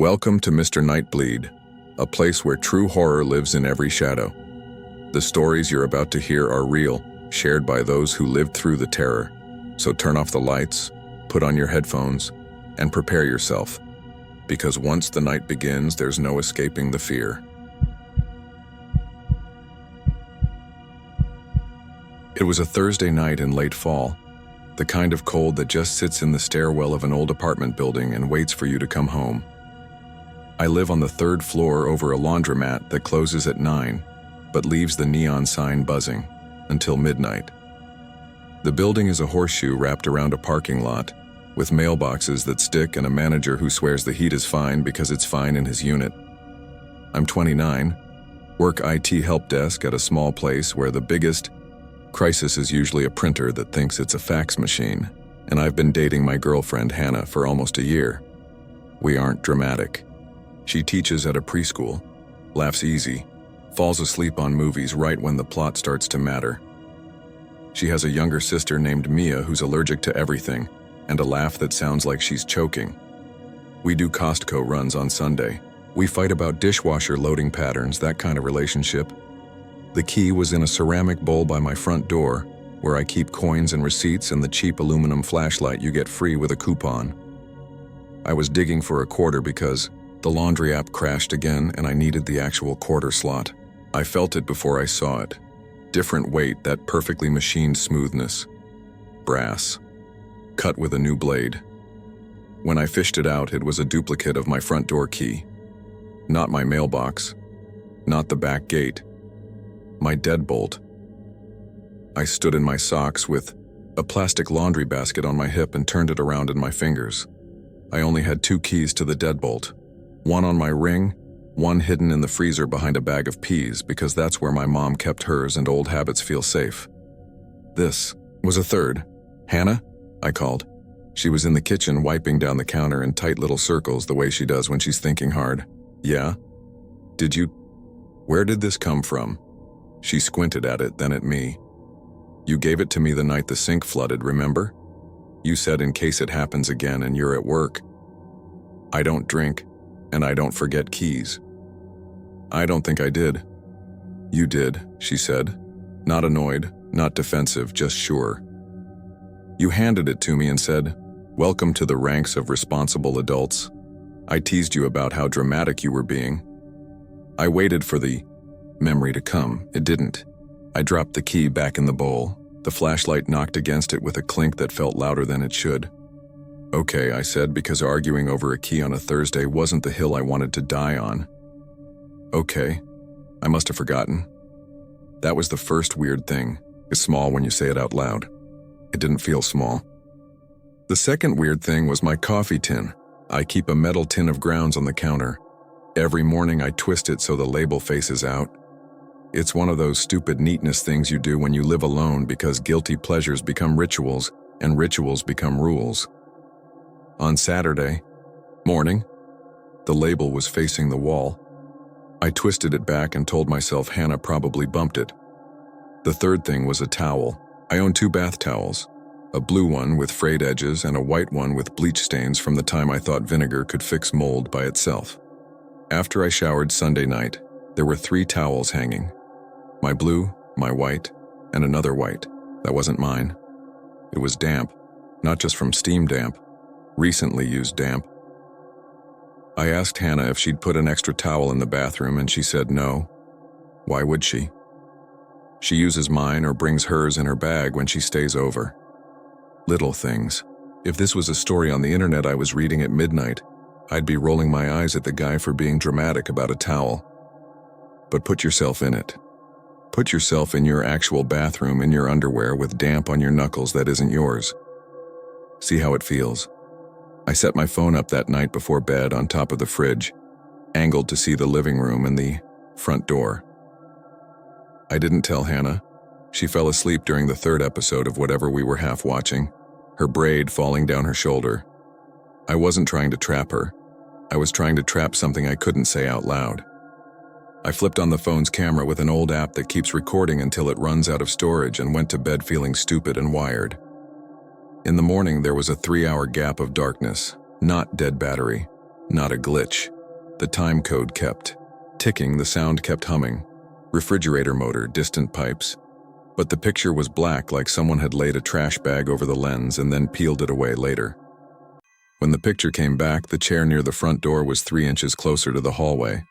Welcome to Mr. Nightbleed, a place where true horror lives in every shadow. The stories you're about to hear are real, shared by those who lived through the terror. So turn off the lights, put on your headphones, and prepare yourself. Because once the night begins, there's no escaping the fear. It was a Thursday night in late fall, the kind of cold that just sits in the stairwell of an old apartment building and waits for you to come home. I live on the third floor over a laundromat that closes at 9, but leaves the neon sign buzzing until midnight. The building is a horseshoe wrapped around a parking lot, with mailboxes that stick and a manager who swears the heat is fine because it's fine in his unit. I'm 29, work IT help desk at a small place where the biggest crisis is usually a printer that thinks it's a fax machine, and I've been dating my girlfriend Hannah for almost a year. We aren't dramatic. She teaches at a preschool, laughs easy, falls asleep on movies right when the plot starts to matter. She has a younger sister named Mia who's allergic to everything, and a laugh that sounds like she's choking. We do Costco runs on Sunday. We fight about dishwasher loading patterns, that kind of relationship. The key was in a ceramic bowl by my front door, where I keep coins and receipts and the cheap aluminum flashlight you get free with a coupon. I was digging for a quarter because the laundry app crashed again and I needed the actual quarter slot. I felt it before I saw it. Different weight, that perfectly machined smoothness. Brass. Cut with a new blade. When I fished it out, it was a duplicate of my front door key. Not my mailbox. Not the back gate. My deadbolt. I stood in my socks with a plastic laundry basket on my hip and turned it around in my fingers. I only had 2 keys to the deadbolt. One on my ring, one hidden in the freezer behind a bag of peas because that's where my mom kept hers and old habits feel safe. This was a third. Hannah? I called. She was in the kitchen wiping down the counter in tight little circles the way she does when she's thinking hard. Yeah? Where did this come from? She squinted at it, then at me. You gave it to me the night the sink flooded, remember? You said in case it happens again and you're at work. I don't drink, and I don't forget keys. I don't think I did. You did, she said. Not annoyed, not defensive, just sure. You handed it to me and said, "Welcome to the ranks of responsible adults." I teased you about how dramatic you were being. I waited for the memory to come. It didn't. I dropped the key back in the bowl. The flashlight knocked against it with a clink that felt louder than it should. Okay, I said, because arguing over a key on a Thursday wasn't the hill I wanted to die on. Okay, I must have forgotten. That was the first weird thing. It's small when you say it out loud. It didn't feel small. The second weird thing was my coffee tin. I keep a metal tin of grounds on the counter. Every morning I twist it so the label faces out. It's one of those stupid neatness things you do when you live alone because guilty pleasures become rituals and rituals become rules. On Saturday morning, the label was facing the wall. I twisted it back and told myself Hannah probably bumped it. The third thing was a towel. I own 2 bath towels, a blue one with frayed edges and a white one with bleach stains from the time I thought vinegar could fix mold by itself. After I showered Sunday night, there were 3 towels hanging. My blue, my white, and another white. That wasn't mine. It was damp, not just from steam damp, recently used damp. I asked Hannah if she'd put an extra towel in the bathroom and she said no. Why would she? She uses mine or brings hers in her bag when she stays over. Little things. If this was a story on the internet I was reading at midnight, I'd be rolling my eyes at the guy for being dramatic about a towel. But put yourself in it. Put yourself in your actual bathroom in your underwear with damp on your knuckles that isn't yours. See how it feels. I set my phone up that night before bed on top of the fridge, angled to see the living room and the front door. I didn't tell Hannah. She fell asleep during the 3rd episode of whatever we were half watching, her braid falling down her shoulder. I wasn't trying to trap her. I was trying to trap something I couldn't say out loud. I flipped on the phone's camera with an old app that keeps recording until it runs out of storage and went to bed feeling stupid and wired. In the morning, there was a 3-hour gap of darkness, not dead battery, Not a glitch. The time code kept ticking, the sound kept humming. Refrigerator motor, distant pipes. But the picture was black, like someone had laid a trash bag over the lens and then peeled it away later. When the picture came back, the chair near the front door was 3 inches closer to the hallway.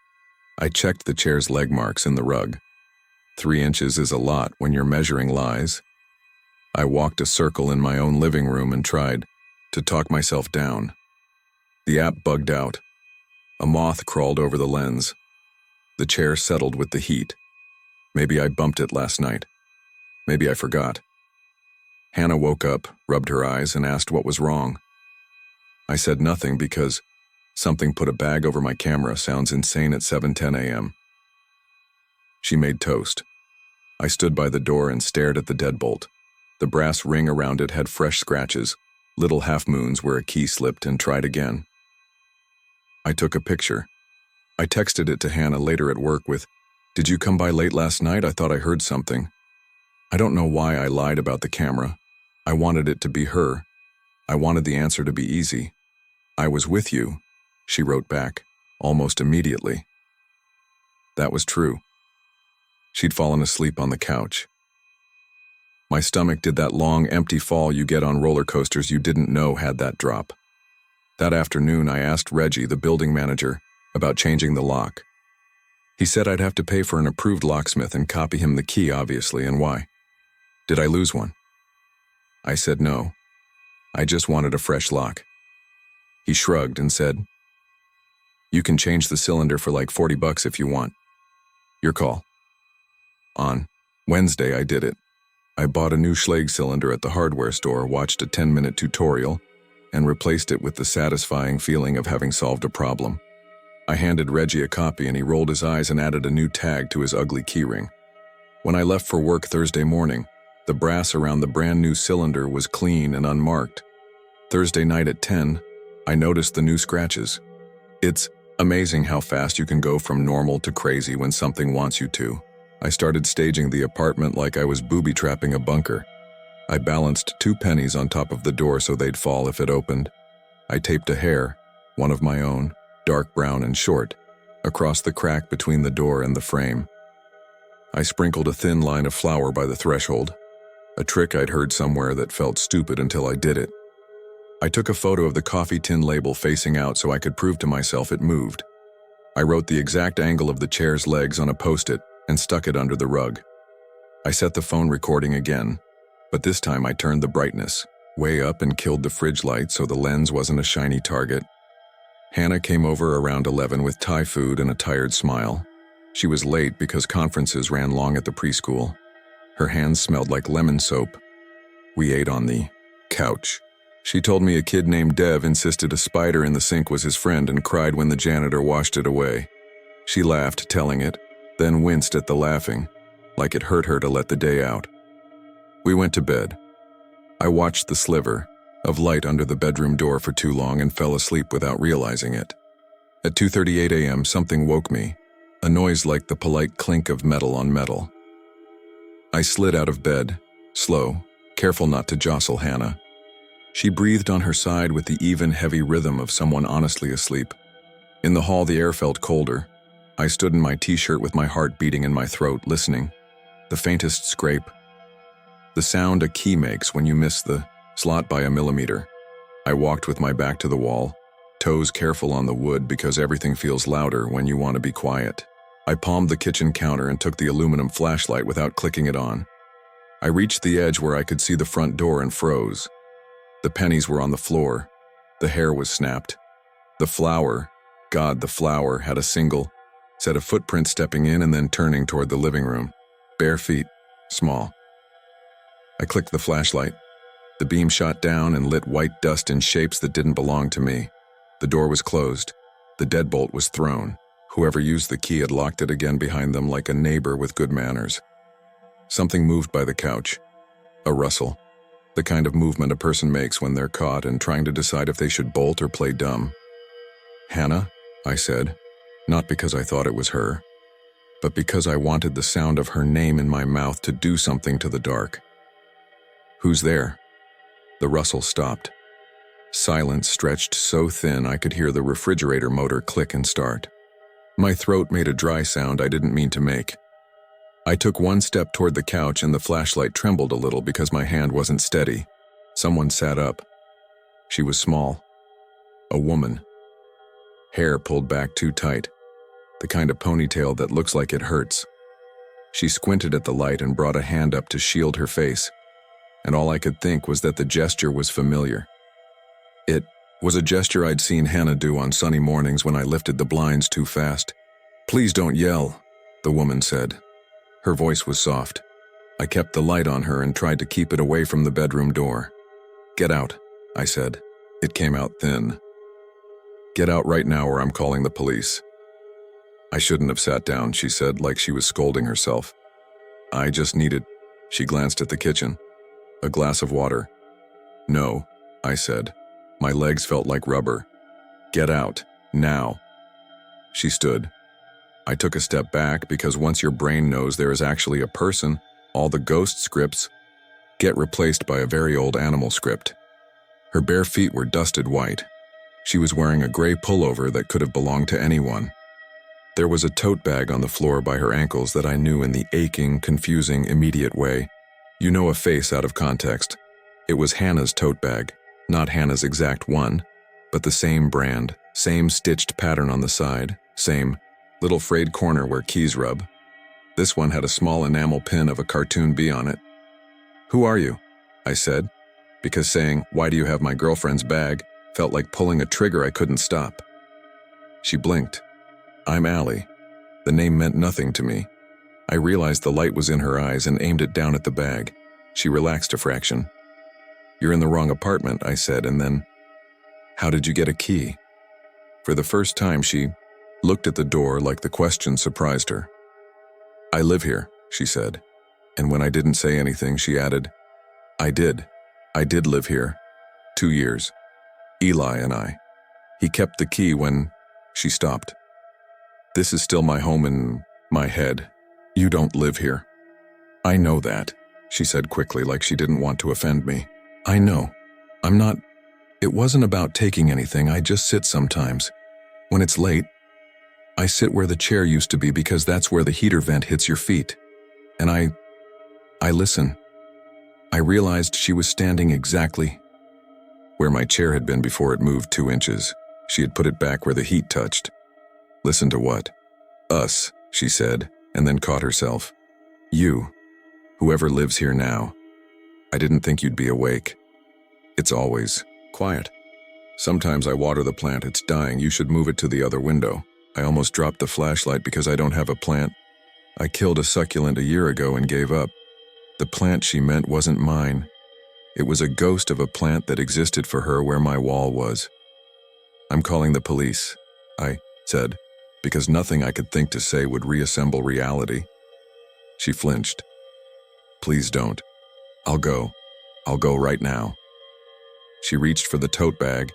I checked the chair's leg marks in the rug. 3 inches is a lot when you're measuring lies. I walked a circle in my own living room and tried to talk myself down. The app bugged out. A moth crawled over the lens. The chair settled with the heat. Maybe I bumped it last night. Maybe I forgot. Hannah woke up, rubbed her eyes, and asked what was wrong. I said nothing because something put a bag over my camera sounds insane at 7:10 a.m. She made toast. I stood by the door and stared at the deadbolt. The brass ring around it had fresh scratches, little half-moons where a key slipped, and tried again. I took a picture. I texted it to Hannah later at work with, "Did you come by late last night? I thought I heard something." I don't know why I lied about the camera. I wanted it to be her. I wanted the answer to be easy. "I was with you," she wrote back, almost immediately. That was true. She'd fallen asleep on the couch. My stomach did that long, empty fall you get on roller coasters you didn't know had that drop. That afternoon, I asked Reggie, the building manager, about changing the lock. He said I'd have to pay for an approved locksmith and copy him the key, obviously, and why? Did I lose one? I said no. I just wanted a fresh lock. He shrugged and said, "You can change the cylinder for like $40 if you want. Your call." On Wednesday, I did it. I bought a new Schlage cylinder at the hardware store, watched a 10-minute tutorial, and replaced it with the satisfying feeling of having solved a problem. I handed Reggie a copy and he rolled his eyes and added a new tag to his ugly keyring. When I left for work Thursday morning, the brass around the brand new cylinder was clean and unmarked. Thursday night at 10, I noticed the new scratches. It's amazing how fast you can go from normal to crazy when something wants you to. I started staging the apartment like I was booby-trapping a bunker. I balanced 2 pennies on top of the door so they'd fall if it opened. I taped a hair, one of my own, dark brown and short, across the crack between the door and the frame. I sprinkled a thin line of flour by the threshold, a trick I'd heard somewhere that felt stupid until I did it. I took a photo of the coffee tin label facing out so I could prove to myself it moved. I wrote the exact angle of the chair's legs on a Post-it and stuck it under the rug. I set the phone recording again, but this time I turned the brightness way up and killed the fridge light so the lens wasn't a shiny target. Hannah came over around 11 with Thai food and a tired smile. She was late because conferences ran long at the preschool. Her hands smelled like lemon soap. We ate on the couch. She told me a kid named Dev insisted a spider in the sink was his friend and cried when the janitor washed it away. She laughed, telling it, then winced at the laughing, like it hurt her to let the day out. We went to bed. I watched the sliver of light under the bedroom door for too long and fell asleep without realizing it. At 2:38 a.m., something woke me, a noise like the polite clink of metal on metal. I slid out of bed, slow, careful not to jostle Hannah. She breathed on her side with the even, heavy rhythm of someone honestly asleep. In the hall, the air felt colder. I stood in my t-shirt with my heart beating in my throat, listening. The faintest scrape. The sound a key makes when you miss the slot by a millimeter. I walked with my back to the wall, toes careful on the wood because everything feels louder when you want to be quiet. I palmed the kitchen counter and took the aluminum flashlight without clicking it on. I reached the edge where I could see the front door and froze. The pennies were on the floor. The hair was snapped. The flower, God, the flower, had a single set of footprints stepping in and then turning toward the living room. Bare feet, small. I clicked the flashlight. The beam shot down and lit white dust in shapes that didn't belong to me. The door was closed. The deadbolt was thrown. Whoever used the key had locked it again behind them like a neighbor with good manners. Something moved by the couch. A rustle. The kind of movement a person makes when they're caught and trying to decide if they should bolt or play dumb. "Hannah," I said, not because I thought it was her, but because I wanted the sound of her name in my mouth to do something to the dark. "Who's there?" The rustle stopped. Silence stretched so thin I could hear the refrigerator motor click and start. My throat made a dry sound I didn't mean to make. I took one step toward the couch and the flashlight trembled a little because my hand wasn't steady. Someone sat up. She was small. A woman. Hair pulled back too tight. The kind of ponytail that looks like it hurts. She squinted at the light and brought a hand up to shield her face, and all I could think was that the gesture was familiar. It was a gesture I'd seen Hannah do on sunny mornings when I lifted the blinds too fast. "Please don't yell," the woman said. Her voice was soft. I kept the light on her and tried to keep it away from the bedroom door. "Get out," I said. It came out thin. "Get out right now or I'm calling the police." "I shouldn't have sat down," she said, like she was scolding herself. "I just needed—" She glanced at the kitchen. "A glass of water." "No," I said. My legs felt like rubber. "Get out, now." She stood. I took a step back because once your brain knows there is actually a person, all the ghost scripts get replaced by a very old animal script. Her bare feet were dusted white. She was wearing a gray pullover that could have belonged to anyone. There was a tote bag on the floor by her ankles that I knew in the aching, confusing, immediate way. You know a face out of context. It was Hannah's tote bag, not Hannah's exact one, but the same brand, same stitched pattern on the side, same little frayed corner where keys rub. This one had a small enamel pin of a cartoon bee on it. "Who are you?" I said, because saying, "Why do you have my girlfriend's bag?" felt like pulling a trigger I couldn't stop. She blinked. "I'm Allie." The name meant nothing to me. I realized the light was in her eyes and aimed it down at the bag. She relaxed a fraction. "You're in the wrong apartment," I said, and then, "How did you get a key?" For the first time, she looked at the door like the question surprised her. "I live here," she said, and when I didn't say anything, she added, I did live here. 2 years. Eli and I. He kept the key when..." She stopped. "This is still my home in my head. You don't live here." "I know that," she said quickly, like she didn't want to offend me. "I know. I'm not... It wasn't about taking anything. I just sit sometimes. When it's late, I sit where the chair used to be because that's where the heater vent hits your feet. And I listen." I realized she was standing exactly where my chair had been before it moved 2 inches. She had put it back where the heat touched. "Listen to what?" "Us," she said, and then caught herself. "You. Whoever lives here now. I didn't think you'd be awake. It's always quiet. Sometimes I water the plant. It's dying. You should move it to the other window." I almost dropped the flashlight because I don't have a plant. I killed a succulent a year ago and gave up. The plant she meant wasn't mine. It was a ghost of a plant that existed for her where my wall was. "I'm calling the police," I said, because nothing I could think to say would reassemble reality. She flinched. "Please don't. I'll go. I'll go right now." She reached for the tote bag,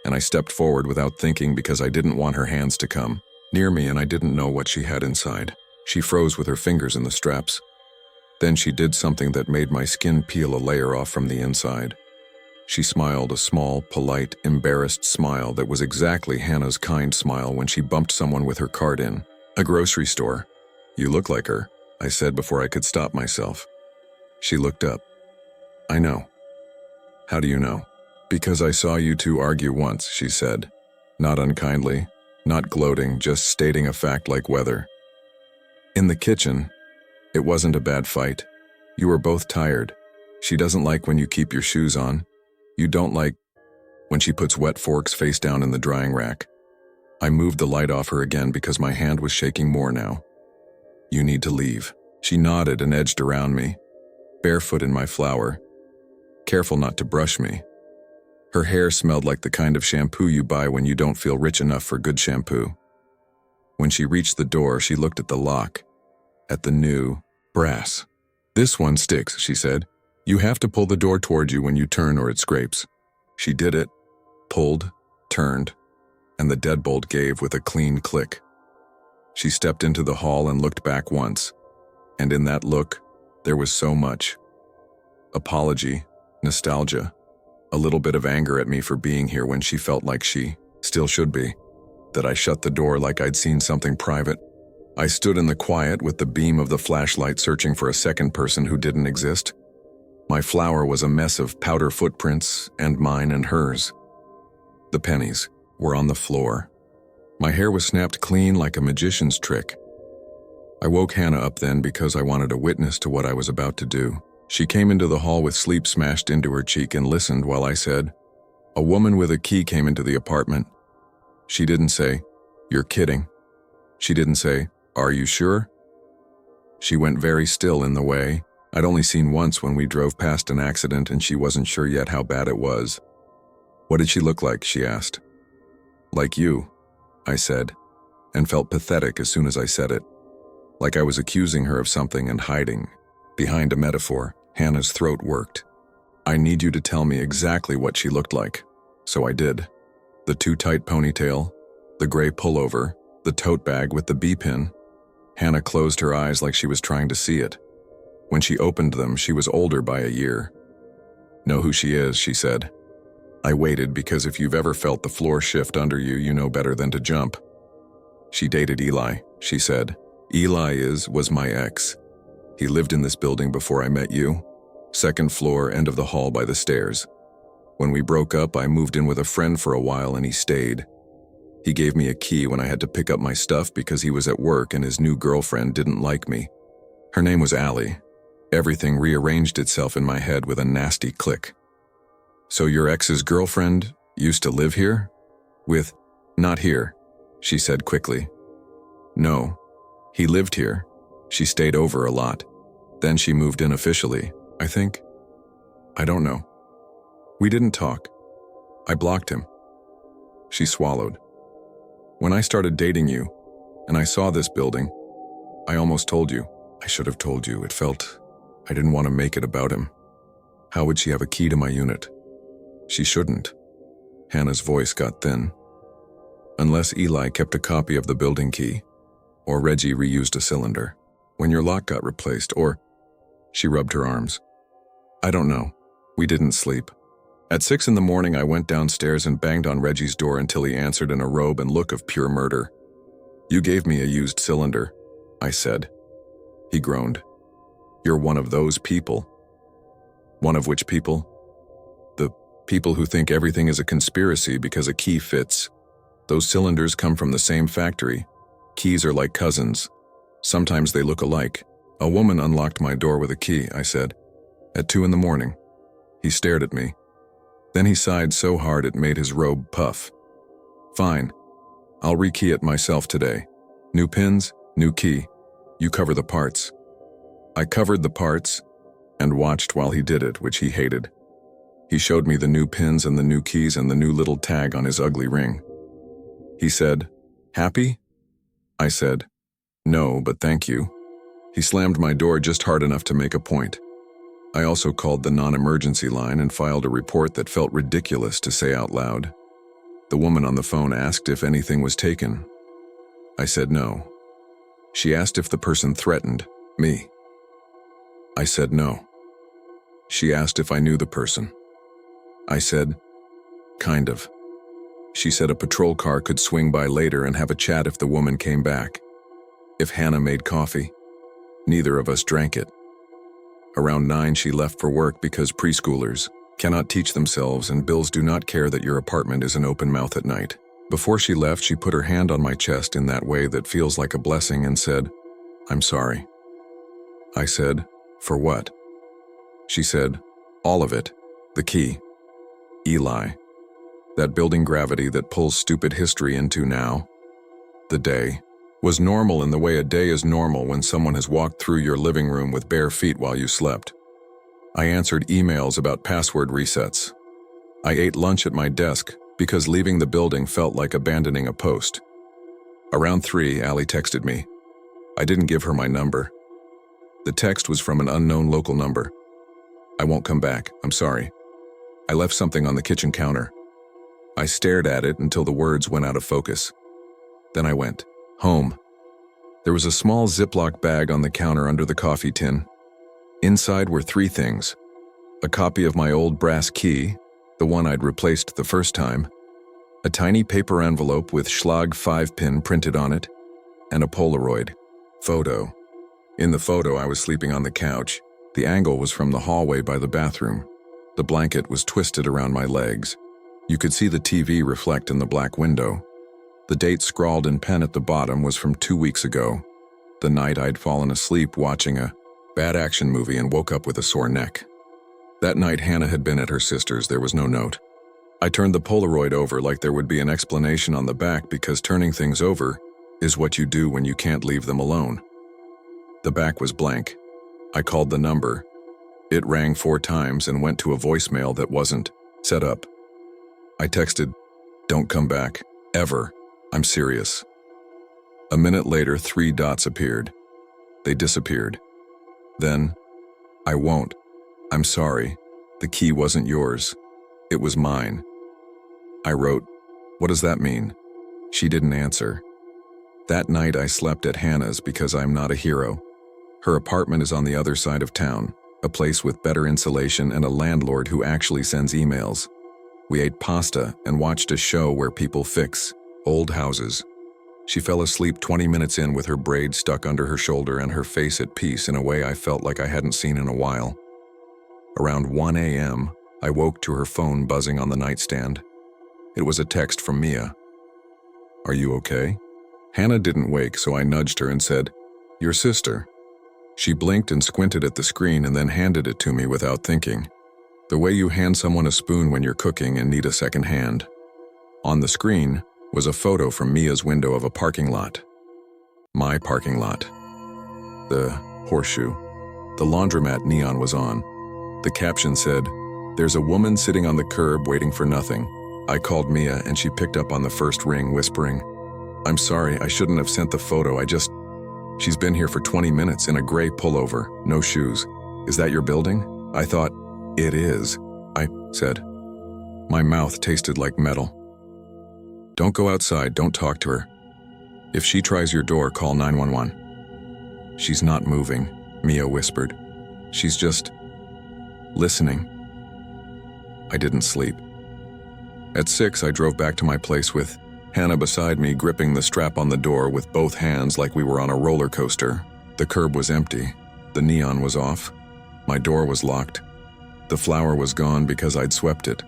and I stepped forward without thinking because I didn't want her hands to come near me and I didn't know what she had inside. She froze with her fingers in the straps. Then she did something that made my skin peel a layer off from the inside. She smiled a small, polite, embarrassed smile that was exactly Hannah's kind smile when she bumped someone with her cart in a grocery store. "You look like her," I said before I could stop myself. She looked up. "I know." "How do you know?" "Because I saw you two argue once," she said. Not unkindly, not gloating, just stating a fact like weather. "In the kitchen. It wasn't a bad fight. You were both tired. She doesn't like when you keep your shoes on. You don't like when she puts wet forks face down in the drying rack." I moved the light off her again because my hand was shaking more now. "You need to leave." She nodded and edged around me, barefoot in my flour, careful not to brush me. Her hair smelled like the kind of shampoo you buy when you don't feel rich enough for good shampoo. When she reached the door, she looked at the lock, at the new brass. "This one sticks," she said. "You have to pull the door toward you when you turn or it scrapes." She did it, pulled, turned, and the deadbolt gave with a clean click. She stepped into the hall and looked back once, and in that look, there was so much. Apology, nostalgia, A little bit of anger at me for being here when she felt like she still should be. That I shut the door like I'd seen something private. I stood in the quiet with the beam of the flashlight searching for a second person who didn't exist. My flower was a mess of powder footprints, and mine and hers. The pennies were on the floor. My hair was snapped clean like a magician's trick. I woke Hannah up then because I wanted a witness to what I was about to do. She came into the hall with sleep smashed into her cheek and listened while I said, "A woman with a key came into the apartment." She didn't say, "You're kidding." She didn't say, "Are you sure?" She went very still in the way I'd only seen once when we drove past an accident and she wasn't sure yet how bad it was. "What did she look like?" she asked. "Like you," I said, and felt pathetic as soon as I said it. Like I was accusing her of something and hiding. Behind a metaphor, Hannah's throat worked. "I need you to tell me exactly what she looked like." So I did. The too tight ponytail, the gray pullover, the tote bag with the B-pin. Hannah closed her eyes like she was trying to see it. When she opened them, she was older by a year. "Know who she is," she said. I waited because if you've ever felt the floor shift under you, you know better than to jump. "She dated Eli," she said. "Eli was my ex. He lived in this building before I met you. Second floor, end of the hall by the stairs. When we broke up, I moved in with a friend for a while and he stayed. He gave me a key when I had to pick up my stuff because he was at work and his new girlfriend didn't like me. Her name was Allie. Everything rearranged itself in my head with a nasty click. "So your ex's girlfriend used to live here?" "Not here," she said quickly. "No, he lived here. She stayed over a lot. Then she moved in officially, I think. I don't know. We didn't talk. I blocked him." She swallowed. "When I started dating you, and I saw this building, I almost told you. I should have told you. It felt I didn't want to make it about him. How would she have a key to my unit? She shouldn't." Hannah's voice got thin. "Unless Eli kept a copy of the building key, or Reggie reused a cylinder, when your lock got replaced, or..." She rubbed her arms. "I don't know. We didn't sleep. At 6 in the morning, I went downstairs and banged on Reggie's door until he answered in a robe and look of pure murder. 'You gave me a used cylinder,' I said. He groaned. 'You're one of those people.' One of which people? The people who think everything is a conspiracy because a key fits. Those cylinders come from the same factory. Keys are like cousins. Sometimes they look alike. A woman unlocked my door with a key," I said. "At 2 in the morning. He stared at me. Then he sighed so hard it made his robe puff. 'Fine. I'll rekey it myself today. New pins, new key. You cover the parts.' I covered the parts and watched while he did it, which he hated. He showed me the new pins and the new keys and the new little tag on his ugly ring. He said, 'Happy?' I said, 'No, but thank you.' He slammed my door just hard enough to make a point. I also called the non-emergency line and filed a report that felt ridiculous to say out loud. The woman on the phone asked if anything was taken. I said no. She asked if the person threatened me. I said no. She asked if I knew the person. I said, kind of. She said a patrol car could swing by later and have a chat if the woman came back. If Hannah made coffee. Neither of us drank it. Around 9 she left for work because preschoolers cannot teach themselves and bills do not care that your apartment is an open mouth at night. Before she left, she put her hand on my chest in that way that feels like a blessing and said, "I'm sorry." I said, "For what?" She said, "All of it. The key. Eli. That building gravity that pulls stupid history into now. The day was normal in the way a day is normal when someone has walked through your living room with bare feet while you slept. I answered emails about password resets. I ate lunch at my desk because leaving the building felt like abandoning a post. Around 3, Allie texted me. I didn't give her my number. The text was from an unknown local number. "I won't come back, I'm sorry. I left something on the kitchen counter." I stared at it until the words went out of focus. Then I went home. There was a small Ziploc bag on the counter under the coffee tin. Inside were 3 things: a copy of my old brass key, the one I'd replaced the first time, a tiny paper envelope with Schlag 5-pin printed on it, and a Polaroid photo. In the photo, I was sleeping on the couch. The angle was from the hallway by the bathroom. The blanket was twisted around my legs. You could see the TV reflect in the black window. The date scrawled in pen at the bottom was from 2 weeks ago, the night I'd fallen asleep watching a bad action movie and woke up with a sore neck. That night, Hannah had been at her sister's. There was no note. I turned the Polaroid over like there would be an explanation on the back, because turning things over is what you do when you can't leave them alone. The back was blank. I called the number. It rang 4 times and went to a voicemail that wasn't set up. I texted, "Don't come back, ever. I'm serious." A minute later, 3 dots appeared. They disappeared. Then, "I won't. I'm sorry. The key wasn't yours. It was mine." I wrote, "What does that mean?" She didn't answer. That night I slept at Hannah's because I'm not a hero. Her apartment is on the other side of town, a place with better insulation and a landlord who actually sends emails. We ate pasta and watched a show where people fix old houses. She fell asleep 20 minutes in with her braid stuck under her shoulder and her face at peace in a way I felt like I hadn't seen in a while. Around 1 a.m., I woke to her phone buzzing on the nightstand. It was a text from Mia. "Are you okay?" Hannah didn't wake, so I nudged her and said, "Your sister." She blinked and squinted at the screen and then handed it to me without thinking. The way you hand someone a spoon when you're cooking and need a second hand. On the screen was a photo from Mia's window of a parking lot. My parking lot. The horseshoe. The laundromat neon was on. The caption said, "There's a woman sitting on the curb waiting for nothing." I called Mia and she picked up on the first ring, whispering, "I'm sorry, I shouldn't have sent the photo. She's been here for 20 minutes in a gray pullover, no shoes. Is that your building?" I thought, "It is," I said. My mouth tasted like metal. "Don't go outside, don't talk to her. If she tries your door, call 911. "She's not moving," Mia whispered. "She's just listening." I didn't sleep. At 6, I drove back to my place with Hannah beside me, gripping the strap on the door with both hands like we were on a roller coaster. The curb was empty. The neon was off. My door was locked. The flour was gone because I'd swept it.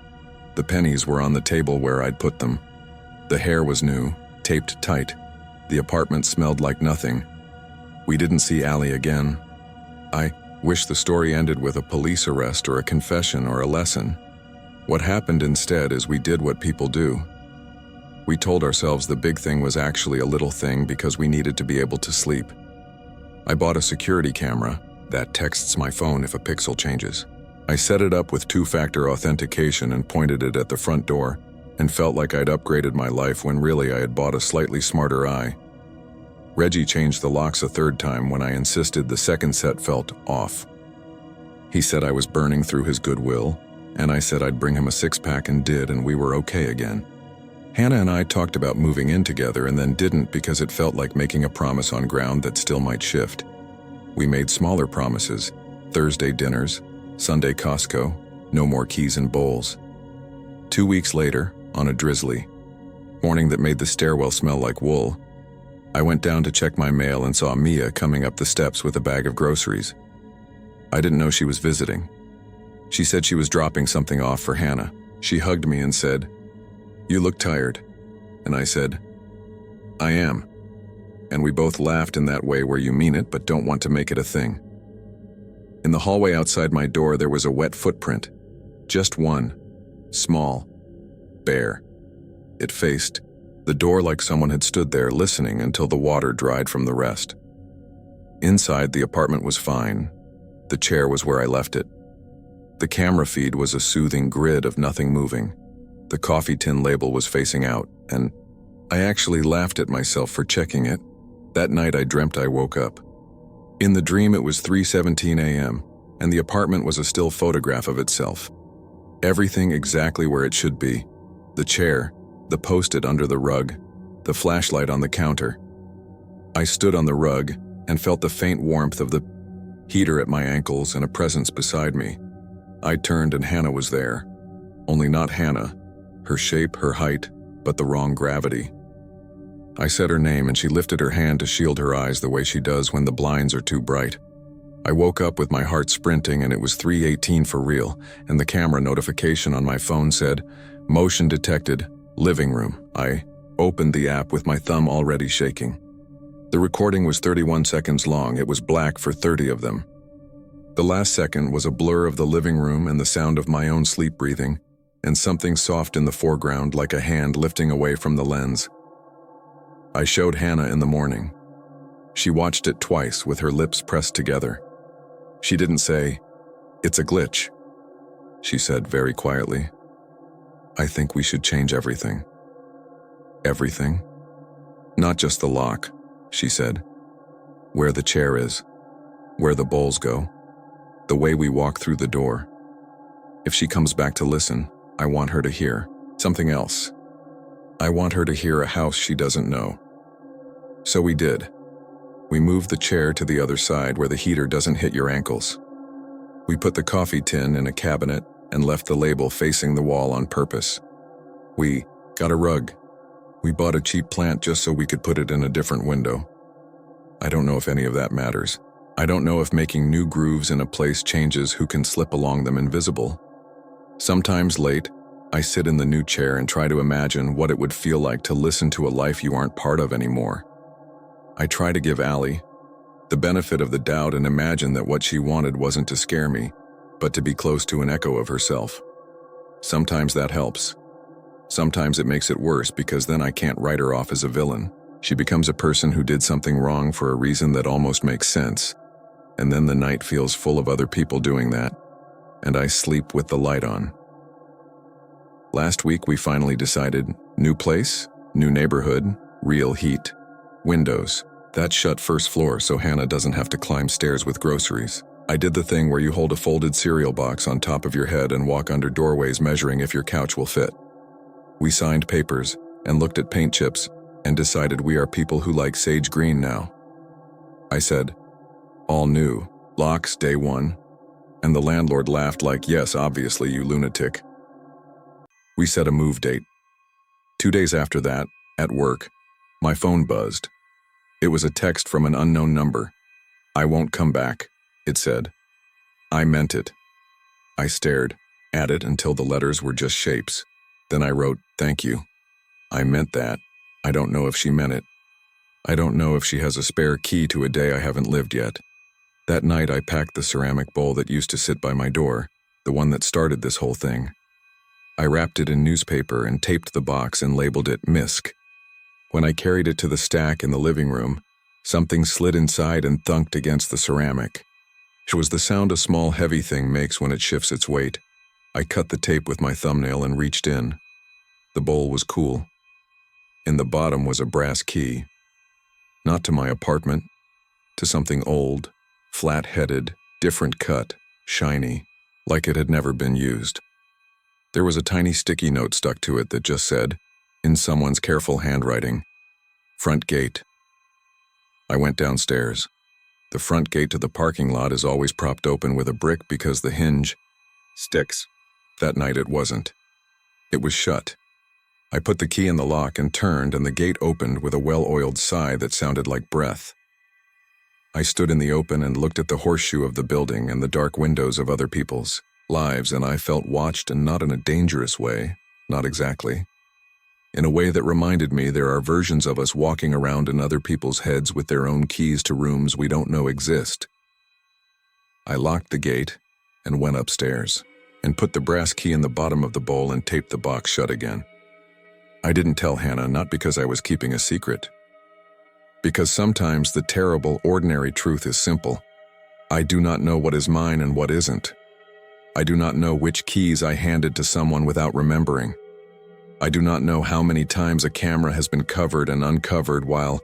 The pennies were on the table where I'd put them. The hair was new, taped tight. The apartment smelled like nothing. We didn't see Allie again. I wish the story ended with a police arrest or a confession or a lesson. What happened instead is we did what people do. We told ourselves the big thing was actually a little thing because we needed to be able to sleep. I bought a security camera that texts my phone if a pixel changes. I set it up with 2-factor authentication and pointed it at the front door and felt like I'd upgraded my life when really I had bought a slightly smarter eye. Reggie changed the locks a 3rd time when I insisted the 2nd set felt off. He said I was burning through his goodwill, and I said I'd bring him a 6-pack and did, and we were okay again. Hannah and I talked about moving in together and then didn't because it felt like making a promise on ground that still might shift. We made smaller promises: Thursday dinners, Sunday Costco, no more keys and bowls. 2 weeks later, on a drizzly morning that made the stairwell smell like wool, I went down to check my mail and saw Mia coming up the steps with a bag of groceries. I didn't know she was visiting. She said she was dropping something off for Hannah. She hugged me and said, "You look tired." And I said, "I am." And we both laughed in that way where you mean it but don't want to make it a thing. In the hallway outside my door there was a wet footprint. Just one. Small. Bare. It faced the door like someone had stood there listening until the water dried from the rest. Inside, the apartment was fine. The chair was where I left it. The camera feed was a soothing grid of nothing moving. The coffee tin label was facing out, and I actually laughed at myself for checking it. That night I dreamt I woke up. In the dream it was 3:17 a.m., and the apartment was a still photograph of itself. Everything exactly where it should be. The chair, the post-it under the rug, the flashlight on the counter. I stood on the rug and felt the faint warmth of the heater at my ankles and a presence beside me. I turned and Hannah was there. only not Hannah. Her shape, her height, but the wrong gravity. I said her name and she lifted her hand to shield her eyes the way she does when the blinds are too bright. I woke up with my heart sprinting and it was 3:18 for real, and the camera notification on my phone said, "Motion detected, living room." I opened the app with my thumb already shaking. The recording was 31 seconds long. It was black for 30 of them. The last second was a blur of the living room and the sound of my own sleep breathing, and something soft in the foreground like a hand lifting away from the lens. I showed Hannah in the morning. She watched it twice with her lips pressed together. She didn't say, "It's a glitch." She said very quietly, "I think we should change everything." Everything? Not just the lock, she said. Where the chair is, where the bowls go, the way we walk through the door. If she comes back to listen, I want her to hear something else. I want her to hear a house she doesn't know. So we did. We moved the chair to the other side where the heater doesn't hit your ankles. We put the coffee tin in a cabinet and left the label facing the wall on purpose. We got a rug. We bought a cheap plant just so we could put it in a different window. I don't know if any of that matters. I don't know if making new grooves in a place changes who can slip along them invisible. Sometimes late, I sit in the new chair and try to imagine what it would feel like to listen to a life you aren't part of anymore. I try to give Allie the benefit of the doubt and imagine that what she wanted wasn't to scare me, but to be close to an echo of herself. Sometimes that helps. Sometimes it makes it worse because then I can't write her off as a villain. She becomes a person who did something wrong for a reason that almost makes sense, and then the night feels full of other people doing that, and I sleep with the light on. Last week we finally decided, new place, new neighborhood, real heat. Windows. That shut first floor so Hannah doesn't have to climb stairs with groceries. I did the thing where you hold a folded cereal box on top of your head and walk under doorways measuring if your couch will fit. We signed papers and looked at paint chips and decided we are people who like sage green now. I said, "All new, locks day one," and the landlord laughed like, "Yes, obviously, you lunatic." We set a move date. 2 days after that, at work, my phone buzzed. It was a text from an unknown number. "I won't come back," it said. I meant it. I stared at it until the letters were just shapes. Then I wrote, "Thank you." I meant that. I don't know if she meant it. I don't know if she has a spare key to a day I haven't lived yet. That night I packed the ceramic bowl that used to sit by my door, the one that started this whole thing. I wrapped it in newspaper and taped the box and labeled it Misk. When I carried it to the stack in the living room, something slid inside and thunked against the ceramic. It was the sound a small heavy thing makes when it shifts its weight. I cut the tape with my thumbnail and reached in. The bowl was cool. In the bottom was a brass key. Not to my apartment, to something old, flat-headed, different cut, shiny, like it had never been used. There was a tiny sticky note stuck to it that just said, in someone's careful handwriting, "Front gate." I went downstairs. The front gate to the parking lot is always propped open with a brick because the hinge sticks. That night it wasn't. It was shut. I put the key in the lock and turned, and the gate opened with a well-oiled sigh that sounded like breath. I stood in the open and looked at the horseshoe of the building and the dark windows of other people's lives, and I felt watched, and not in a dangerous way, not exactly. In a way that reminded me there are versions of us walking around in other people's heads with their own keys to rooms we don't know exist. I locked the gate and went upstairs and put the brass key in the bottom of the bowl and taped the box shut again. I didn't tell Hannah, not because I was keeping a secret. Because sometimes the terrible, ordinary truth is simple. I do not know what is mine and what isn't. I do not know which keys I handed to someone without remembering. I do not know how many times a camera has been covered and uncovered while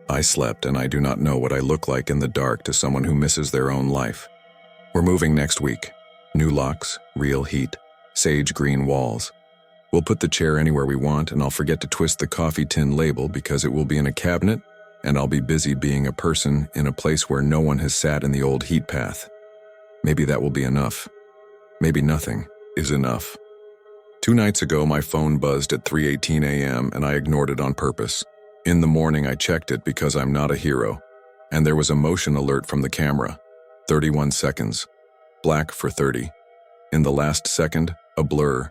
I slept, and I do not know what I look like in the dark to someone who misses their own life. We're moving next week. New locks, real heat, sage green walls. We'll put the chair anywhere we want, and I'll forget to twist the coffee tin label because it will be in a cabinet, and I'll be busy being a person in a place where no one has sat in the old heat path. Maybe that will be enough. Maybe nothing is enough. 2 nights ago, my phone buzzed at 3:18 a.m. and I ignored it on purpose. In the morning, I checked it because I'm not a hero. And there was a motion alert from the camera. 31 seconds. Black for 30. In the last second, a blur.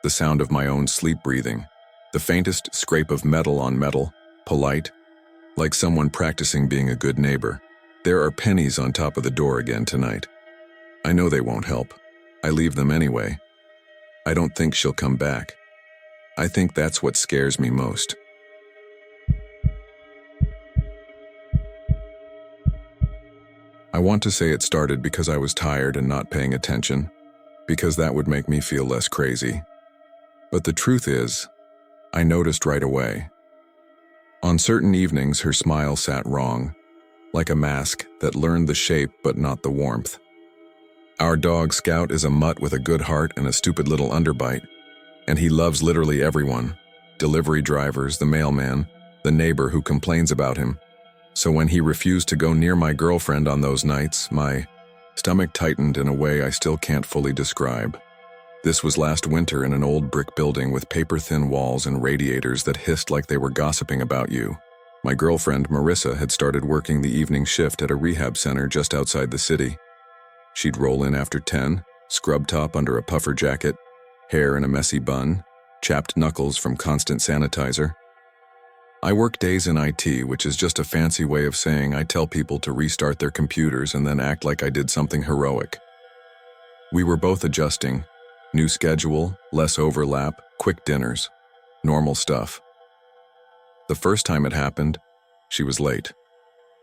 The sound of my own sleep breathing. The faintest scrape of metal on metal. Polite. Like someone practicing being a good neighbor. There are pennies on top of the door again tonight. I know they won't help. I leave them anyway. I don't think she'll come back. I think that's what scares me most. I want to say it started because I was tired and not paying attention, because that would make me feel less crazy. But the truth is, I noticed right away. On certain evenings, her smile sat wrong, like a mask that learned the shape but not the warmth. Our dog Scout is a mutt with a good heart and a stupid little underbite, and he loves literally everyone, delivery drivers, the mailman, the neighbor who complains about him. So when he refused to go near my girlfriend on those nights, my stomach tightened in a way I still can't fully describe. This was last winter in an old brick building with paper-thin walls and radiators that hissed like they were gossiping about you. My girlfriend, Marissa, had started working the evening shift at a rehab center just outside the city. She'd roll in after 10, scrub top under a puffer jacket, hair in a messy bun, chapped knuckles from constant sanitizer. I work days in IT, which is just a fancy way of saying I tell people to restart their computers and then act like I did something heroic. We were both adjusting. New schedule, less overlap, quick dinners. Normal stuff. The first time it happened, she was late.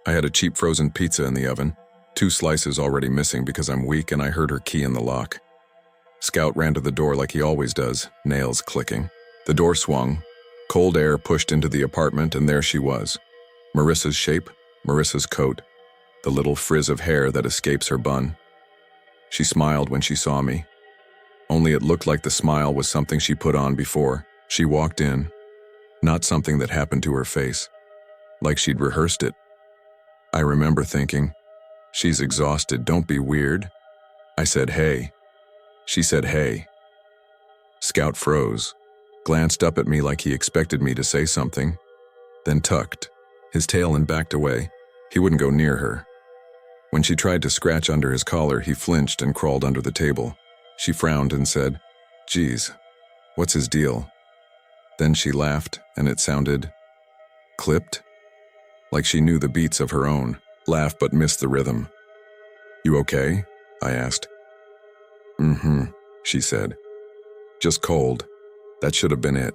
I had a cheap frozen pizza in the oven, 2 slices already missing because I'm weak, and I heard her key in the lock. Scout ran to the door like he always does, nails clicking. The door swung. Cold air pushed into the apartment, and there she was. Marissa's shape, Marissa's coat, the little frizz of hair that escapes her bun. She smiled when she saw me. Only it looked like the smile was something she put on before. She walked in, not something that happened to her face, like she'd rehearsed it. I remember thinking, she's exhausted, don't be weird. I said, hey. She said, hey. Scout froze. Glanced up at me like he expected me to say something, then tucked his tail and backed away. He wouldn't go near her. When she tried to scratch under his collar, he flinched and crawled under the table. She frowned and said, geez, what's his deal? Then she laughed, and it sounded clipped, like she knew the beats of her own laugh but missed the rhythm. You okay? I asked. She said. Just cold. That should have been it.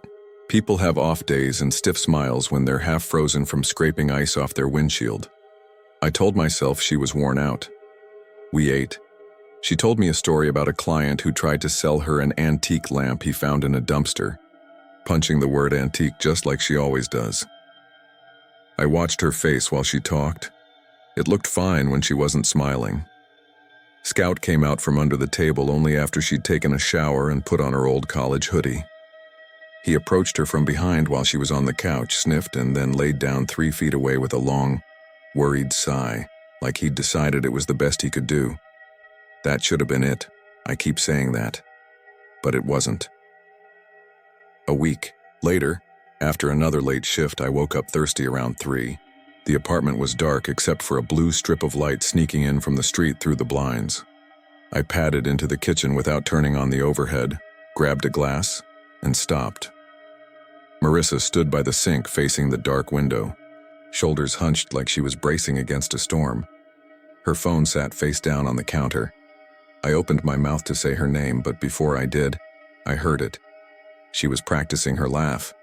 People have off days and stiff smiles when they're half frozen from scraping ice off their windshield. I told myself she was worn out. We ate. She told me a story about a client who tried to sell her an antique lamp he found in a dumpster, punching the word antique just like she always does. I watched her face while she talked. It looked fine when she wasn't smiling. Scout came out from under the table only after she'd taken a shower and put on her old college hoodie. He approached her from behind while she was on the couch, sniffed, and then laid down 3 feet away with a long, worried sigh, like he'd decided it was the best he could do. That should have been it. I keep saying that. But it wasn't. A week later, after another late shift, I woke up thirsty around 3. The apartment was dark except for a blue strip of light sneaking in from the street through the blinds. I padded into the kitchen without turning on the overhead, grabbed a glass, and stopped. Marissa stood by the sink facing the dark window, shoulders hunched like she was bracing against a storm. Her phone sat face down on the counter. I opened my mouth to say her name, but before I did, I heard it. She was practicing her laugh.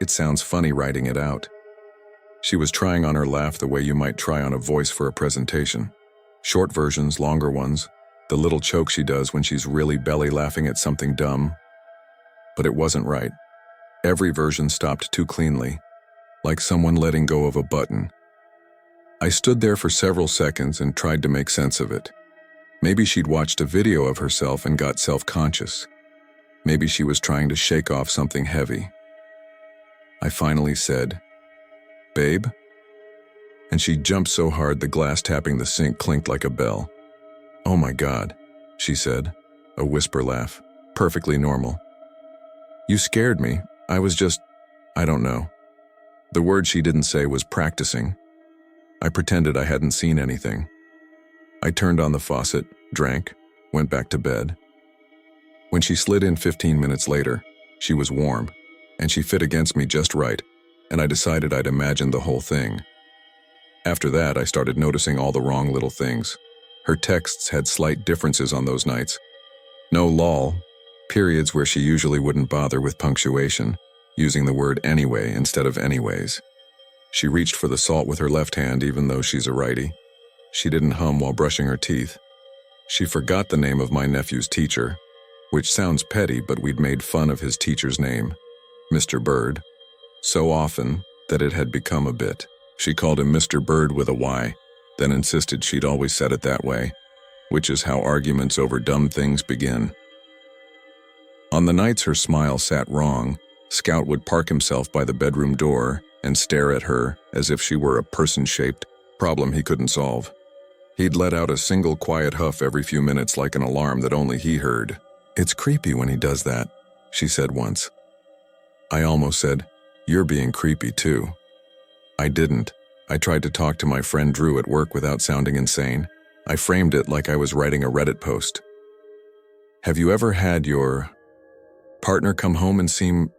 It sounds funny writing it out. She was trying on her laugh the way you might try on a voice for a presentation. Short versions, longer ones, the little choke she does when she's really belly laughing at something dumb. But it wasn't right. Every version stopped too cleanly, like someone letting go of a button. I stood there for several seconds and tried to make sense of it. Maybe she'd watched a video of herself and got self-conscious. Maybe she was trying to shake off something heavy. I finally said, "Babe?" And she jumped so hard the glass tapping the sink clinked like a bell. "Oh my God," she said, a whisper laugh, perfectly normal. You scared me. I don't know. The word she didn't say was practicing. I pretended I hadn't seen anything. I turned on the faucet, drank, went back to bed. When she slid in 15 minutes later, she was warm, and she fit against me just right, and I decided I'd imagined the whole thing. After that, I started noticing all the wrong little things. Her texts had slight differences on those nights. No lol, periods where she usually wouldn't bother with punctuation, using the word anyway instead of anyways. She reached for the salt with her left hand even though she's a righty. She didn't hum while brushing her teeth. She forgot the name of my nephew's teacher, which sounds petty, but we'd made fun of his teacher's name, Mr. Bird, so often that it had become a bit. She called him Mr. Bird with a Y, then insisted she'd always said it that way, which is how arguments over dumb things begin. On the nights her smile sat wrong, Scout would park himself by the bedroom door and stare at her as if she were a person-shaped problem he couldn't solve. He'd let out a single quiet huff every few minutes like an alarm that only he heard. "It's creepy when he does that," she said once. I almost said, "You're being creepy too." I didn't. I tried to talk to my friend Drew at work without sounding insane. I framed it like I was writing a Reddit post. "Have you ever had your partner come home and seem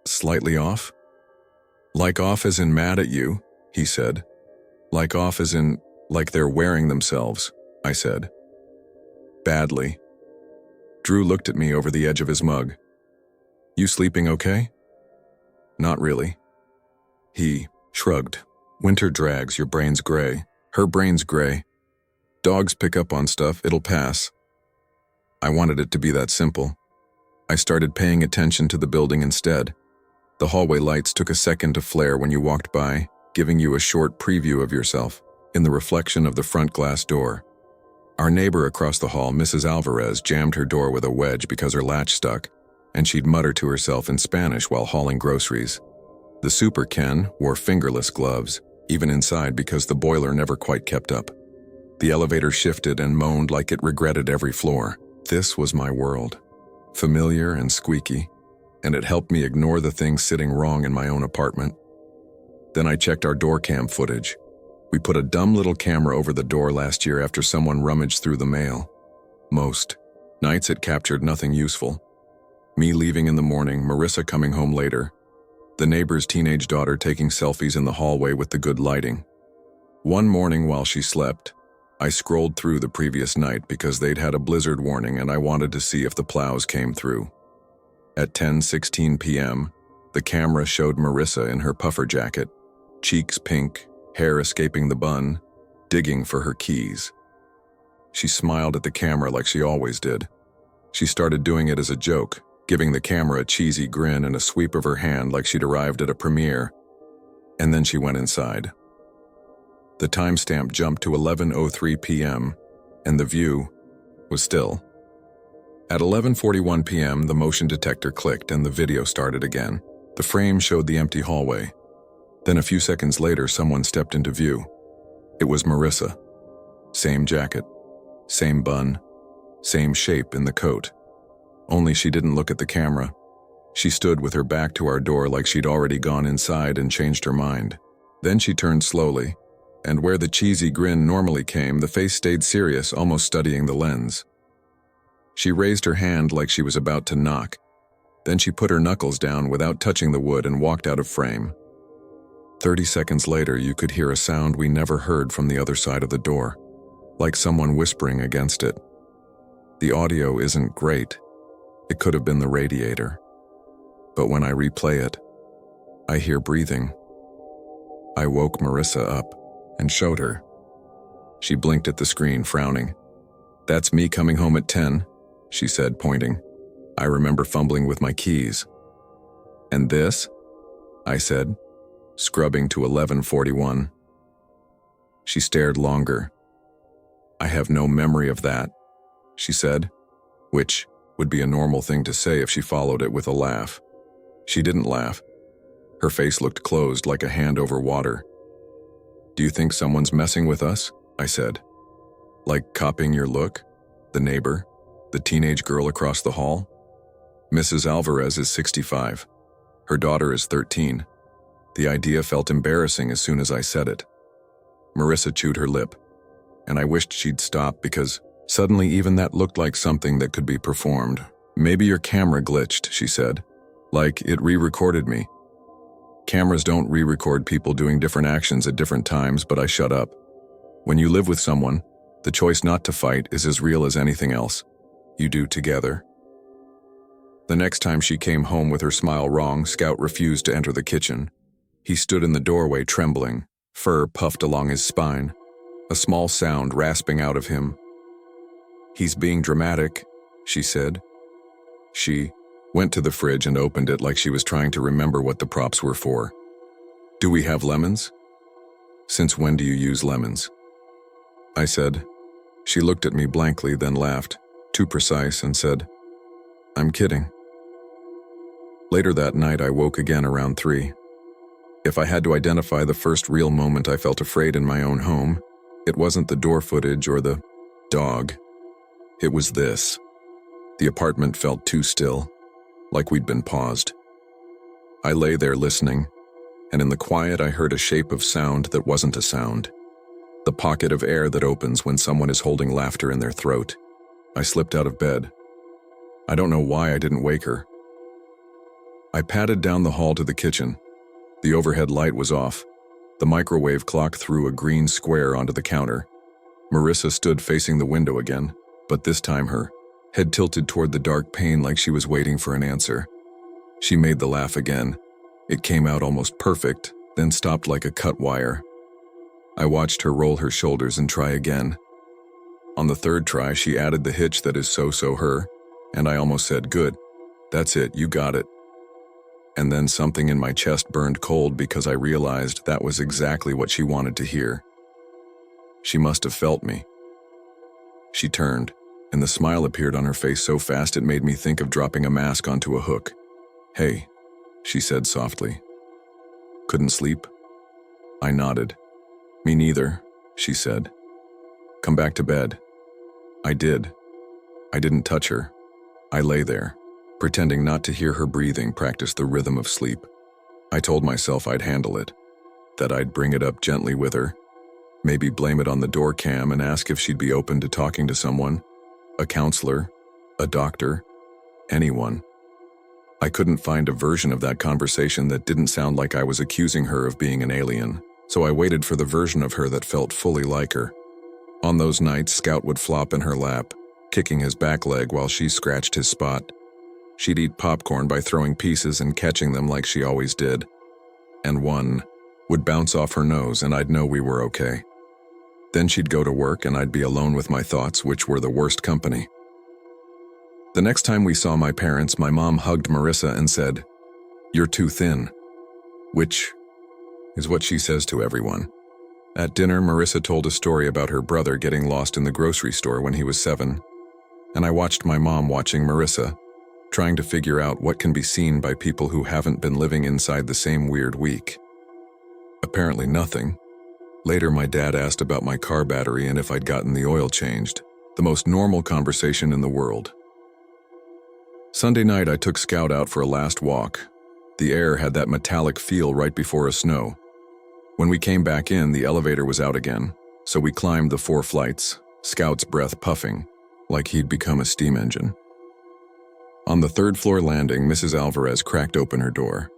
slightly off?" "Like off as in mad at you," he said. "Like off as in like they're wearing themselves," I said. "Badly." Drew looked at me over the edge of his mug. "You sleeping okay?" "Not really." He shrugged. "Winter drags, your brain's gray. Her brain's gray. Dogs pick up on stuff, it'll pass." I wanted it to be that simple. I started paying attention to the building instead. The hallway lights took a second to flare when you walked by, giving you a short preview of yourself in the reflection of the front glass door. Our neighbor across the hall, Mrs. Alvarez, jammed her door with a wedge because her latch stuck, and she'd mutter to herself in Spanish while hauling groceries. The Super Ken wore fingerless gloves, even inside because the boiler never quite kept up. The elevator shifted and moaned like it regretted every floor. This was my world. Familiar and squeaky, and it helped me ignore the things sitting wrong in my own apartment. Then I checked our door cam footage. We put a dumb little camera over the door last year after someone rummaged through the mail. Most nights it captured nothing useful. Me leaving in the morning, Marissa coming home later, the neighbor's teenage daughter taking selfies in the hallway with the good lighting. One morning while she slept, I scrolled through the previous night because they'd had a blizzard warning and I wanted to see if the plows came through. At 10:16 p.m., the camera showed Marissa in her puffer jacket, cheeks pink, hair escaping the bun, digging for her keys. She smiled at the camera like she always did. She started doing it as a joke, giving the camera a cheesy grin and a sweep of her hand like she'd arrived at a premiere. And then she went inside. The timestamp jumped to 11:03 p.m., and the view was still. At 11:41 p.m., the motion detector clicked and the video started again. The frame showed the empty hallway. Then a few seconds later, someone stepped into view. It was Marissa. Same jacket, same bun, same shape in the coat. Only she didn't look at the camera. She stood with her back to our door like she'd already gone inside and changed her mind. Then she turned slowly, and where the cheesy grin normally came, the face stayed serious, almost studying the lens. She raised her hand like she was about to knock. Then she put her knuckles down without touching the wood and walked out of frame. 30 seconds later, you could hear a sound we never heard from the other side of the door, like someone whispering against it. The audio isn't great. It could have been the radiator. But when I replay it, I hear breathing. I woke Marissa up and showed her. She blinked at the screen, frowning. "That's me coming home at 10, she said, pointing. I remember fumbling with my keys. "And this?" I said, scrubbing to 11:41. She stared longer. "I have no memory of that," she said, which would be a normal thing to say if she followed it with a laugh. She didn't laugh. Her face looked closed like a hand over water. "Do you think someone's messing with us?" I said. "Like copying your look? The neighbor? The teenage girl across the hall?" Mrs. Alvarez is 65. Her daughter is 13. The idea felt embarrassing as soon as I said it. Marissa chewed her lip, and I wished she'd stop because suddenly even that looked like something that could be performed. Maybe your camera glitched, she said. Like it re-recorded me. Cameras don't re-record people doing different actions at different times, but I shut up. When you live with someone, the choice not to fight is as real as anything else. You do together. The next time she came home with her smile wrong, Scout refused to enter the kitchen. He stood in the doorway trembling, fur puffed along his spine, a small sound rasping out of him. He's being dramatic, she said. She went to the fridge and opened it like she was trying to remember what the props were for. Do we have lemons? Since when do you use lemons? I said. She looked at me blankly, then laughed, too precise, and said, I'm kidding. Later that night, I woke again around 3. If I had to identify the first real moment I felt afraid in my own home, it wasn't the door footage or the dog. It was this. The apartment felt too still, like we'd been paused. I lay there listening, and in the quiet I heard a shape of sound that wasn't a sound. The pocket of air that opens when someone is holding laughter in their throat. I slipped out of bed. I don't know why I didn't wake her. I padded down the hall to the kitchen. The overhead light was off. The microwave clock threw a green square onto the counter. Marissa stood facing the window again, but this time her head tilted toward the dark pane like she was waiting for an answer. She made the laugh again. It came out almost perfect, then stopped like a cut wire. I watched her roll her shoulders and try again. On the third try, she added the hitch that is so her, and I almost said, good, that's it, you got it. And then something in my chest burned cold because I realized that was exactly what she wanted to hear. She must have felt me. She turned, and the smile appeared on her face so fast it made me think of dropping a mask onto a hook. Hey, she said softly. Couldn't sleep? I nodded. Me neither, she said. Come back to bed. I did. I didn't touch her. I lay there, pretending not to hear her breathing practice the rhythm of sleep. I told myself I'd handle it, that I'd bring it up gently with her, maybe blame it on the door cam and ask if she'd be open to talking to someone, a counselor, a doctor, anyone. I couldn't find a version of that conversation that didn't sound like I was accusing her of being an alien, so I waited for the version of her that felt fully like her. On those nights, Scout would flop in her lap, kicking his back leg while she scratched his spot. She'd eat popcorn by throwing pieces and catching them like she always did. And one would bounce off her nose and I'd know we were okay. Then she'd go to work and I'd be alone with my thoughts, which were the worst company. The next time we saw my parents, my mom hugged Marissa and said, "You're too thin," which is what she says to everyone. At dinner, Marissa told a story about her brother getting lost in the grocery store when he was 7, and I watched my mom watching Marissa, trying to figure out what can be seen by people who haven't been living inside the same weird week. Apparently nothing. Later, my dad asked about my car battery and if I'd gotten the oil changed, the most normal conversation in the world. Sunday night, I took Scout out for a last walk. The air had that metallic feel right before a snow. When we came back in, the elevator was out again, so we climbed the 4 flights, Scout's breath puffing, like he'd become a steam engine. On the 3rd floor landing, Mrs. Alvarez cracked open her door.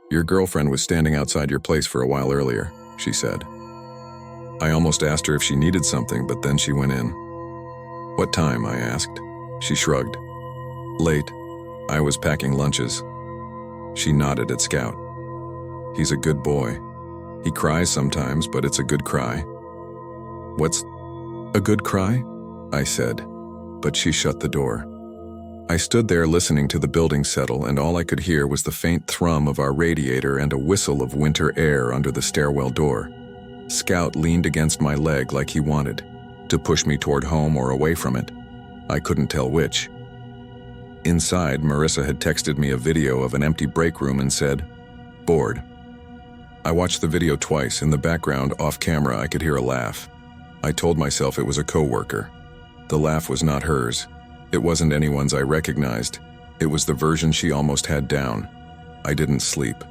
"Your girlfriend was standing outside your place for a while earlier," she said. I almost asked her if she needed something, but then she went in. "What time?" I asked. She shrugged. "Late. I was packing lunches." She nodded at Scout. "He's a good boy. He cries sometimes, but it's a good cry." "What's a good cry?" I said, but she shut the door. I stood there listening to the building settle, and all I could hear was the faint thrum of our radiator and a whistle of winter air under the stairwell door. Scout leaned against my leg like he wanted to push me toward home or away from it. I couldn't tell which. Inside, Marissa had texted me a video of an empty break room and said, "Bored." I watched the video twice. In the background, off camera, I could hear a laugh. I told myself it was a coworker. The laugh was not hers. It wasn't anyone's I recognized. It was the version she almost had down. I didn't sleep.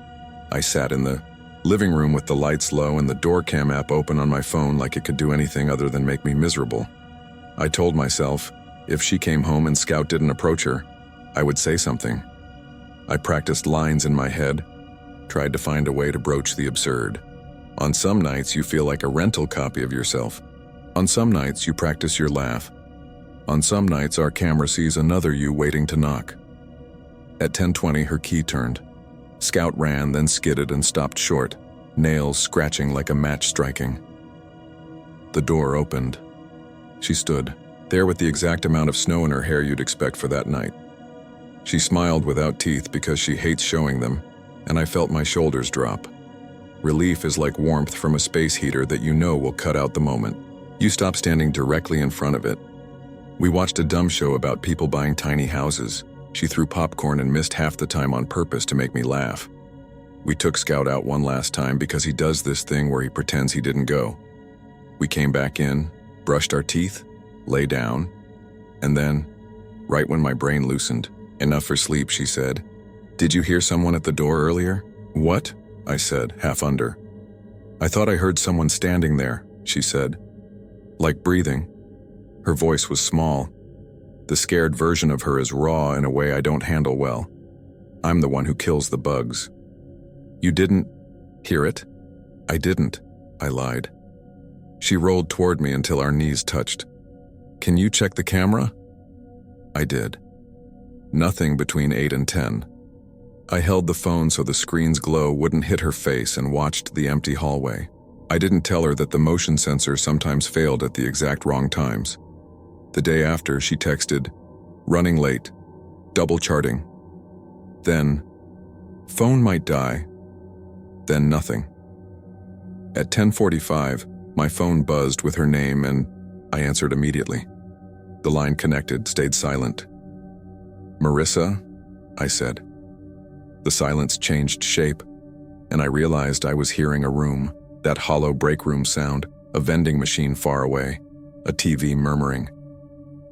I sat in the living room with the lights low and the door cam app open on my phone like it could do anything other than make me miserable. I told myself, if she came home and Scout didn't approach her, I would say something. I practiced lines in my head, tried to find a way to broach the absurd. On some nights, you feel like a rental copy of yourself. On some nights, you practice your laugh. On some nights, our camera sees another you waiting to knock. At 10:20, her key turned. Scout ran, then skidded and stopped short, nails scratching like a match striking. The door opened. She stood, there with the exact amount of snow in her hair you'd expect for that night. She smiled without teeth because she hates showing them, and I felt my shoulders drop. Relief is like warmth from a space heater that you know will cut out the moment. You stop standing directly in front of it. We watched a dumb show about people buying tiny houses. She threw popcorn and missed half the time on purpose to make me laugh. We took Scout out one last time because he does this thing where he pretends he didn't go. We came back in, brushed our teeth, lay down, and then, right when my brain loosened, enough for sleep, she said, "Did you hear someone at the door earlier?" "What?" I said, half under. "I thought I heard someone standing there," she said. Like breathing. Her voice was small. The scared version of her is raw in a way I don't handle well. I'm the one who kills the bugs. "You didn't hear it?" "I didn't," I lied. She rolled toward me until our knees touched. "Can you check the camera?" I did. Nothing between 8 and 10. I held the phone so the screen's glow wouldn't hit her face and watched the empty hallway. I didn't tell her that the motion sensor sometimes failed at the exact wrong times. The day after, she texted, "Running late, double charting." Then, "Phone might die." Then nothing. At 10:45, my phone buzzed with her name and I answered immediately. The line connected, stayed silent. "Marissa?" I said. The silence changed shape, and I realized I was hearing a room, that hollow break room sound, a vending machine far away, a TV murmuring.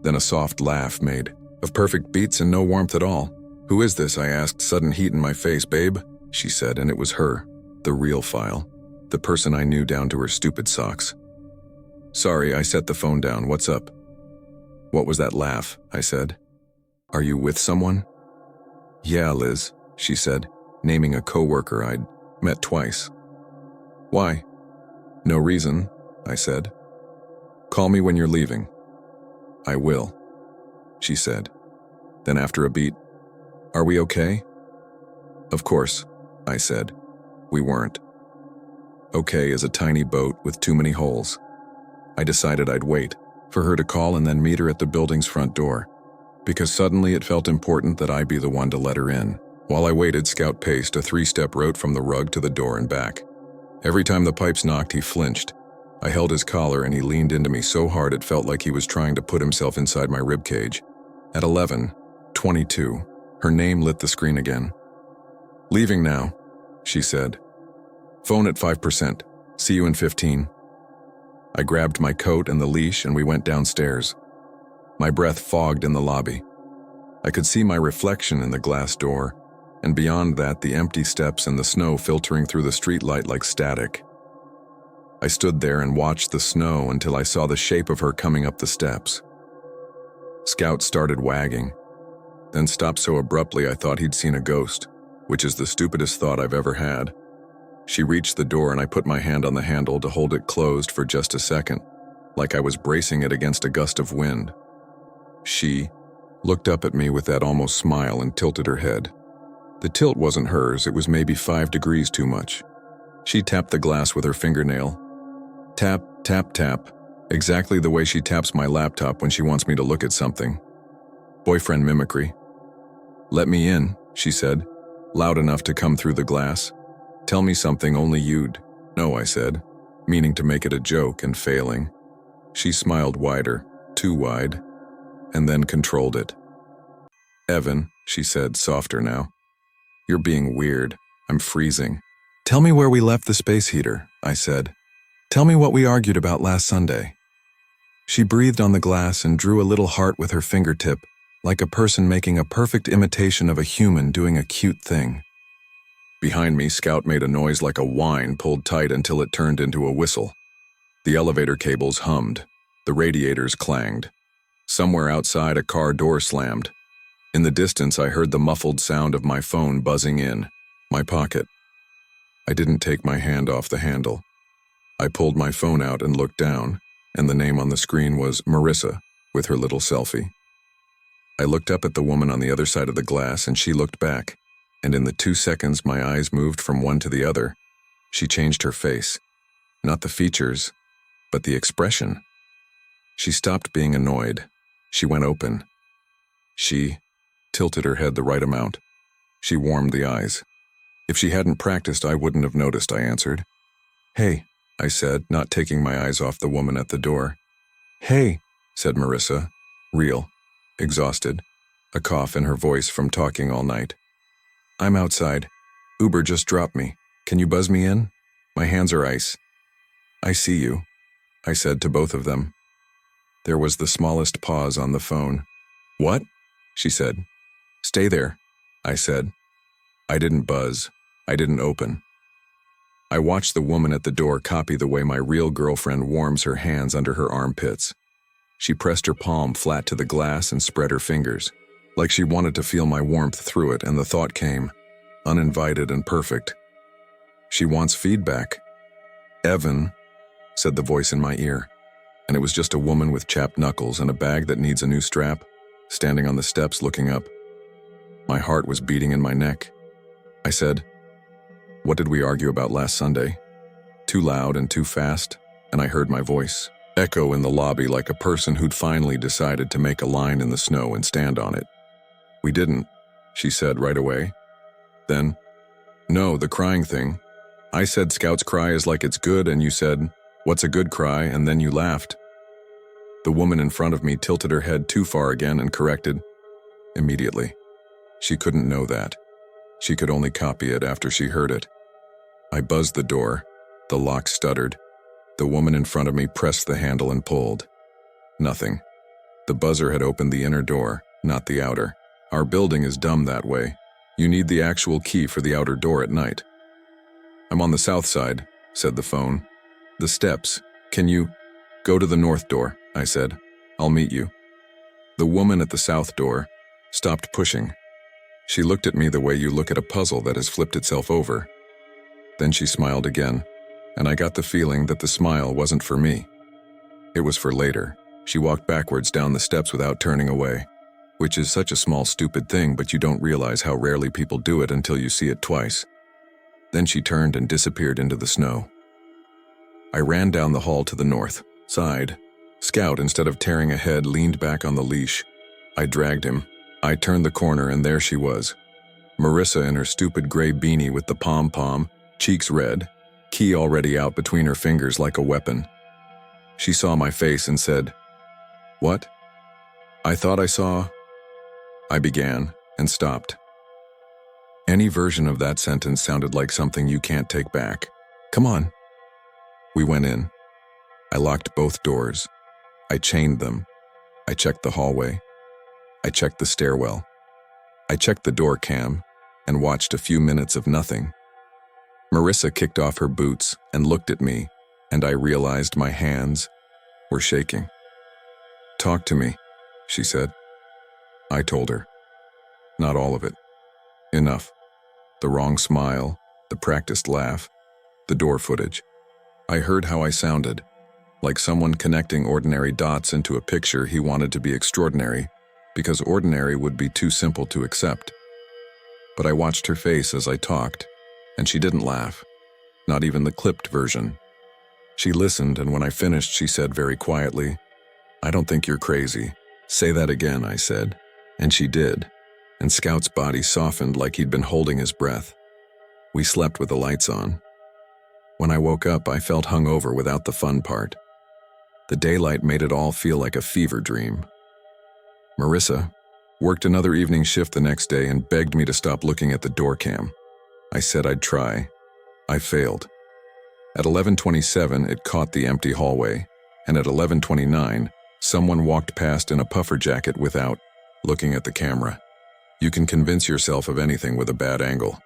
Then a soft laugh made, of perfect beats and no warmth at all. "Who is this?" I asked, sudden heat in my face. "Babe," she said, and it was her, the real file, the person I knew down to her stupid socks. "Sorry," I set the phone down. "What's up?" "What was that laugh?" I said. "Are you with someone?" "Yeah, Liz," she said, naming a coworker I'd met twice. "Why?" "No reason," I said. "Call me when you're leaving." "I will," she said. Then after a beat, "Are we okay?" "Of course," I said. We weren't. Okay is a tiny boat with too many holes. I decided I'd wait for her to call and then meet her at the building's front door, because suddenly it felt important that I be the one to let her in. While I waited, Scout paced a 3-step route from the rug to the door and back. Every time the pipes knocked, he flinched. I held his collar and he leaned into me so hard it felt like he was trying to put himself inside my ribcage. At 11:22, her name lit the screen again. "Leaving now," she said. "Phone at 5%. See you in 15. I grabbed my coat and the leash and we went downstairs. My breath fogged in the lobby. I could see my reflection in the glass door, and beyond that the empty steps and the snow filtering through the streetlight like static. I stood there and watched the snow until I saw the shape of her coming up the steps. Scout started wagging, then stopped so abruptly I thought he'd seen a ghost, which is the stupidest thought I've ever had. She reached the door and I put my hand on the handle to hold it closed for just a second, like I was bracing it against a gust of wind. She looked up at me with that almost smile and tilted her head. The tilt wasn't hers, it was maybe 5 degrees too much. She tapped the glass with her fingernail. Tap, tap, tap, exactly the way she taps my laptop when she wants me to look at something. Boyfriend mimicry. "Let me in," she said, loud enough to come through the glass. "Tell me something only you'd know," I said, meaning to make it a joke and failing. She smiled wider, too wide, and then controlled it. "Evan," she said, softer now. "You're being weird. I'm freezing." "Tell me where we left the space heater," I said. "Tell me what we argued about last Sunday." She breathed on the glass and drew a little heart with her fingertip, like a person making a perfect imitation of a human doing a cute thing. Behind me, Scout made a noise like a whine pulled tight until it turned into a whistle. The elevator cables hummed. The radiators clanged. Somewhere outside, a car door slammed. In the distance, I heard the muffled sound of my phone buzzing in my pocket. I didn't take my hand off the handle. I pulled my phone out and looked down, and the name on the screen was Marissa, with her little selfie. I looked up at the woman on the other side of the glass, and she looked back, and in the 2 seconds my eyes moved from one to the other, she changed her face. Not the features, but the expression. She stopped being annoyed. She went open. She tilted her head the right amount. She warmed the eyes. If she hadn't practiced, I wouldn't have noticed, I answered. "Hey," I said, not taking my eyes off the woman at the door. "Hey," said Marissa, real, exhausted, a cough in her voice from talking all night. "I'm outside. Uber just dropped me. Can you buzz me in? My hands are ice." "I see you," I said to both of them. There was the smallest pause on the phone. "What?" she said. "Stay there," I said. I didn't buzz. I didn't open. I watched the woman at the door copy the way my real girlfriend warms her hands under her armpits. She pressed her palm flat to the glass and spread her fingers, like she wanted to feel my warmth through it, and the thought came, uninvited and perfect. She wants feedback. "Evan," said the voice in my ear, and it was just a woman with chapped knuckles and a bag that needs a new strap, standing on the steps looking up. My heart was beating in my neck. I said, "What did we argue about last Sunday?" Too loud and too fast, and I heard my voice echo in the lobby like a person who'd finally decided to make a line in the snow and stand on it. "We didn't," she said right away. Then, "No, the crying thing. I said Scout's cry is like it's good, and you said, 'What's a good cry?' and then you laughed." The woman in front of me tilted her head too far again and corrected immediately. She couldn't know that. She could only copy it after she heard it. I buzzed the door. The lock stuttered. The woman in front of me pressed the handle and pulled. Nothing. The buzzer had opened the inner door, not the outer. Our building is dumb that way. You need the actual key for the outer door at night. "I'm on the south side," said the phone. "The steps. Can you go to the north door?" I said. "I'll meet you." The woman at the south door stopped pushing. She looked at me the way you look at a puzzle that has flipped itself over. Then she smiled again, and I got the feeling that the smile wasn't for me. It was for later. She walked backwards down the steps without turning away, which is such a small, stupid thing, but you don't realize how rarely people do it until you see it twice. Then she turned and disappeared into the snow. I ran down the hall to the north side. Scout, instead of tearing ahead, leaned back on the leash. I dragged him. I turned the corner, and there she was. Marissa in her stupid gray beanie with the pom-pom, cheeks red, key already out between her fingers like a weapon. She saw my face and said, "What?" "I thought I saw—" I began and stopped. Any version of that sentence sounded like something you can't take back. "Come on." We went in. I locked both doors. I chained them. I checked the hallway. I checked the stairwell. I checked the door cam and watched a few minutes of nothing. Marissa kicked off her boots and looked at me, and I realized my hands were shaking. "Talk to me," she said. I told her. Not all of it. Enough. The wrong smile, the practiced laugh, the door footage. I heard how I sounded, like someone connecting ordinary dots into a picture he wanted to be extraordinary, because ordinary would be too simple to accept. But I watched her face as I talked, and she didn't laugh, not even the clipped version. She listened, and when I finished, she said very quietly, "I don't think you're crazy." "Say that again," I said, and she did, and Scout's body softened like he'd been holding his breath. We slept with the lights on. When I woke up, I felt hungover without the fun part. The daylight made it all feel like a fever dream. Marissa worked another evening shift the next day and begged me to stop looking at the door cam. I said I'd try. I failed. At 11:27, it caught the empty hallway, and at 11:29, someone walked past in a puffer jacket without looking at the camera. You can convince yourself of anything with a bad angle.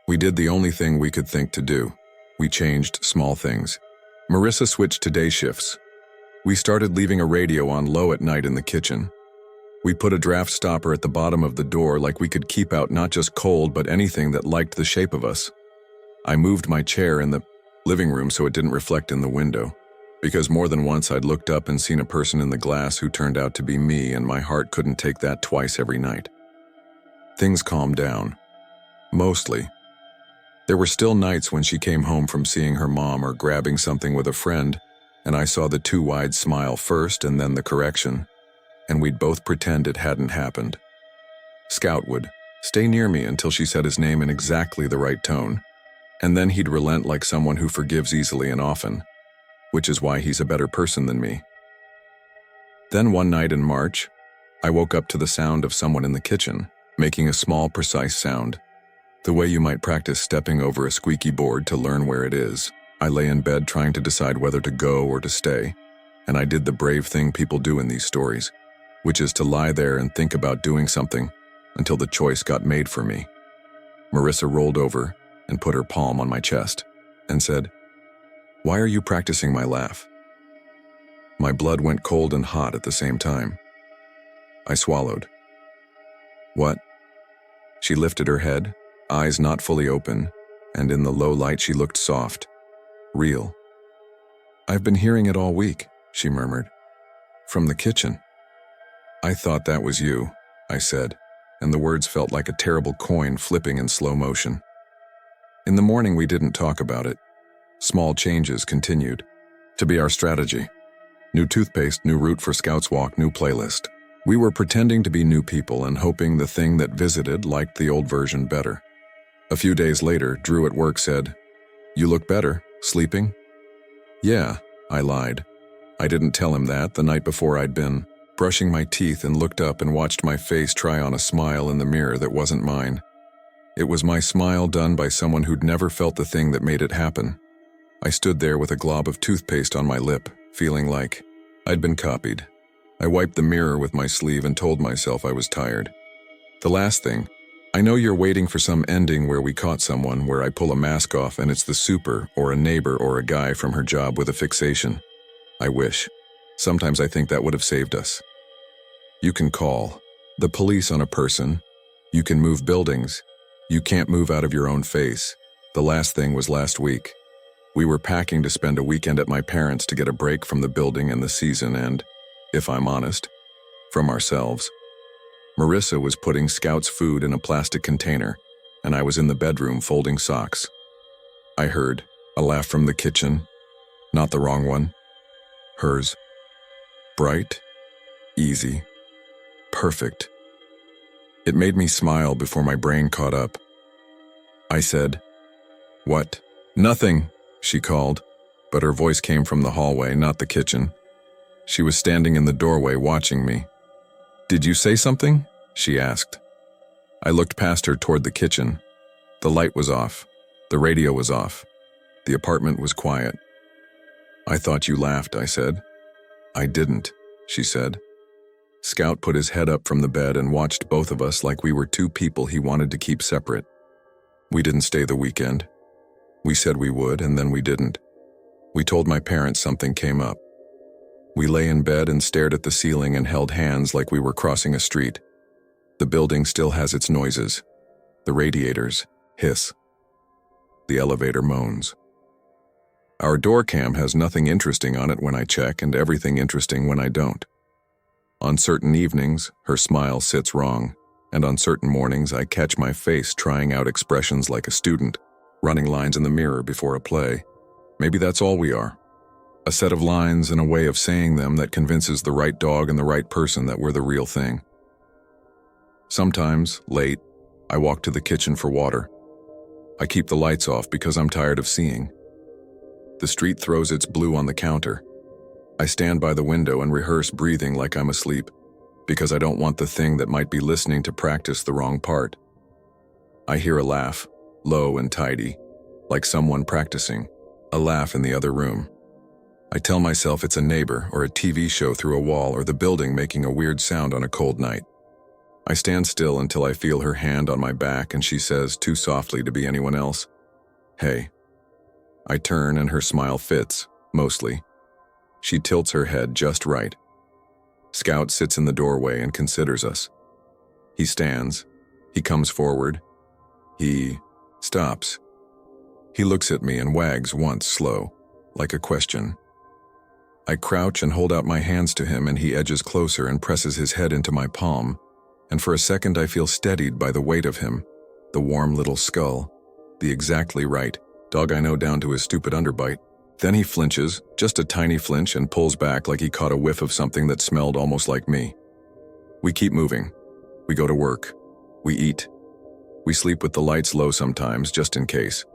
We did the only thing we could think to do. We changed small things. Marissa switched to day shifts. We started leaving a radio on low at night in the kitchen. We put a draft stopper at the bottom of the door like we could keep out not just cold but anything that liked the shape of us. I moved my chair in the living room so it didn't reflect in the window, because more than once I'd looked up and seen a person in the glass who turned out to be me, and my heart couldn't take that twice every night. Things calmed down. Mostly. There were still nights when she came home from seeing her mom or grabbing something with a friend, and I saw the too wide smile first and then the correction, and we'd both pretend it hadn't happened. Scout would stay near me until she said his name in exactly the right tone, and then he'd relent like someone who forgives easily and often, which is why he's a better person than me. Then one night in March, I woke up to the sound of someone in the kitchen, making a small, precise sound. The way you might practice stepping over a squeaky board to learn where it is. I lay in bed trying to decide whether to go or to stay, and I did the brave thing people do in these stories, which is to lie there and think about doing something until the choice got made for me. Marissa rolled over and put her palm on my chest and said, "Why are you practicing my laugh?" My blood went cold and hot at the same time. I swallowed. "What?" She lifted her head, eyes not fully open, and in the low light she looked soft, real. "I've been hearing it all week," she murmured. "From the kitchen." "I thought that was you," I said, and the words felt like a terrible coin flipping in slow motion. In the morning we didn't talk about it. Small changes continued to be our strategy. New toothpaste, new route for Scouts Walk, new playlist. We were pretending to be new people and hoping the thing that visited liked the old version better. A few days later, Drew at work said, "You look better. Sleeping?" "Yeah," I lied. I didn't tell him that. The night before I'd been brushing my teeth and looked up and watched my face try on a smile in the mirror that wasn't mine. It was my smile done by someone who'd never felt the thing that made it happen. I stood there with a glob of toothpaste on my lip, feeling like I'd been copied. I wiped the mirror with my sleeve and told myself I was tired. The last thing, I know you're waiting for some ending where we caught someone, where I pull a mask off and it's the super or a neighbor or a guy from her job with a fixation. I wish. Sometimes I think that would have saved us. You can call the police on a person. You can move buildings. You can't move out of your own face. The last thing was last week. We were packing to spend a weekend at my parents' to get a break from the building and the season and, if I'm honest, from ourselves. Marissa was putting Scout's food in a plastic container, and I was in the bedroom folding socks. I heard a laugh from the kitchen. Not the wrong one. Hers. Bright, easy, perfect. It made me smile before my brain caught up. I said, "What?" "Nothing," she called, but her voice came from the hallway, not the kitchen. She was standing in the doorway watching me. "Did you say something?" she asked. I looked past her toward the kitchen. The light was off. The radio was off. The apartment was quiet. "I thought you laughed," I said. "I didn't," she said. Scout put his head up from the bed and watched both of us like we were two people he wanted to keep separate. We didn't stay the weekend. We said we would, and then we didn't. We told my parents something came up. We lay in bed and stared at the ceiling and held hands like we were crossing a street. The building still has its noises. The radiators hiss. The elevator moans. Our door cam has nothing interesting on it when I check and everything interesting when I don't. On certain evenings, her smile sits wrong, and on certain mornings I catch my face trying out expressions like a student, running lines in the mirror before a play. Maybe that's all we are. A set of lines and a way of saying them that convinces the right dog and the right person that we're the real thing. Sometimes, late, I walk to the kitchen for water. I keep the lights off because I'm tired of seeing. The street throws its blue on the counter. I stand by the window and rehearse breathing like I'm asleep, because I don't want the thing that might be listening to practice the wrong part. I hear a laugh, low and tidy, like someone practicing, a laugh in the other room. I tell myself it's a neighbor or a TV show through a wall or the building making a weird sound on a cold night. I stand still until I feel her hand on my back and she says, too softly to be anyone else, "Hey." I turn and her smile fits, mostly. She tilts her head just right. Scout sits in the doorway and considers us. He stands. He comes forward. He stops. He looks at me and wags once slow, like a question. I crouch and hold out my hands to him and he edges closer and presses his head into my palm, and for a second I feel steadied by the weight of him, the warm little skull, the exactly right dog I know down to his stupid underbite. Then he flinches, just a tiny flinch, and pulls back like he caught a whiff of something that smelled almost like me. We keep moving. We go to work. We eat. We sleep with the lights low sometimes, just in case.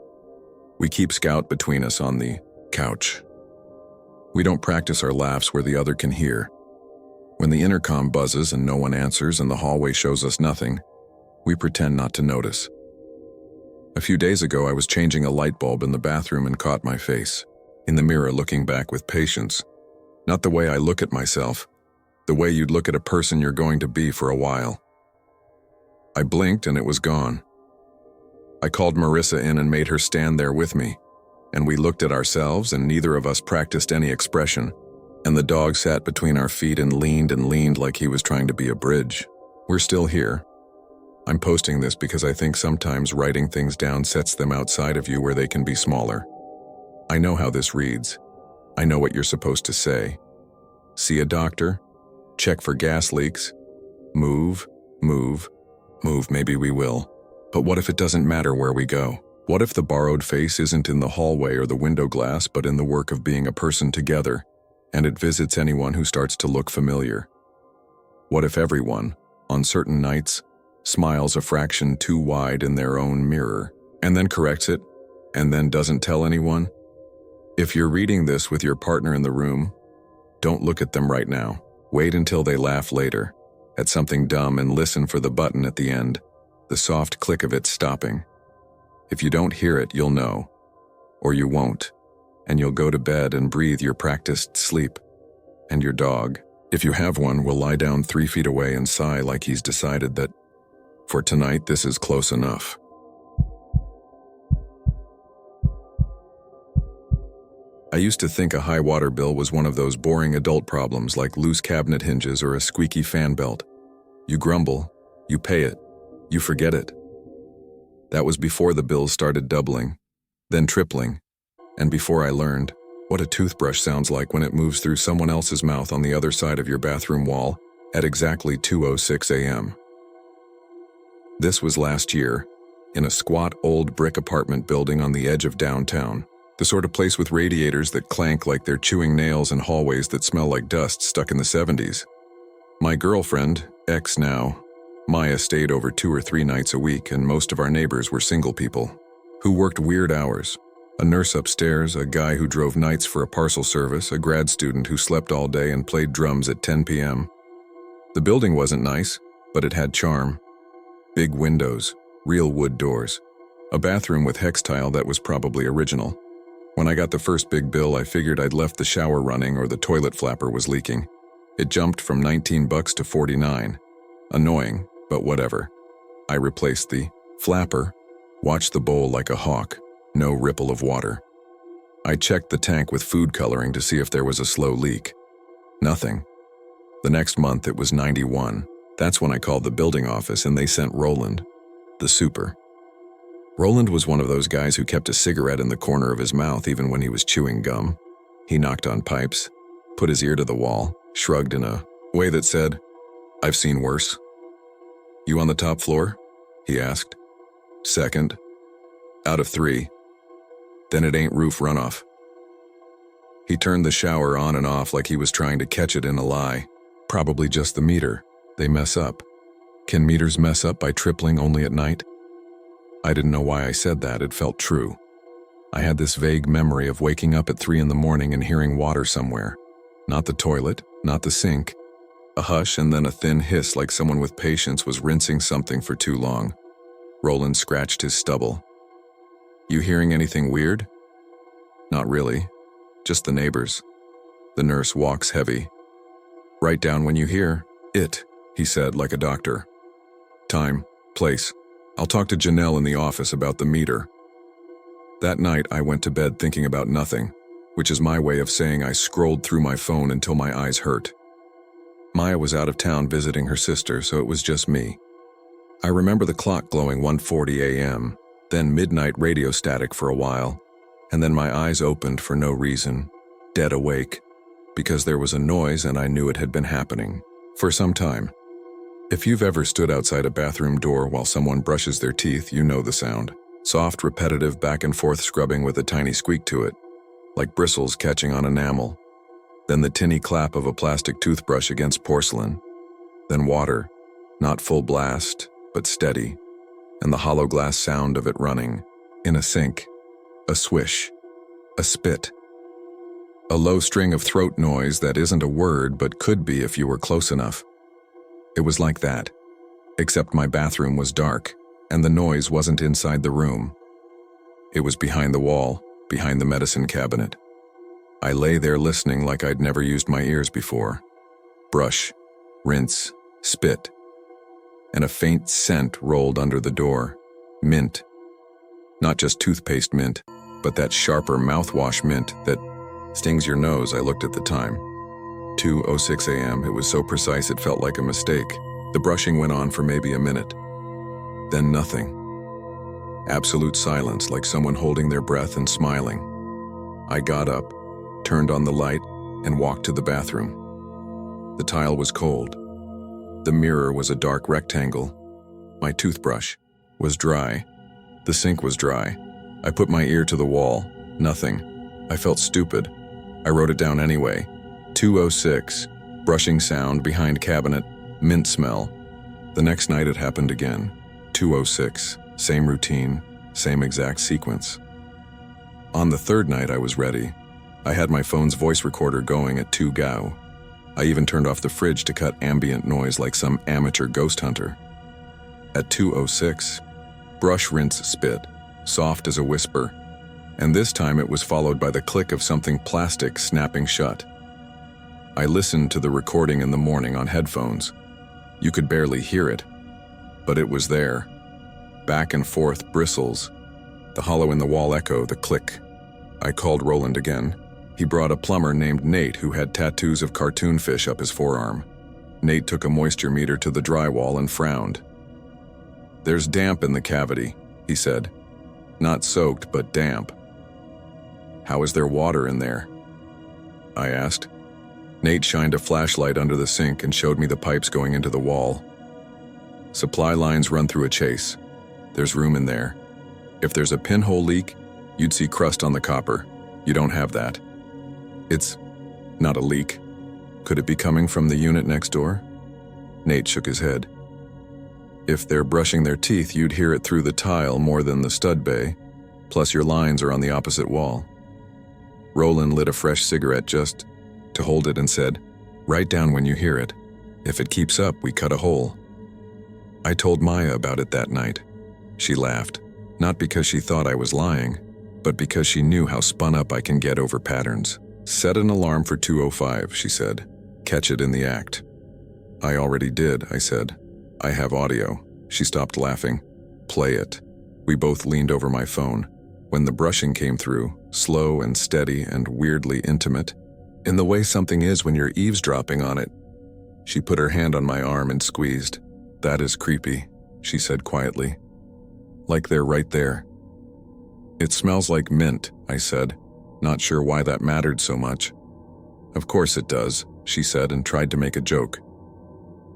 We keep Scout between us on the couch. We don't practice our laughs where the other can hear. When the intercom buzzes and no one answers and the hallway shows us nothing, we pretend not to notice. A few days ago, I was changing a light bulb in the bathroom and caught my face, in the mirror looking back with patience. Not the way I look at myself, the way you'd look at a person you're going to be for a while. I blinked and it was gone. I called Marissa in and made her stand there with me, and we looked at ourselves and neither of us practiced any expression, and the dog sat between our feet and leaned like he was trying to be a bridge. We're still here. I'm posting this because I think sometimes writing things down sets them outside of you where they can be smaller. I know how this reads. I know what you're supposed to say. See a doctor? Check for gas leaks? Move, maybe we will. But what if it doesn't matter where we go? What if the borrowed face isn't in the hallway or the window glass, but in the work of being a person together, and it visits anyone who starts to look familiar? What if everyone, on certain nights, smiles a fraction too wide in their own mirror, and then corrects it, and then doesn't tell anyone? If you're reading this with your partner in the room, don't look at them right now. Wait until they laugh later, at something dumb, and listen for the button at the end, the soft click of it stopping. If you don't hear it, you'll know, or you won't, and you'll go to bed and breathe your practiced sleep. And your dog, if you have one, will lie down 3 feet away and sigh like he's decided that, for tonight, this is close enough. I used to think a high water bill was one of those boring adult problems like loose cabinet hinges or a squeaky fan belt. You grumble, you pay it, you forget it. That was before the bills started doubling, then tripling, and before I learned what a toothbrush sounds like when it moves through someone else's mouth on the other side of your bathroom wall at exactly 2:06 a.m. This was last year, in a squat old brick apartment building on the edge of downtown, the sort of place with radiators that clank like they're chewing nails and hallways that smell like dust stuck in the 70s. My girlfriend, ex now, Maya, stayed over 2 or 3 nights a week, and most of our neighbors were single people who worked weird hours. A nurse upstairs, a guy who drove nights for a parcel service, a grad student who slept all day and played drums at 10 p.m. The building wasn't nice, but it had charm. Big windows, real wood doors, a bathroom with hex tile that was probably original. When I got the first big bill, I figured I'd left the shower running or the toilet flapper was leaking. It jumped from $19 to $49. Annoying, but whatever. I replaced the flapper, watched the bowl like a hawk, no ripple of water. I checked the tank with food coloring to see if there was a slow leak. Nothing. The next month it was 91. That's when I called the building office and they sent Roland, the super. Roland was one of those guys who kept a cigarette in the corner of his mouth even when he was chewing gum. He knocked on pipes, put his ear to the wall, shrugged in a way that said, "I've seen worse." "You on the top floor?" he asked. "Second. Out of 3. Then it ain't roof runoff." He turned the shower on and off like he was trying to catch it in a lie. Probably just the meter. They mess up. Can meters mess up by tripling only at night? I didn't know why I said that. It felt true. I had this vague memory of waking up at 3 in the morning and hearing water somewhere. Not the toilet, not the sink. A hush and then a thin hiss like someone with patience was rinsing something for too long. Roland scratched his stubble. "You hearing anything weird?" "Not really. Just the neighbors." The nurse walks heavy. "Write down when you hear it," he said like a doctor. Time, place. I'll talk to Janelle in the office about the meter. That night, I went to bed thinking about nothing, which is my way of saying I scrolled through my phone until my eyes hurt. Maya was out of town visiting her sister, so it was just me. I remember the clock glowing 1:40 a.m., then midnight radio static for a while, and then my eyes opened for no reason, dead awake, because there was a noise and I knew it had been happening for some time. If you've ever stood outside a bathroom door while someone brushes their teeth, you know the sound. Soft, repetitive, back and forth scrubbing with a tiny squeak to it, like bristles catching on enamel. Then the tinny clap of a plastic toothbrush against porcelain. Then water, not full blast, but steady, and the hollow glass sound of it running, in a sink, a swish, a spit. A low string of throat noise that isn't a word but could be if you were close enough. It was like that, except my bathroom was dark, and the noise wasn't inside the room. It was behind the wall, behind the medicine cabinet. I lay there listening like I'd never used my ears before. Brush, rinse, spit. And a faint scent rolled under the door. Mint. Not just toothpaste mint, but that sharper mouthwash mint that stings your nose. I looked at the time. 2:06 a.m. It was so precise it felt like a mistake. The brushing went on for maybe a minute. Then nothing. Absolute silence, like someone holding their breath and smiling. I got up, turned on the light, and walked to the bathroom. The tile was cold. The mirror was a dark rectangle. My toothbrush was dry. The sink was dry. I put my ear to the wall. Nothing. I felt stupid. I wrote it down anyway. 2:06, brushing sound behind cabinet, mint smell. The next night it happened again. 2:06, same routine, same exact sequence. On the third night I was ready. I had my phone's voice recorder going at 2 gao. I even turned off the fridge to cut ambient noise like some amateur ghost hunter. At 2:06, brush, rinse, spit, soft as a whisper. And this time it was followed by the click of something plastic snapping shut. I listened to the recording in the morning on headphones. You could barely hear it, but it was there. Back and forth bristles, the hollow in the wall echo, the click. I called Roland again. He brought a plumber named Nate who had tattoos of cartoon fish up his forearm. Nate took a moisture meter to the drywall and frowned. "There's damp in the cavity," he said. "Not soaked, but damp." "How is there water in there?" I asked. Nate shined a flashlight under the sink and showed me the pipes going into the wall. "Supply lines run through a chase. There's room in there. If there's a pinhole leak, you'd see crust on the copper. You don't have that. It's not a leak. Could it be coming from the unit next door?" Nate shook his head. "If they're brushing their teeth, you'd hear it through the tile more than the stud bay. Plus your lines are on the opposite wall." Roland lit a fresh cigarette just to hold it and said, "Write down when you hear it. If it keeps up, we cut a hole." I told Maya about it that night. She laughed, not because she thought I was lying, but because she knew how spun up I can get over patterns. "Set an alarm for 2:05, she said. "Catch it in the act." "I already did," I said. "I have audio." She stopped laughing. "Play it." We both leaned over my phone. When the brushing came through, slow and steady and weirdly intimate, in the way something is when you're eavesdropping on it. She put her hand on my arm and squeezed. "That is creepy," she said quietly. "Like they're right there." "It smells like mint," I said, not sure why that mattered so much. "Of course it does," she said and tried to make a joke.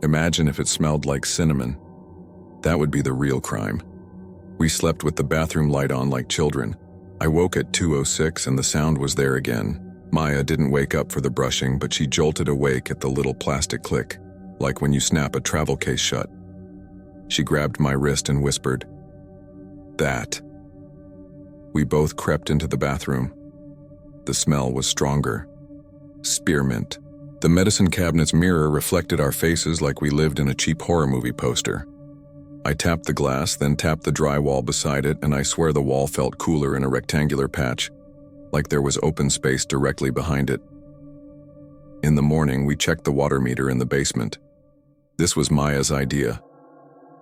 "Imagine if it smelled like cinnamon. That would be the real crime." We slept with the bathroom light on like children. I woke at 2:06 and the sound was there again. Maya didn't wake up for the brushing, but she jolted awake at the little plastic click, like when you snap a travel case shut. She grabbed my wrist and whispered, "That." We both crept into the bathroom. The smell was stronger. Spearmint. The medicine cabinet's mirror reflected our faces like we lived in a cheap horror movie poster. I tapped the glass, then tapped the drywall beside it, and I swear the wall felt cooler in a rectangular patch, like there was open space directly behind it. In the morning, we checked the water meter in the basement. This was Maya's idea.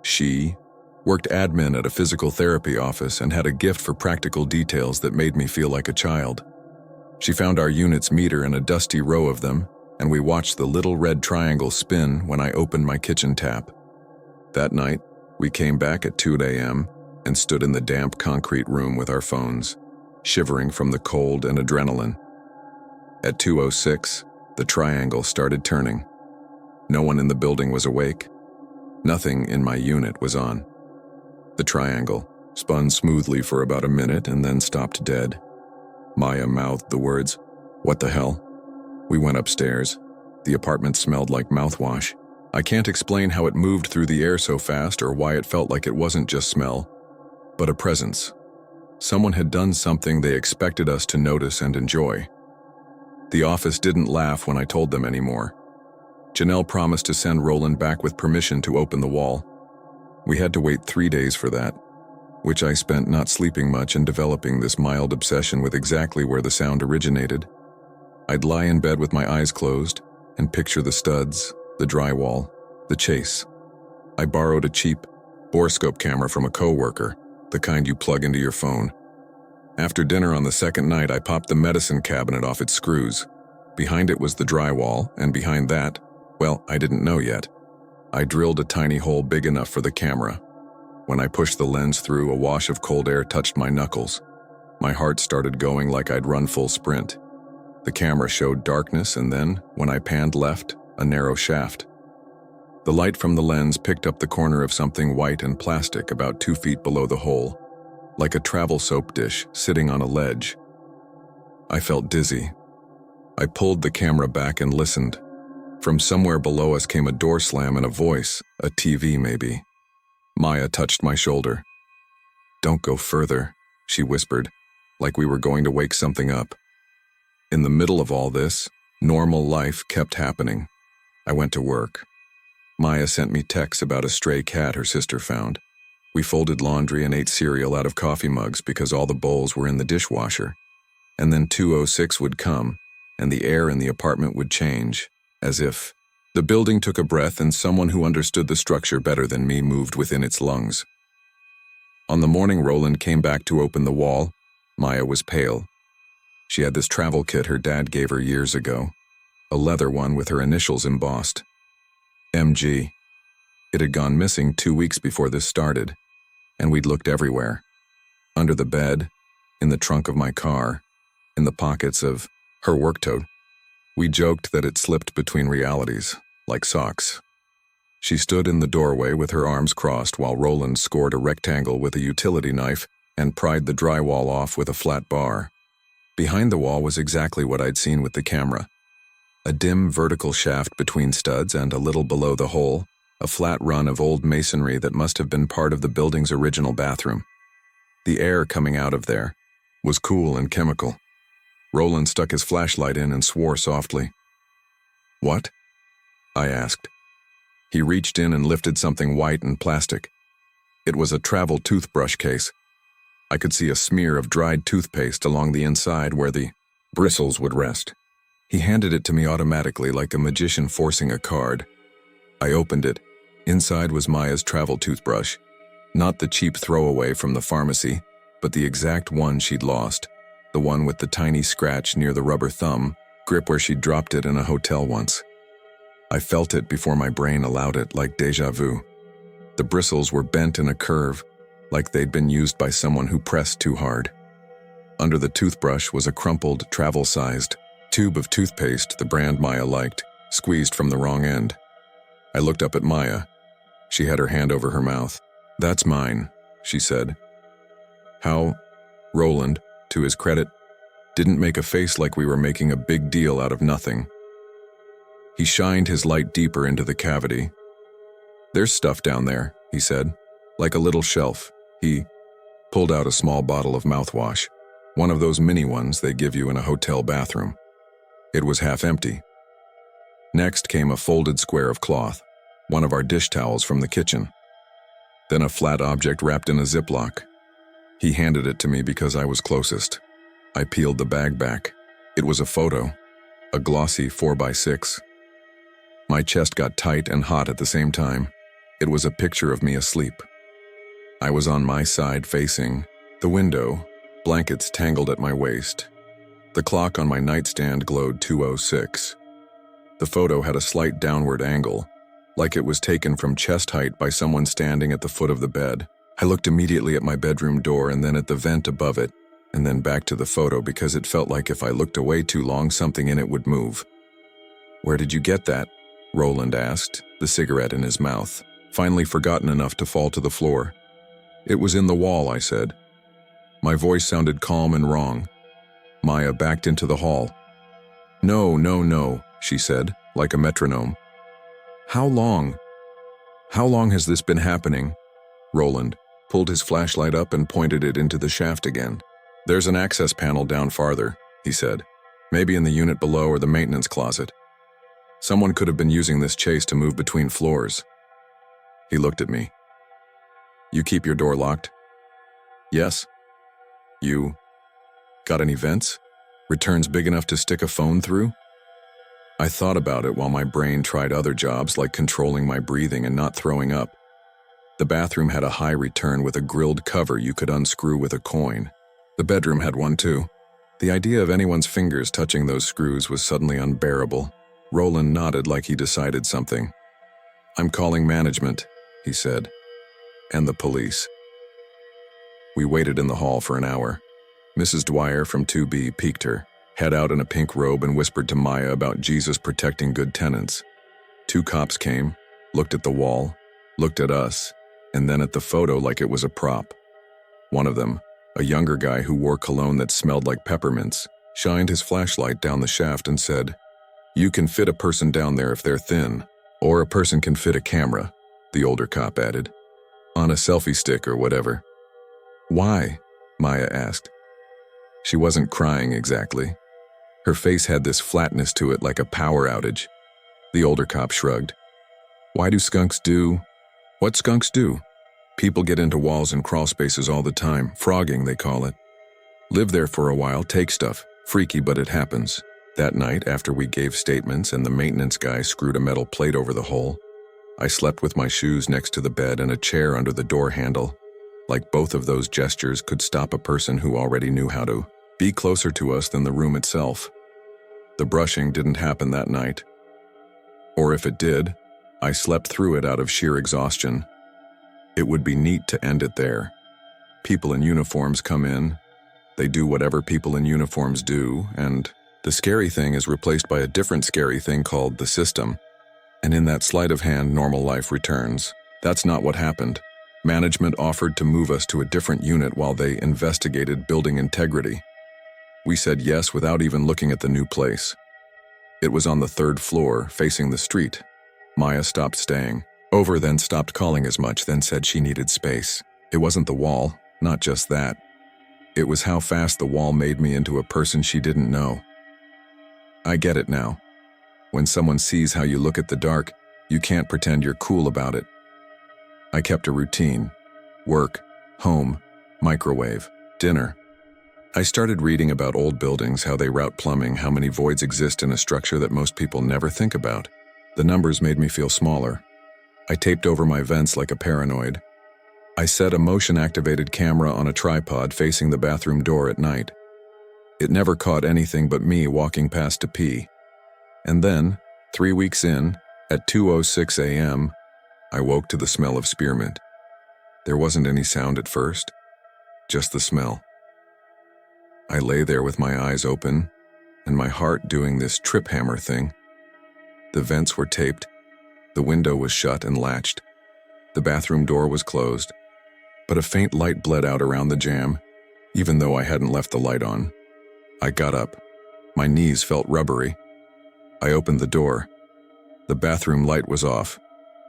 She worked admin at a physical therapy office and had a gift for practical details that made me feel like a child. She found our unit's meter in a dusty row of them, and we watched the little red triangle spin when I opened my kitchen tap. That night, we came back at 2 a.m. and stood in the damp concrete room with our phones, shivering from the cold and adrenaline. At 2:06, the triangle started turning. No one in the building was awake. Nothing in my unit was on. The triangle spun smoothly for about a minute and then stopped dead. Maya mouthed the words, "What the hell?" We went upstairs. The apartment smelled like mouthwash. I can't explain how it moved through the air so fast or why it felt like it wasn't just smell, but a presence. Someone had done something they expected us to notice and enjoy. The office didn't laugh when I told them anymore. Janelle promised to send Roland back with permission to open the wall. We had to wait 3 days for that, which I spent not sleeping much and developing this mild obsession with exactly where the sound originated. I'd lie in bed with my eyes closed and picture the studs, the drywall, the chase. I borrowed a cheap borescope camera from a coworker, the kind you plug into your phone. After dinner on the second night, I popped the medicine cabinet off its screws. Behind it was the drywall, and behind that, well, I didn't know yet. I drilled a tiny hole big enough for the camera. When I pushed the lens through, a wash of cold air touched my knuckles. My heart started going like I'd run full sprint. The camera showed darkness, and then, when I panned left, a narrow shaft. The light from the lens picked up the corner of something white and plastic about 2 feet below the hole, like a travel soap dish sitting on a ledge. I felt dizzy. I pulled the camera back and listened. From somewhere below us came a door slam and a voice, a TV maybe. Maya touched my shoulder. "Don't go further," she whispered, like we were going to wake something up. In the middle of all this, normal life kept happening. I went to work. Maya sent me texts about a stray cat her sister found. We folded laundry and ate cereal out of coffee mugs because all the bowls were in the dishwasher. And then 2:06 would come, and the air in the apartment would change, as if the building took a breath and someone who understood the structure better than me moved within its lungs. On the morning Roland came back to open the wall, Maya was pale. She had this travel kit her dad gave her years ago, a leather one with her initials embossed. MG. It had gone missing 2 weeks before this started, and we'd looked everywhere. Under the bed, in the trunk of my car, in the pockets of her work tote. We joked that it slipped between realities, like socks. She stood in the doorway with her arms crossed while Roland scored a rectangle with a utility knife and pried the drywall off with a flat bar. Behind the wall was exactly what I'd seen with the camera. A dim vertical shaft between studs and a little below the hole, a flat run of old masonry that must have been part of the building's original bathroom. The air coming out of there was cool and chemical. Roland stuck his flashlight in and swore softly. "What?" I asked. He reached in and lifted something white and plastic. It was a travel toothbrush case. I could see a smear of dried toothpaste along the inside where the bristles would rest. He handed it to me automatically like a magician forcing a card. I opened it. Inside was Maya's travel toothbrush. Not the cheap throwaway from the pharmacy, but the exact one she'd lost. The one with the tiny scratch near the rubber thumb, grip where she'd dropped it in a hotel once. I felt it before my brain allowed it, like déjà vu. The bristles were bent in a curve, like they'd been used by someone who pressed too hard. Under the toothbrush was a crumpled, travel-sized tube of toothpaste, the brand Maya liked, squeezed from the wrong end. I looked up at Maya. She had her hand over her mouth. "That's mine," she said. How? Roland, to his credit, didn't make a face like we were making a big deal out of nothing. He shined his light deeper into the cavity. "There's stuff down there," he said, like a little shelf. He pulled out a small bottle of mouthwash, one of those mini ones they give you in a hotel bathroom. It was half empty. Next came a folded square of cloth, one of our dish towels from the kitchen. Then a flat object wrapped in a Ziploc. He handed it to me because I was closest. I peeled the bag back. It was a photo, a glossy 4x6. My chest got tight and hot at the same time. It was a picture of me asleep. I was on my side facing the window, blankets tangled at my waist. The clock on my nightstand glowed 2:06. The photo had a slight downward angle, like it was taken from chest height by someone standing at the foot of the bed. I looked immediately at my bedroom door and then at the vent above it, and then back to the photo because it felt like if I looked away too long, something in it would move. "Where did you get that?" Roland asked, the cigarette in his mouth, finally forgotten enough to fall to the floor. "It was in the wall," I said. My voice sounded calm and wrong. Maya backed into the hall. "No, no, no," she said, like a metronome. How long has this been happening?" Roland pulled his flashlight up and pointed it into the shaft again. "There's an access panel down farther," he said. "Maybe in the unit below or the maintenance closet. Someone could have been using this chase to move between floors." He looked at me. "You keep your door locked?" "Yes." "You got any vents? Returns big enough to stick a phone through?" I thought about it while my brain tried other jobs like controlling my breathing and not throwing up. The bathroom had a high return with a grilled cover you could unscrew with a coin. The bedroom had one too. The idea of anyone's fingers touching those screws was suddenly unbearable. Roland nodded like he decided something. "I'm calling management," he said, "and the police." We waited in the hall for an hour. Mrs. Dwyer from 2B peeked her head out in a pink robe and whispered to Maya about Jesus protecting good tenants. 2 cops came, looked at the wall, looked at us, and then at the photo like it was a prop. One of them, a younger guy who wore cologne that smelled like peppermints, shined his flashlight down the shaft and said, "You can fit a person down there if they're thin, or a person can fit a camera," the older cop added, "on a selfie stick or whatever." "Why?" Maya asked. She wasn't crying exactly. Her face had this flatness to it like a power outage. The older cop shrugged. "Why do skunks do what skunks do? People get into walls and crawl spaces all the time, frogging they call it. Live there for a while, take stuff. Freaky, but it happens." That night, after we gave statements and the maintenance guy screwed a metal plate over the hole, I slept with my shoes next to the bed and a chair under the door handle. Like both of those gestures could stop a person who already knew how to be closer to us than the room itself. The brushing didn't happen that night. Or if it did, I slept through it out of sheer exhaustion. It would be neat to end it there. People in uniforms come in, they do whatever people in uniforms do, and the scary thing is replaced by a different scary thing called the system. And in that sleight of hand, normal life returns. That's not what happened. Management offered to move us to a different unit while they investigated building integrity. We said yes without even looking at the new place. It was on the 3rd floor, facing the street. Maya stopped staying over, then stopped calling as much, then said she needed space. It wasn't the wall, not just that. It was how fast the wall made me into a person she didn't know. I get it now. When someone sees how you look at the dark, you can't pretend you're cool about it. I kept a routine. Work, home, microwave, dinner. I started reading about old buildings, how they route plumbing, how many voids exist in a structure that most people never think about. The numbers made me feel smaller. I taped over my vents like a paranoid. I set a motion-activated camera on a tripod facing the bathroom door at night. It never caught anything but me walking past to pee. And then, 3 weeks in, at 2:06 a.m., I woke to the smell of spearmint. There wasn't any sound at first, just the smell. I lay there with my eyes open, and my heart doing this trip hammer thing. The vents were taped, the window was shut and latched, the bathroom door was closed, but a faint light bled out around the jamb, even though I hadn't left the light on. I got up. My knees felt rubbery. I opened the door. The bathroom light was off.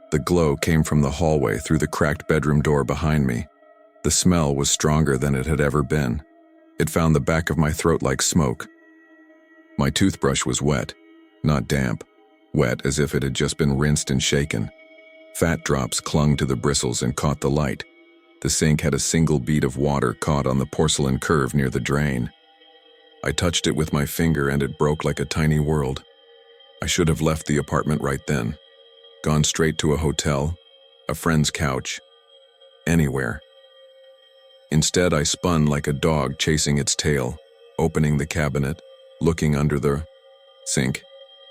The glow came from the hallway through the cracked bedroom door behind me. The smell was stronger than it had ever been. It found the back of my throat like smoke. My toothbrush was wet, not damp, wet as if it had just been rinsed and shaken. Fat drops clung to the bristles and caught the light. The sink had a single bead of water caught on the porcelain curve near the drain. I touched it with my finger and it broke like a tiny world. I should have left the apartment right then, gone straight to a hotel, a friend's couch, anywhere. Instead, I spun like a dog chasing its tail, opening the cabinet, looking under the sink,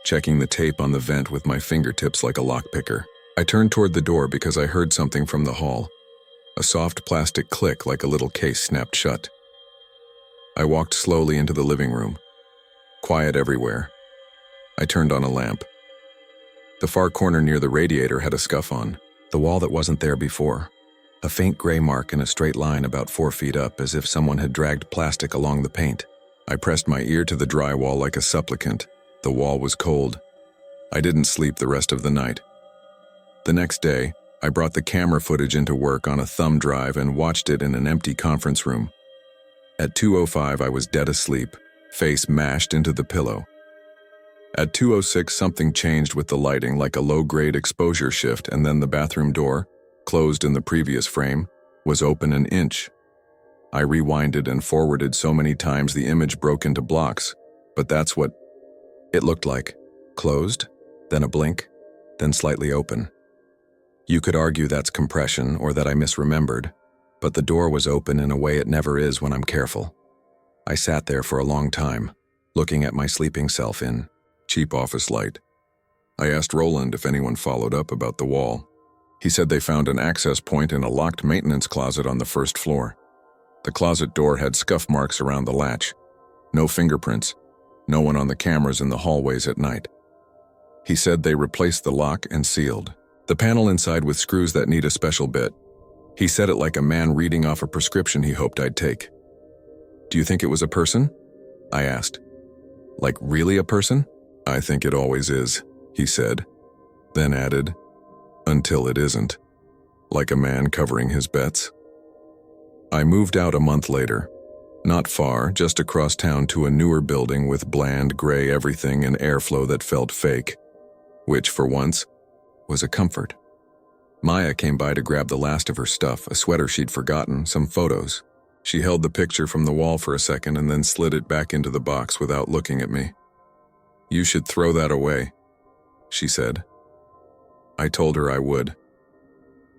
checking the tape on the vent with my fingertips like a lockpicker. I turned toward the door because I heard something from the hall. A soft plastic click like a little case snapped shut. I walked slowly into the living room. Quiet everywhere. I turned on a lamp. The far corner near the radiator had a scuff on, the wall that wasn't there before. A faint gray mark in a straight line about 4 feet up, as if someone had dragged plastic along the paint. I pressed my ear to the drywall like a supplicant. The wall was cold. I didn't sleep the rest of the night. The next day, I brought the camera footage into work on a thumb drive and watched it in an empty conference room. At 2:05, I was dead asleep, face mashed into the pillow. At 2:06, something changed with the lighting, like a low-grade exposure shift, and then the bathroom door, closed in the previous frame, was open an inch. I rewinded and forwarded so many times the image broke into blocks, but that's what it looked like. Closed, then a blink, then slightly open. You could argue that's compression or that I misremembered, but the door was open in a way it never is when I'm careful. I sat there for a long time, looking at my sleeping self in cheap office light. I asked Roland if anyone followed up about the wall. He said they found an access point in a locked maintenance closet on the first floor. The closet door had scuff marks around the latch. No fingerprints. No one on the cameras in the hallways at night. He said they replaced the lock and sealed the panel inside with screws that need a special bit. He said it like a man reading off a prescription he hoped I'd take. Do you think it was a person? I asked. Like really a person? I think it always is, he said, then added, until it isn't. Like a man covering his bets. I moved out a month later. Not far, just across town to a newer building with bland gray everything and airflow that felt fake, which, for once, was a comfort. Maya came by to grab the last of her stuff, a sweater she'd forgotten, some photos. She held the picture from the wall for a second and then slid it back into the box without looking at me. You should throw that away, she said. I told her I would.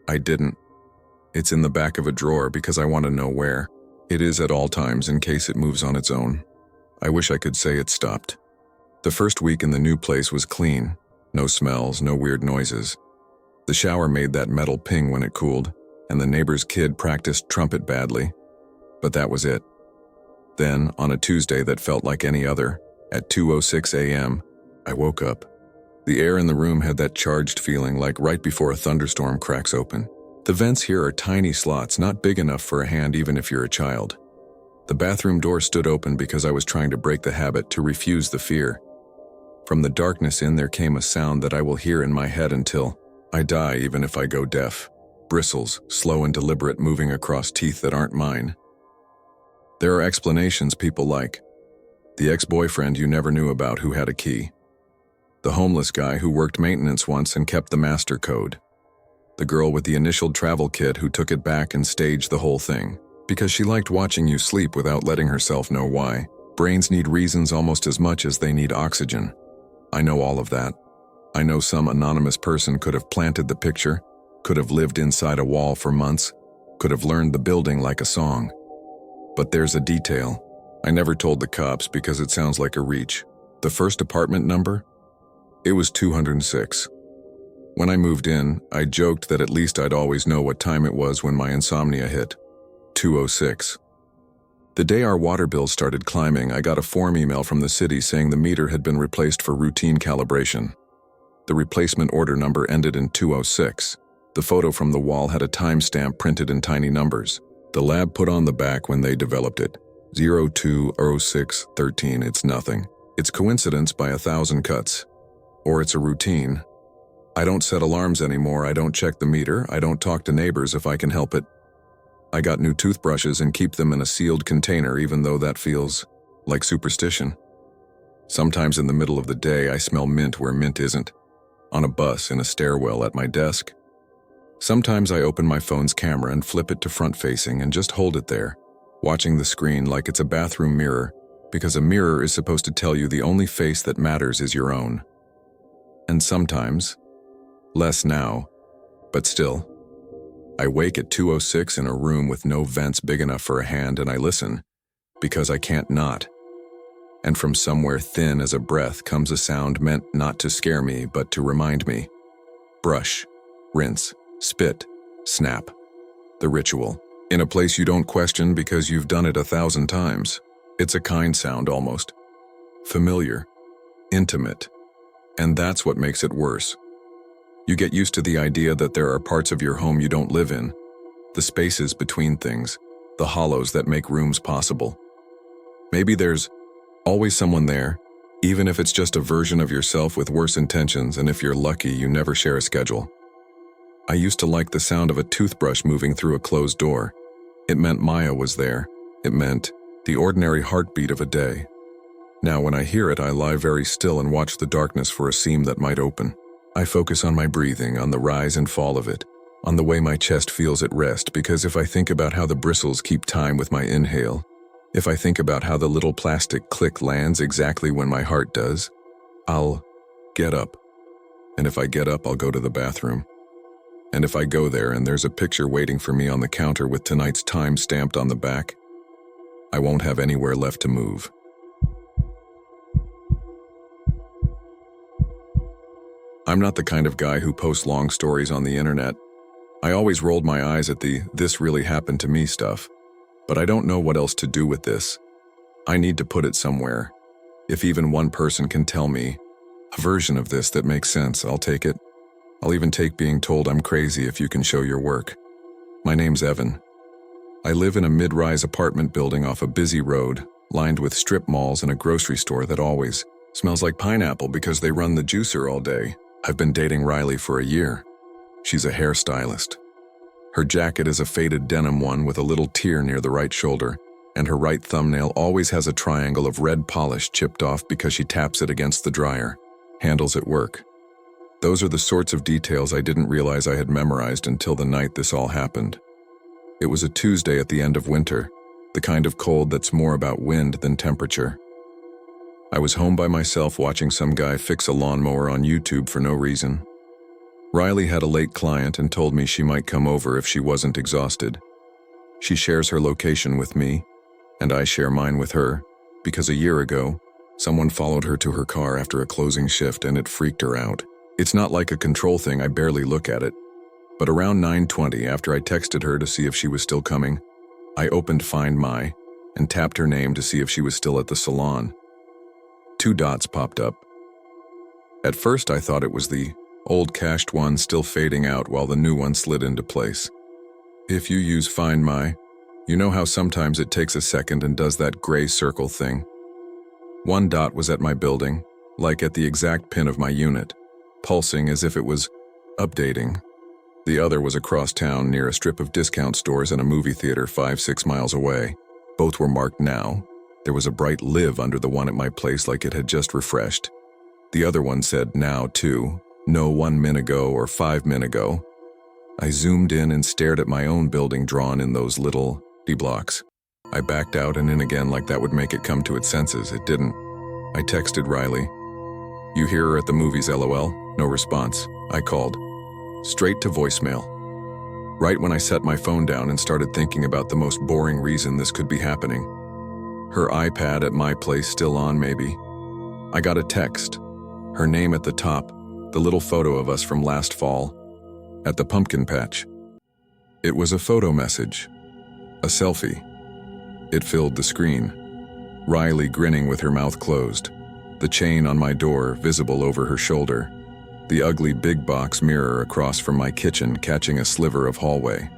I didn't. It's in the back of a drawer because I want to know where. It is at all times in case it moves on its own. I wish I could say it stopped. The first week in the new place was clean. No smells, no weird noises. The shower made that metal ping when it cooled, and the neighbor's kid practiced trumpet badly. But that was it. Then, on a Tuesday that felt like any other, at 2:06 a.m., I woke up. The air in the room had that charged feeling like right before a thunderstorm cracks open. The vents here are tiny slots, not big enough for a hand even if you're a child. The bathroom door stood open because I was trying to break the habit, to refuse the fear. From the darkness in there came a sound that I will hear in my head until I die, even if I go deaf. Bristles, slow and deliberate, moving across teeth that aren't mine. There are explanations people like. The ex-boyfriend you never knew about who had a key. The homeless guy who worked maintenance once and kept the master code. The girl with the initial travel kit who took it back and staged the whole thing, because she liked watching you sleep without letting herself know why. Brains need reasons almost as much as they need oxygen. I know all of that. I know some anonymous person could have planted the picture, could have lived inside a wall for months, could have learned the building like a song. But there's a detail. I never told the cops because it sounds like a reach. The first apartment number? It was 206. When I moved in, I joked that at least I'd always know what time it was when my insomnia hit. 2:06. The day our water bill started climbing, I got a form email from the city saying the meter had been replaced for routine calibration. The replacement order number ended in 2:06. The photo from the wall had a timestamp printed in tiny numbers. The lab put on the back when they developed it. 020613. It's nothing. It's coincidence by 1,000 cuts. Or it's a routine. I don't set alarms anymore. I don't check the meter. I don't talk to neighbors if I can help it. I got new toothbrushes and keep them in a sealed container, even though that feels like superstition. Sometimes in the middle of the day, I smell mint where mint isn't. On a bus, in a stairwell, at my desk. Sometimes I open my phone's camera and flip it to front-facing and just hold it there, watching the screen like it's a bathroom mirror, because a mirror is supposed to tell you the only face that matters is your own. And sometimes, less now, But still, I wake at 2:06 in a room with no vents big enough for a hand, and I listen, because I can't not. And from somewhere thin as a breath comes a sound meant not to scare me, but to remind me. Brush, rinse, spit, snap. The ritual. In a place you don't question because you've done it 1,000 times. It's a kind sound almost. Familiar. Intimate. And that's what makes it worse. You get used to the idea that there are parts of your home you don't live in. The spaces between things. The hollows that make rooms possible. Maybe there's always someone there, even if it's just a version of yourself with worse intentions, and if you're lucky, you never share a schedule. I used to like the sound of a toothbrush moving through a closed door. It meant Maya was there. It meant the ordinary heartbeat of a day. Now when I hear it, I lie very still and watch the darkness for a seam that might open. I focus on my breathing, on the rise and fall of it, on the way my chest feels at rest, because if I think about how the bristles keep time with my inhale, if I think about how the little plastic click lands exactly when my heart does, I'll get up. And if I get up, I'll go to the bathroom. And if I go there and there's a picture waiting for me on the counter with tonight's time stamped on the back, I won't have anywhere left to move. I'm not the kind of guy who posts long stories on the internet. I always rolled my eyes at the "this really happened to me" stuff. But I don't know what else to do with this. I need to put it somewhere. If even one person can tell me a version of this that makes sense, I'll take it. I'll even take being told I'm crazy if you can show your work. My name's Evan. I live in a mid-rise apartment building off a busy road, lined with strip malls and a grocery store that always smells like pineapple because they run the juicer all day. I've been dating Riley for a year. She's a hairstylist. Her jacket is a faded denim one with a little tear near the right shoulder, and her right thumbnail always has a triangle of red polish chipped off because she taps it against the dryer. Handles at work. Those are the sorts of details I didn't realize I had memorized until the night this all happened. It was a Tuesday at the end of winter, the kind of cold that's more about wind than temperature. I was home by myself watching some guy fix a lawnmower on YouTube for no reason. Riley had a late client and told me she might come over if she wasn't exhausted. She shares her location with me, and I share mine with her, because a year ago, someone followed her to her car after a closing shift and it freaked her out. It's not like a control thing, I barely look at it. But around 9:20, after I texted her to see if she was still coming, I opened Find My and tapped her name to see if she was still at the salon. 2 dots popped up. At first I thought it was the old cached one still fading out while the new one slid into place. If you use Find My, you know how sometimes it takes a second and does that gray circle thing. 1 dot was at my building, like at the exact pin of my unit, pulsing as if it was updating. The other was across town near a strip of discount stores and a movie theater 5-6 miles away. Both were marked now. There was a bright live under the one at my place like it had just refreshed. The other one said now too, no 1 minute ago or 5 minutes ago. I zoomed in and stared at my own building drawn in those little D-blocks. I backed out and in again like that would make it come to its senses. It didn't. I texted Riley. You hear her at the movies, LOL? No response. I called. Straight to voicemail. Right when I set my phone down and started thinking about the most boring reason this could be happening. Her iPad at my place still on, maybe. I got a text. Her name at the top, the little photo of us from last fall, at the pumpkin patch. It was a photo message. A selfie. It filled the screen. Riley grinning with her mouth closed. The chain on my door visible over her shoulder. The ugly big box mirror across from my kitchen catching a sliver of hallway.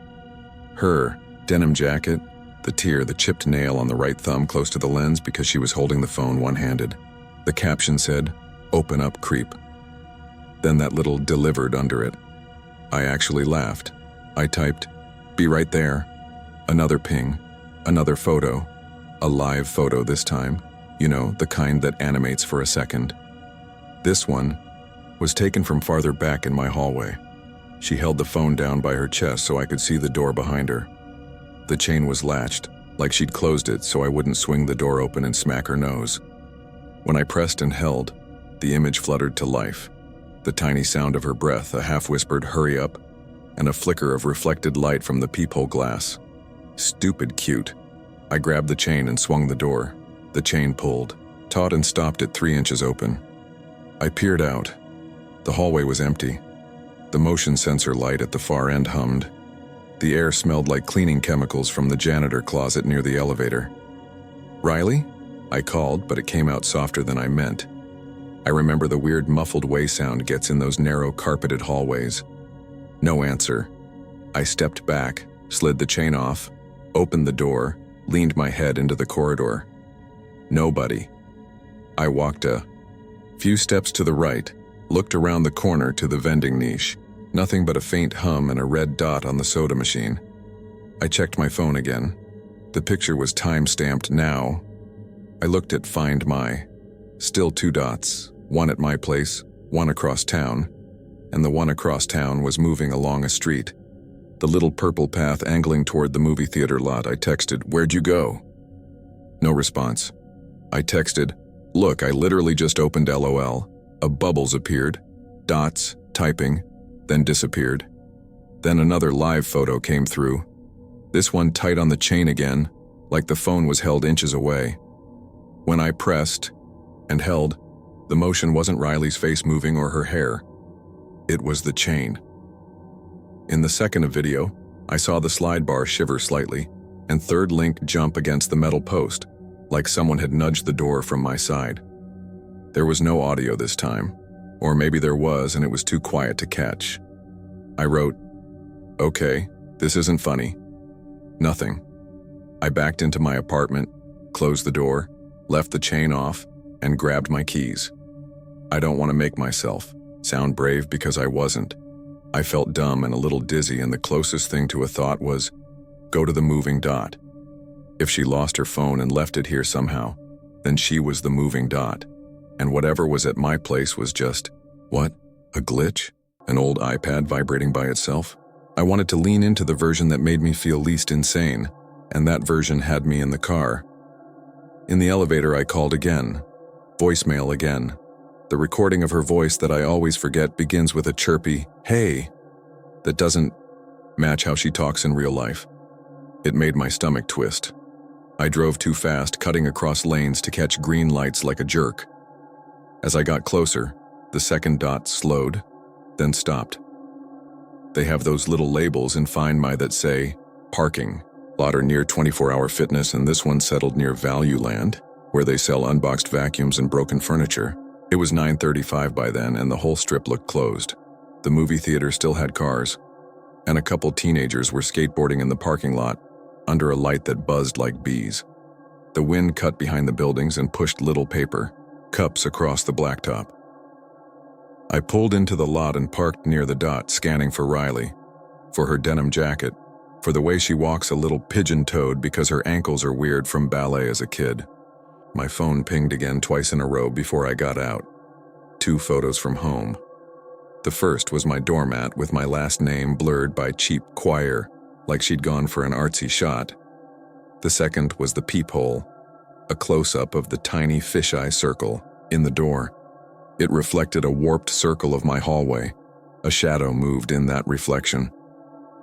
Her denim jacket, the tear, the chipped nail on the right thumb close to the lens because she was holding the phone one-handed. The caption said, "Open up, creep." Then that little "delivered" under it. I actually laughed. I typed, "Be right there." Another ping, another photo, a live photo this time, you know, the kind that animates for a second. This one was taken from farther back in my hallway. She held the phone down by her chest so I could see the door behind her. The chain was latched, like she'd closed it so I wouldn't swing the door open and smack her nose. When I pressed and held, the image fluttered to life. The tiny sound of her breath, a half-whispered "hurry up," and a flicker of reflected light from the peephole glass. Stupid cute. I grabbed the chain and swung the door. The chain pulled, taut and stopped at 3 inches open. I peered out. The hallway was empty. The motion sensor light at the far end hummed. The air smelled like cleaning chemicals from the janitor closet near the elevator. "Riley?" I called, but it came out softer than I meant. I remember the weird muffled way sound gets in those narrow carpeted hallways. No answer. I stepped back, slid the chain off, opened the door, leaned my head into the corridor. Nobody. I walked a few steps to the right, looked around the corner to the vending niche. Nothing but a faint hum and a red dot on the soda machine. I checked my phone again. The picture was time-stamped now. I looked at Find My. Still 2 dots, one at my place, one across town, and the one across town was moving along a street. The little purple path angling toward the movie theater lot. I texted, "Where'd you go?" No response. I texted, "Look, I literally just opened LOL. A bubbles appeared, dots, typing, then disappeared. Then another live photo came through. This one tight on the chain again, like the phone was held inches away. When I pressed and held, the motion wasn't Riley's face moving or her hair. It was the chain. In the second of video, I saw the slide bar shiver slightly and third link jump against the metal post, like someone had nudged the door from my side. There was no audio this time, or maybe there was and it was too quiet to catch. I wrote, "Okay, this isn't funny." Nothing. I backed into my apartment, closed the door, left the chain off, and grabbed my keys. I don't want to make myself sound brave because I wasn't. I felt dumb and a little dizzy, and the closest thing to a thought was, go to the moving dot. If she lost her phone and left it here somehow, then she was the moving dot. And whatever was at my place was just, what? A glitch? An old iPad vibrating by itself? I wanted to lean into the version that made me feel least insane, and that version had me in the car. In the elevator, I called again. Voicemail again. The recording of her voice that I always forget begins with a chirpy, "Hey," that doesn't match how she talks in real life. It made my stomach twist. I drove too fast, cutting across lanes to catch green lights like a jerk. As I got closer, the second dot slowed, then stopped. They have those little labels in Find My that say, "Parking, lot are near 24-hour fitness," and this one settled near Value Land, where they sell unboxed vacuums and broken furniture. It was 9:35 by then, and the whole strip looked closed. The movie theater still had cars, and a couple teenagers were skateboarding in the parking lot, under a light that buzzed like bees. The wind cut behind the buildings and pushed little paper cups across the blacktop. I pulled into the lot and parked near the dot, scanning for Riley, for her denim jacket, for the way she walks a little pigeon-toed because her ankles are weird from ballet as a kid. My phone pinged again twice in a row before I got out. 2 photos from home. The first was my doormat with my last name blurred by cheap choir, like she'd gone for an artsy shot. The second was the peephole, a close-up of the tiny fisheye circle in the door. It reflected a warped circle of my hallway. A shadow moved in that reflection.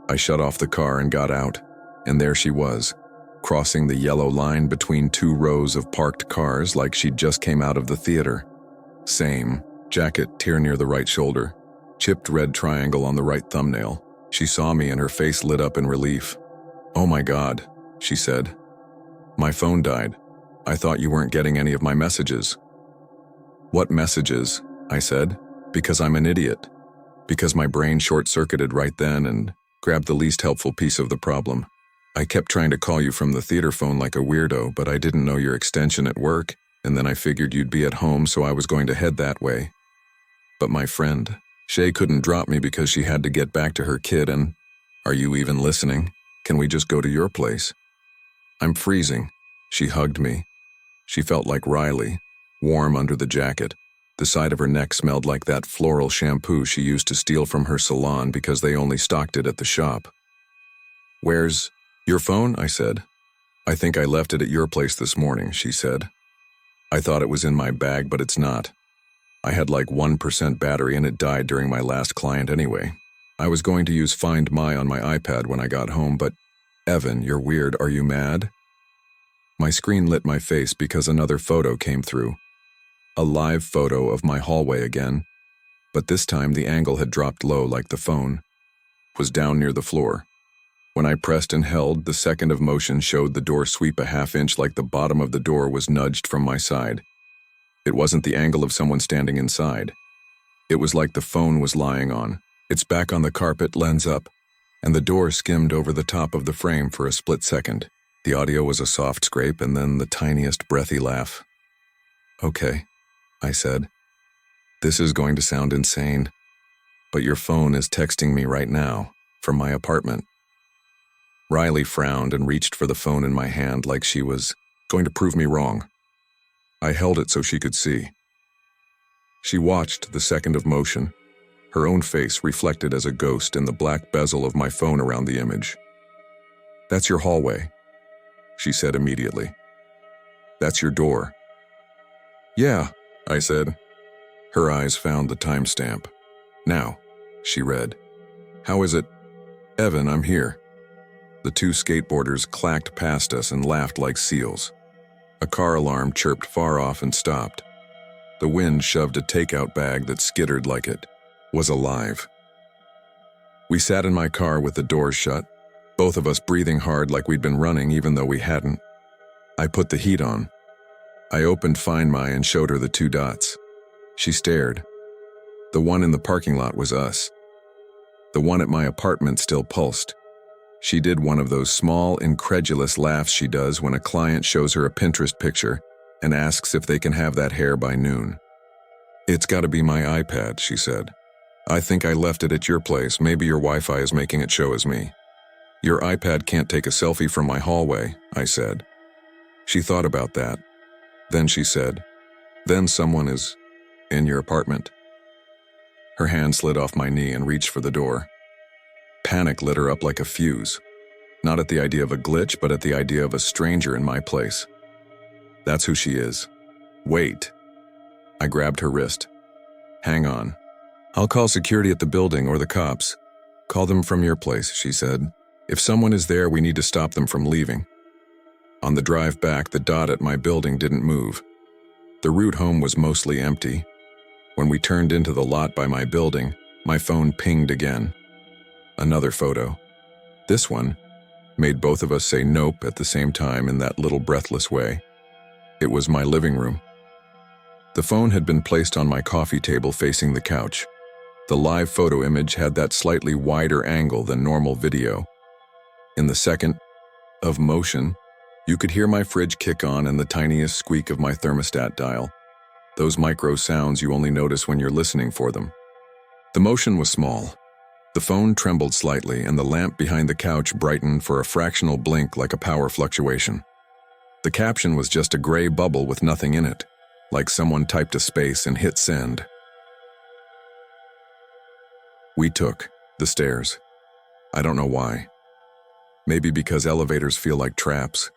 I shut off the car and got out, and there she was, crossing the yellow line between 2 rows of parked cars like she'd just came out of the theater. Same, jacket tear near the right shoulder, chipped red triangle on the right thumbnail. She saw me and her face lit up in relief. "Oh my God," she said. "My phone died. I thought you weren't getting any of my messages." "What messages?" I said, because I'm an idiot. Because my brain short-circuited right then and grabbed the least helpful piece of the problem. "I kept trying to call you from the theater phone like a weirdo, but I didn't know your extension at work, and then I figured you'd be at home, so I was going to head that way. But my friend, Shay, couldn't drop me because she had to get back to her kid, and are you even listening? Can we just go to your place?" "I'm freezing." She hugged me. She felt like Riley, warm under the jacket. The side of her neck smelled like that floral shampoo she used to steal from her salon because they only stocked it at the shop. "Where's your phone?" I said. "I think I left it at your place this morning," she said. "I thought it was in my bag, but it's not. I had like 1% battery and it died during my last client anyway." I was going to use Find My on my iPad when I got home, but Evan, you're weird. Are you mad? My screen lit my face because another photo came through. A live photo of my hallway again, but this time the angle had dropped low like the phone was down near the floor. When I pressed and held, the second of motion showed the door sweep a half-inch like the bottom of the door was nudged from my side. It wasn't the angle of someone standing inside. It was like the phone was lying on, its back on the carpet, lens up, and the door skimmed over the top of the frame for a split second. The audio was a soft scrape and then the tiniest breathy laugh. Okay, I said. This is going to sound insane, but your phone is texting me right now from my apartment. Riley frowned and reached for the phone in my hand like she was going to prove me wrong. I held it so she could see. She watched the second of motion, her own face reflected as a ghost in the black bezel of my phone around the image. That's your hallway, she said immediately. That's your door. Yeah, I said. Her eyes found the timestamp. Now, she read. How is it? Evan, I'm here. The two skateboarders clacked past us and laughed like seals. A car alarm chirped far off and stopped. The wind shoved a takeout bag that skittered like it was alive. We sat in my car with the doors shut, both of us breathing hard like we'd been running even though we hadn't. I put the heat on. I opened Find My and showed her the two dots. She stared. The one in the parking lot was us. The one at my apartment still pulsed. She did one of those small, incredulous laughs she does when a client shows her a Pinterest picture and asks if they can have that hair by noon. It's gotta be my iPad, she said. I think I left it at your place. Maybe your Wi-Fi is making it show as me. Your iPad can't take a selfie from my hallway, I said. She thought about that. Then she said, then someone is in your apartment. Her hand slid off my knee and reached for the door. Panic lit her up like a fuse. Not at the idea of a glitch, but at the idea of a stranger in my place. That's who she is. Wait. I grabbed her wrist. Hang on. I'll call security at the building or the cops. Call them from your place, she said. If someone is there, we need to stop them from leaving. On the drive back, the dot at my building didn't move. The route home was mostly empty. When we turned into the lot by my building, my phone pinged again. Another photo. This one made both of us say nope at the same time in that little breathless way. It was my living room. The phone had been placed on my coffee table facing the couch. The live photo image had that slightly wider angle than normal video. In the second of motion, you could hear my fridge kick on and the tiniest squeak of my thermostat dial. Those micro sounds you only notice when you're listening for them. The motion was small. The phone trembled slightly and the lamp behind the couch brightened for a fractional blink like a power fluctuation. The caption was just a gray bubble with nothing in it, like someone typed a space and hit send. We took the stairs. I don't know why. Maybe because elevators feel like traps.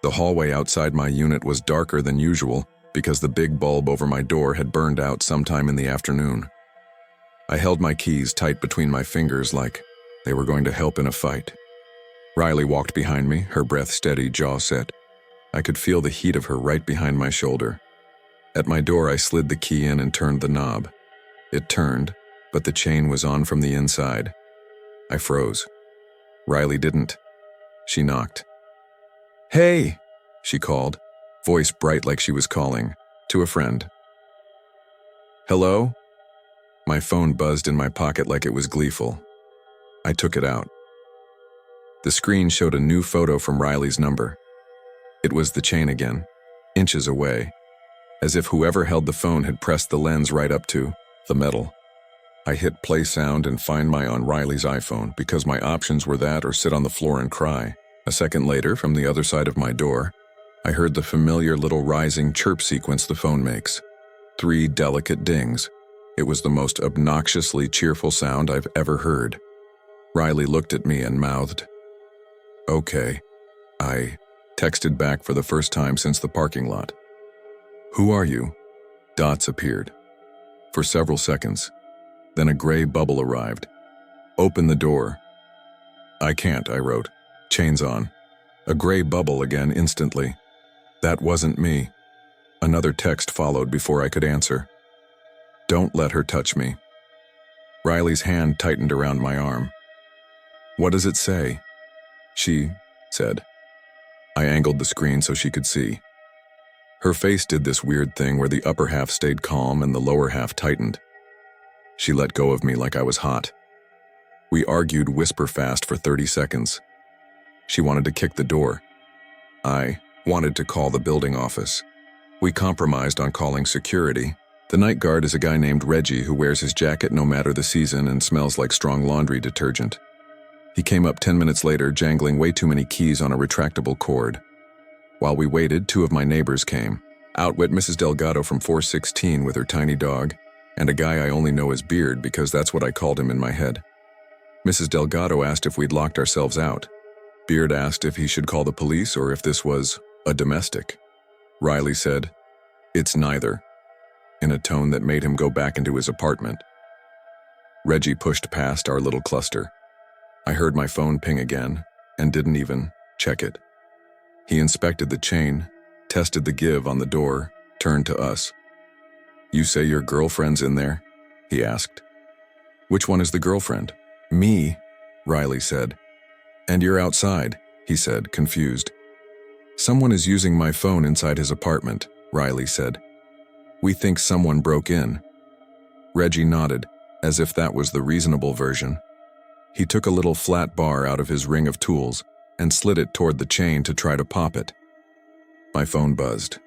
The hallway outside my unit was darker than usual because the big bulb over my door had burned out sometime in the afternoon. I held my keys tight between my fingers like they were going to help in a fight. Riley walked behind me, her breath steady, jaw set. I could feel the heat of her right behind my shoulder. At my door, I slid the key in and turned the knob. It turned, but the chain was on from the inside. I froze. Riley didn't. She knocked. Hey, she called, voice bright like she was calling, to a friend. Hello? My phone buzzed in my pocket like it was gleeful. I took it out. The screen showed a new photo from Riley's number. It was the chain again, inches away, as if whoever held the phone had pressed the lens right up to the metal. I hit play sound and Find My on Riley's iPhone because my options were that or sit on the floor and cry. A second later, from the other side of my door, I heard the familiar little rising chirp sequence the phone makes. 3 delicate dings. It was the most obnoxiously cheerful sound I've ever heard. Riley looked at me and mouthed, "Okay." I texted back for the first time since the parking lot. "Who are you?" Dots appeared. For several seconds. Then a gray bubble arrived, Open the door. I can't, I wrote. Chains on. A gray bubble again instantly. That wasn't me. Another text followed before I could answer. Don't let her touch me. Riley's hand tightened around my arm. What does it say? She said. I angled the screen so she could see. Her face did this weird thing where the upper half stayed calm and the lower half tightened. She let go of me like I was hot. We argued whisper fast for 30 seconds. She wanted to kick the door. I wanted to call the building office. We compromised on calling security. The night guard is a guy named Reggie who wears his jacket no matter the season and smells like strong laundry detergent. He came up 10 minutes later jangling way too many keys on a retractable cord. While we waited, 2 of my neighbors came. Out went Mrs. Delgado from 416 with her tiny dog, and a guy I only know as Beard because that's what I called him in my head. Mrs. Delgado asked if we'd locked ourselves out. Beard asked if he should call the police or if this was a domestic. Riley said, "It's neither," in a tone that made him go back into his apartment. Reggie pushed past our little cluster. I heard my phone ping again and didn't even check it. He inspected the chain, tested the give on the door, turned to us. "You say your girlfriend's in there?" he asked. "Which one is the girlfriend?" "Me," Riley said. "And you're outside," he said, confused. "Someone is using my phone inside his apartment," Riley said. "We think someone broke in." Reggie nodded, as if that was the reasonable version. He took a little flat bar out of his ring of tools and slid it toward the chain to try to pop it. My phone buzzed.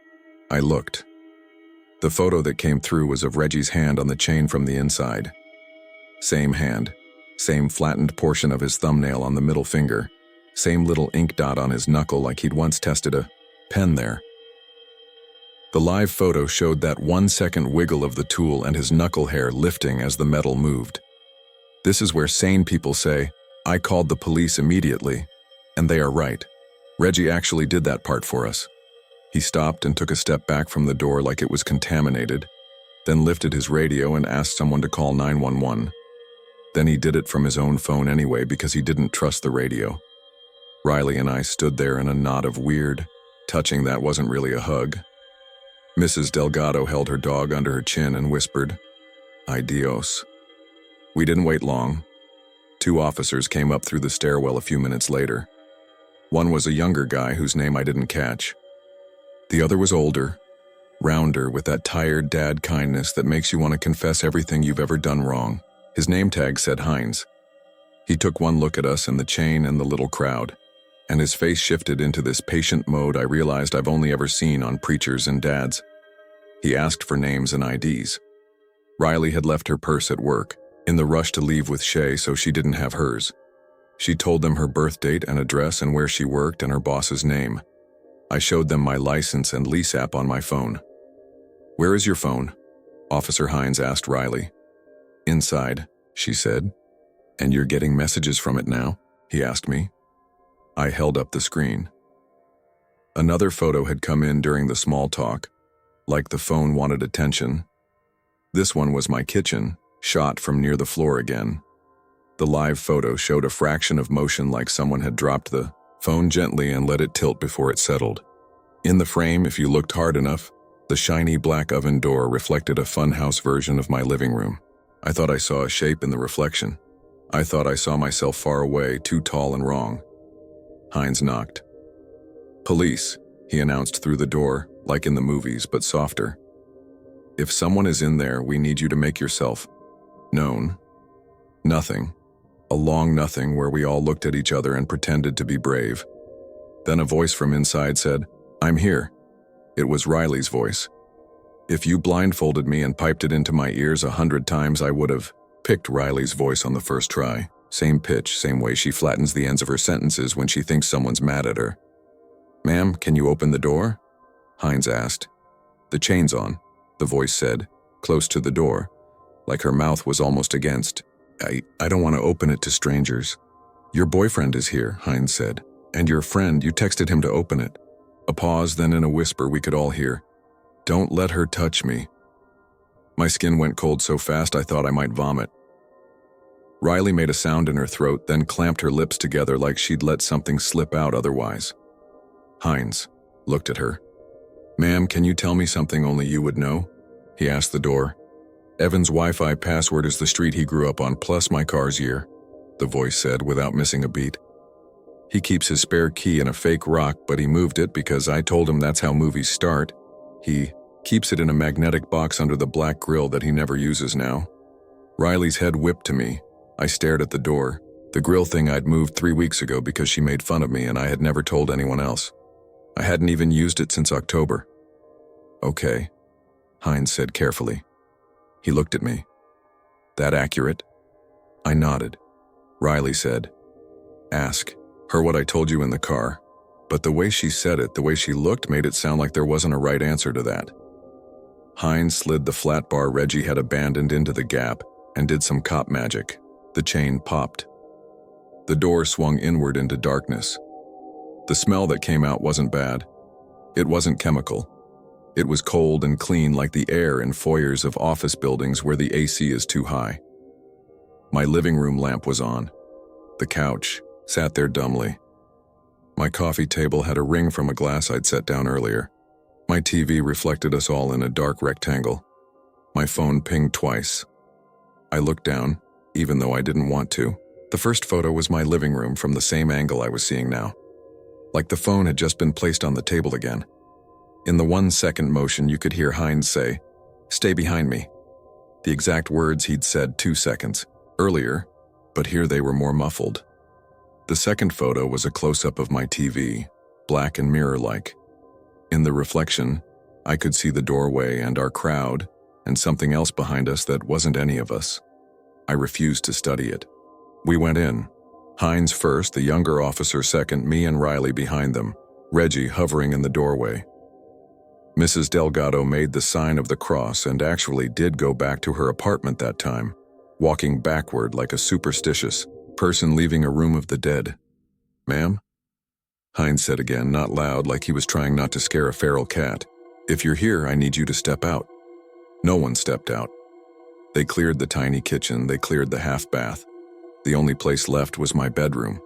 I looked. The photo that came through was of Reggie's hand on the chain from the inside. Same hand, same flattened portion of his thumbnail on the middle finger, same little ink dot on his knuckle like he'd once tested a pen there. The live photo showed that 1-second wiggle of the tool and his knuckle hair lifting as the metal moved. This is where sane people say, "I called the police immediately," and they are right. Reggie actually did that part for us. He stopped and took a step back from the door like it was contaminated, then lifted his radio and asked someone to call 911. Then he did it from his own phone anyway because he didn't trust the radio. Riley and I stood there in a knot of weird, touching that wasn't really a hug. Mrs. Delgado held her dog under her chin and whispered, "Ay Dios." We didn't wait long. 2 officers came up through the stairwell a few minutes later. One was a younger guy whose name I didn't catch. The other was older, rounder, with that tired dad kindness that makes you want to confess everything you've ever done wrong. His name tag said Hines. He took one look at us and the chain and the little crowd, and his face shifted into this patient mode I realized I've only ever seen on preachers and dads. He asked for names and IDs. Riley had left her purse at work, in the rush to leave with Shay so she didn't have hers. She told them her birth date and address and where she worked and her boss's name. I showed them my license and lease app on my phone. "Where is your phone?" Officer Hines asked Riley. "Inside," she said. "And you're getting messages from it now?" he asked me. I held up the screen. Another photo had come in during the small talk, like the phone wanted attention. This one was my kitchen, shot from near the floor again. The live photo showed a fraction of motion like someone had dropped the phone gently and let it tilt before it settled. In the frame, if you looked hard enough, the shiny black oven door reflected a funhouse version of my living room. I thought I saw a shape in the reflection. I thought I saw myself far away, too tall and wrong. Hines knocked. "Police," he announced through the door, like in the movies, but softer. "If someone is in there, we need you to make yourself known." Nothing. A long nothing where we all looked at each other and pretended to be brave. Then a voice from inside said, "I'm here." It was Riley's voice. If you blindfolded me and piped it into my ears 100 times, I would have picked Riley's voice on the first try. Same pitch, same way she flattens the ends of her sentences when she thinks someone's mad at her. "Ma'am, can you open the door?" Hines asked. "The chain's on," the voice said, close to the door, like her mouth was almost against. I don't want to open it to strangers." "Your boyfriend is here," Hines said. "And your friend, you texted him to open it." A pause, then in a whisper we could all hear, "Don't let her touch me." My skin went cold so fast I thought I might vomit. Riley made a sound in her throat, then clamped her lips together like she'd let something slip out otherwise. Hines looked at her. "Ma'am, can you tell me something only you would know?" He asked the door. "Evan's Wi-Fi password is the street he grew up on plus my car's year," the voice said without missing a beat. "He keeps his spare key in a fake rock, but he moved it because I told him that's how movies start. He keeps it in a magnetic box under the black grill that he never uses now." Riley's head whipped to me. I stared at the door. The grill thing I'd moved 3 weeks ago because she made fun of me and I had never told anyone else. I hadn't even used it since October. "Okay," Hines said carefully. He looked at me. "That accurate?" I nodded. Riley said, "Ask her what I told you in the car." But the way she said it, the way she looked, made it sound like there wasn't a right answer to that. Hines slid the flat bar Reggie had abandoned into the gap and did some cop magic. The chain popped. The door swung inward into darkness. The smell that came out wasn't bad. It wasn't chemical. It was cold and clean like the air in foyers of office buildings where the AC is too high. My living room lamp was on. The couch sat there dumbly. My coffee table had a ring from a glass I'd set down earlier. My TV reflected us all in a dark rectangle. My phone pinged twice. I looked down, even though I didn't want to. The first photo was my living room from the same angle I was seeing now. Like the phone had just been placed on the table again. In the 1-second motion, you could hear Hines say, "Stay behind me." The exact words he'd said 2 seconds earlier, but here they were more muffled. The second photo was a close-up of my TV, black and mirror-like. In the reflection, I could see the doorway and our crowd, and something else behind us that wasn't any of us. I refused to study it. We went in. Hines first, the younger officer second, me and Riley behind them, Reggie hovering in the doorway. Mrs. Delgado made the sign of the cross and actually did go back to her apartment that time, walking backward like a superstitious person leaving a room of the dead. "Ma'am?" Hines said again, not loud, like he was trying not to scare a feral cat. "If you're here, I need you to step out." No one stepped out. They cleared the tiny kitchen, they cleared the half bath. The only place left was my bedroom.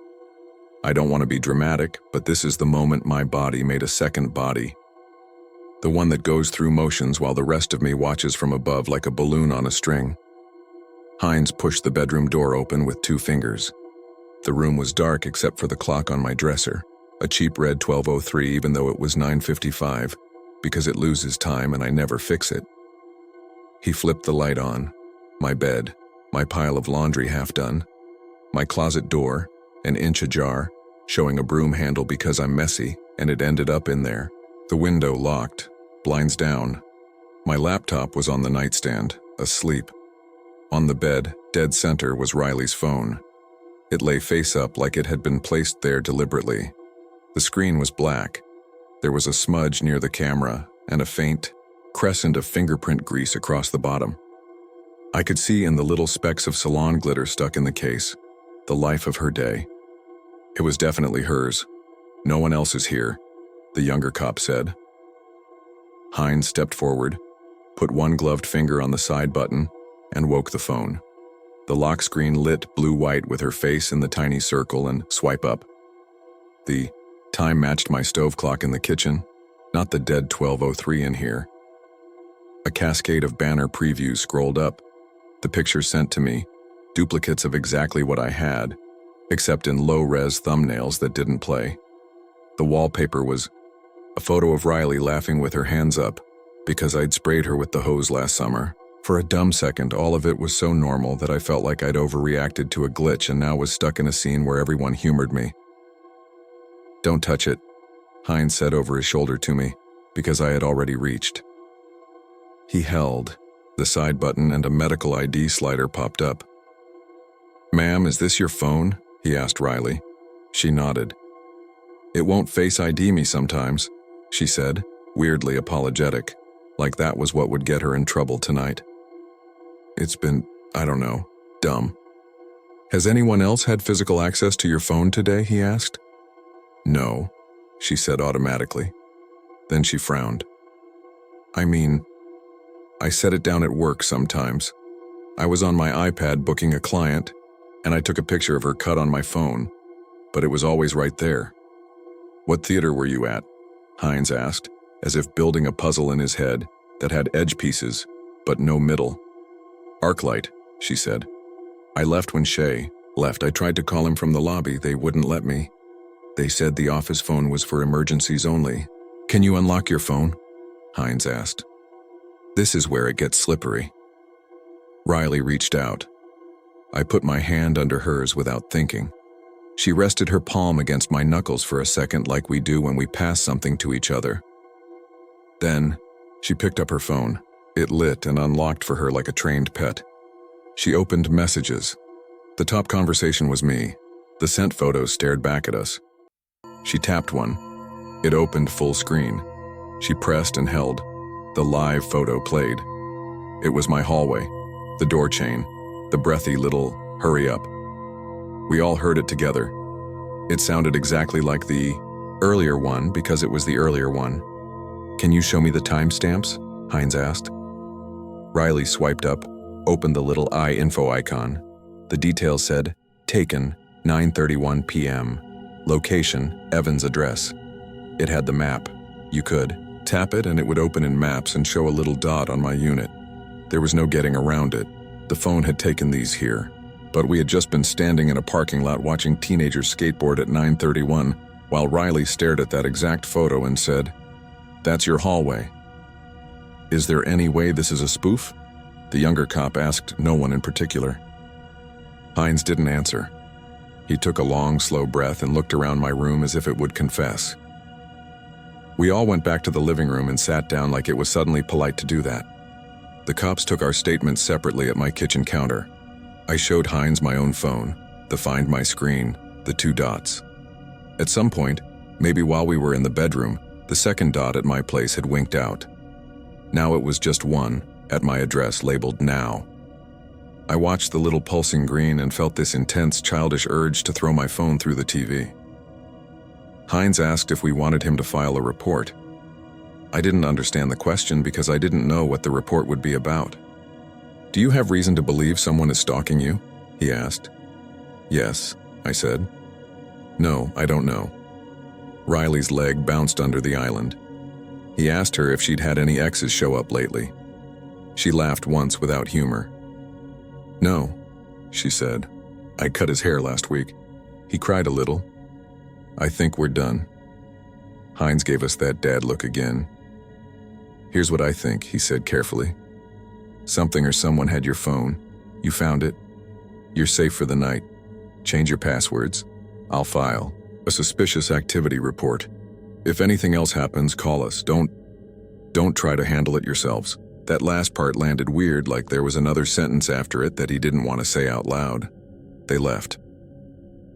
I don't want to be dramatic, but this is the moment my body made a second body. The one that goes through motions while the rest of me watches from above like a balloon on a string. Hines pushed the bedroom door open with 2 fingers. The room was dark except for the clock on my dresser, a cheap red 12:03 even though it was 9:55, because it loses time and I never fix it. He flipped the light on. My bed, my pile of laundry half done, my closet door, an inch ajar, showing a broom handle because I'm messy, and it ended up in there. The window locked, blinds down. My laptop was on the nightstand, asleep. On the bed, dead center, was Riley's phone. It lay face up like it had been placed there deliberately. The screen was black. There was a smudge near the camera and a faint crescent of fingerprint grease across the bottom. I could see in the little specks of salon glitter stuck in the case, the life of her day. It was definitely hers. "No one else is here," the younger cop said. Hines stepped forward, put one gloved finger on the side button, and woke the phone. The lock screen lit blue-white with her face in the tiny circle and swipe up. The time matched my stove clock in the kitchen, not the dead 12:03 in here. A cascade of banner previews scrolled up. The pictures sent to me, duplicates of exactly what I had, except in low-res thumbnails that didn't play. The wallpaper was a photo of Riley laughing with her hands up because I'd sprayed her with the hose last summer. For a dumb second, all of it was so normal that I felt like I'd overreacted to a glitch and now was stuck in a scene where everyone humored me. "Don't touch it," Hines said over his shoulder to me, because I had already reached. He held the side button and a medical ID slider popped up. "Ma'am, is this your phone?" he asked Riley. She nodded. "It won't face ID me sometimes," she said, weirdly apologetic, like that was what would get her in trouble tonight. "It's been, I don't know, dumb." "Has anyone else had physical access to your phone today?" he asked. "No," she said automatically. Then she frowned. I set it down at work sometimes. I was on my iPad booking a client, and I took a picture of her cut on my phone, but it was always right there. "What theater were you at?" Hines asked, as if building a puzzle in his head that had edge pieces, but no middle. "Arclight," she said. "I left when Shay left. I tried to call him from the lobby. They wouldn't let me. They said the office phone was for emergencies only." "Can you unlock your phone?" Hines asked. This is where it gets slippery. Riley reached out. I put my hand under hers without thinking. She rested her palm against my knuckles for a second like we do when we pass something to each other. Then, she picked up her phone. It lit and unlocked for her like a trained pet. She opened messages. The top conversation was me. The sent photos stared back at us. She tapped one. It opened full screen. She pressed and held. The live photo played. It was my hallway, the door chain, the breathy little "hurry up." We all heard it together. It sounded exactly like the earlier one because it was the earlier one. "Can you show me the timestamps?" Hines asked. Riley swiped up, opened the little eye info icon. The details said, "Taken, 9:31 p.m. Location, Evan's address." It had the map. You could tap it and it would open in maps and show a little dot on my unit. There was no getting around it. The phone had taken these here. But we had just been standing in a parking lot watching teenagers skateboard at 9:31 while Riley stared at that exact photo and said, "That's your hallway." "Is there any way this is a spoof?" The younger cop asked, no one in particular. Hines didn't answer. He took a long, slow breath and looked around my room as if it would confess. We all went back to the living room and sat down like it was suddenly polite to do that. The cops took our statements separately at my kitchen counter. I showed Hines my own phone, the Find My screen, the 2 dots. At some point, maybe while we were in the bedroom, the second dot at my place had winked out. Now it was just one, at my address labeled Now. I watched the little pulsing green and felt this intense, childish urge to throw my phone through the TV. Hines asked if we wanted him to file a report. I didn't understand the question because I didn't know what the report would be about. "Do you have reason to believe someone is stalking you?" he asked. "Yes," I said. "No, I don't know." Riley's leg bounced under the island. He asked her if she'd had any exes show up lately. She laughed once without humor. "No," she said. "I cut his hair last week. He cried a little. I think we're done." Hines gave us that dad look again. "Here's what I think," he said carefully. "Something or someone had your phone. You found it. You're safe for the night. Change your passwords. I'll file a suspicious activity report. If anything else happens, call us. Don't try to handle it yourselves." That last part landed weird, like there was another sentence after it that he didn't want to say out loud. They left.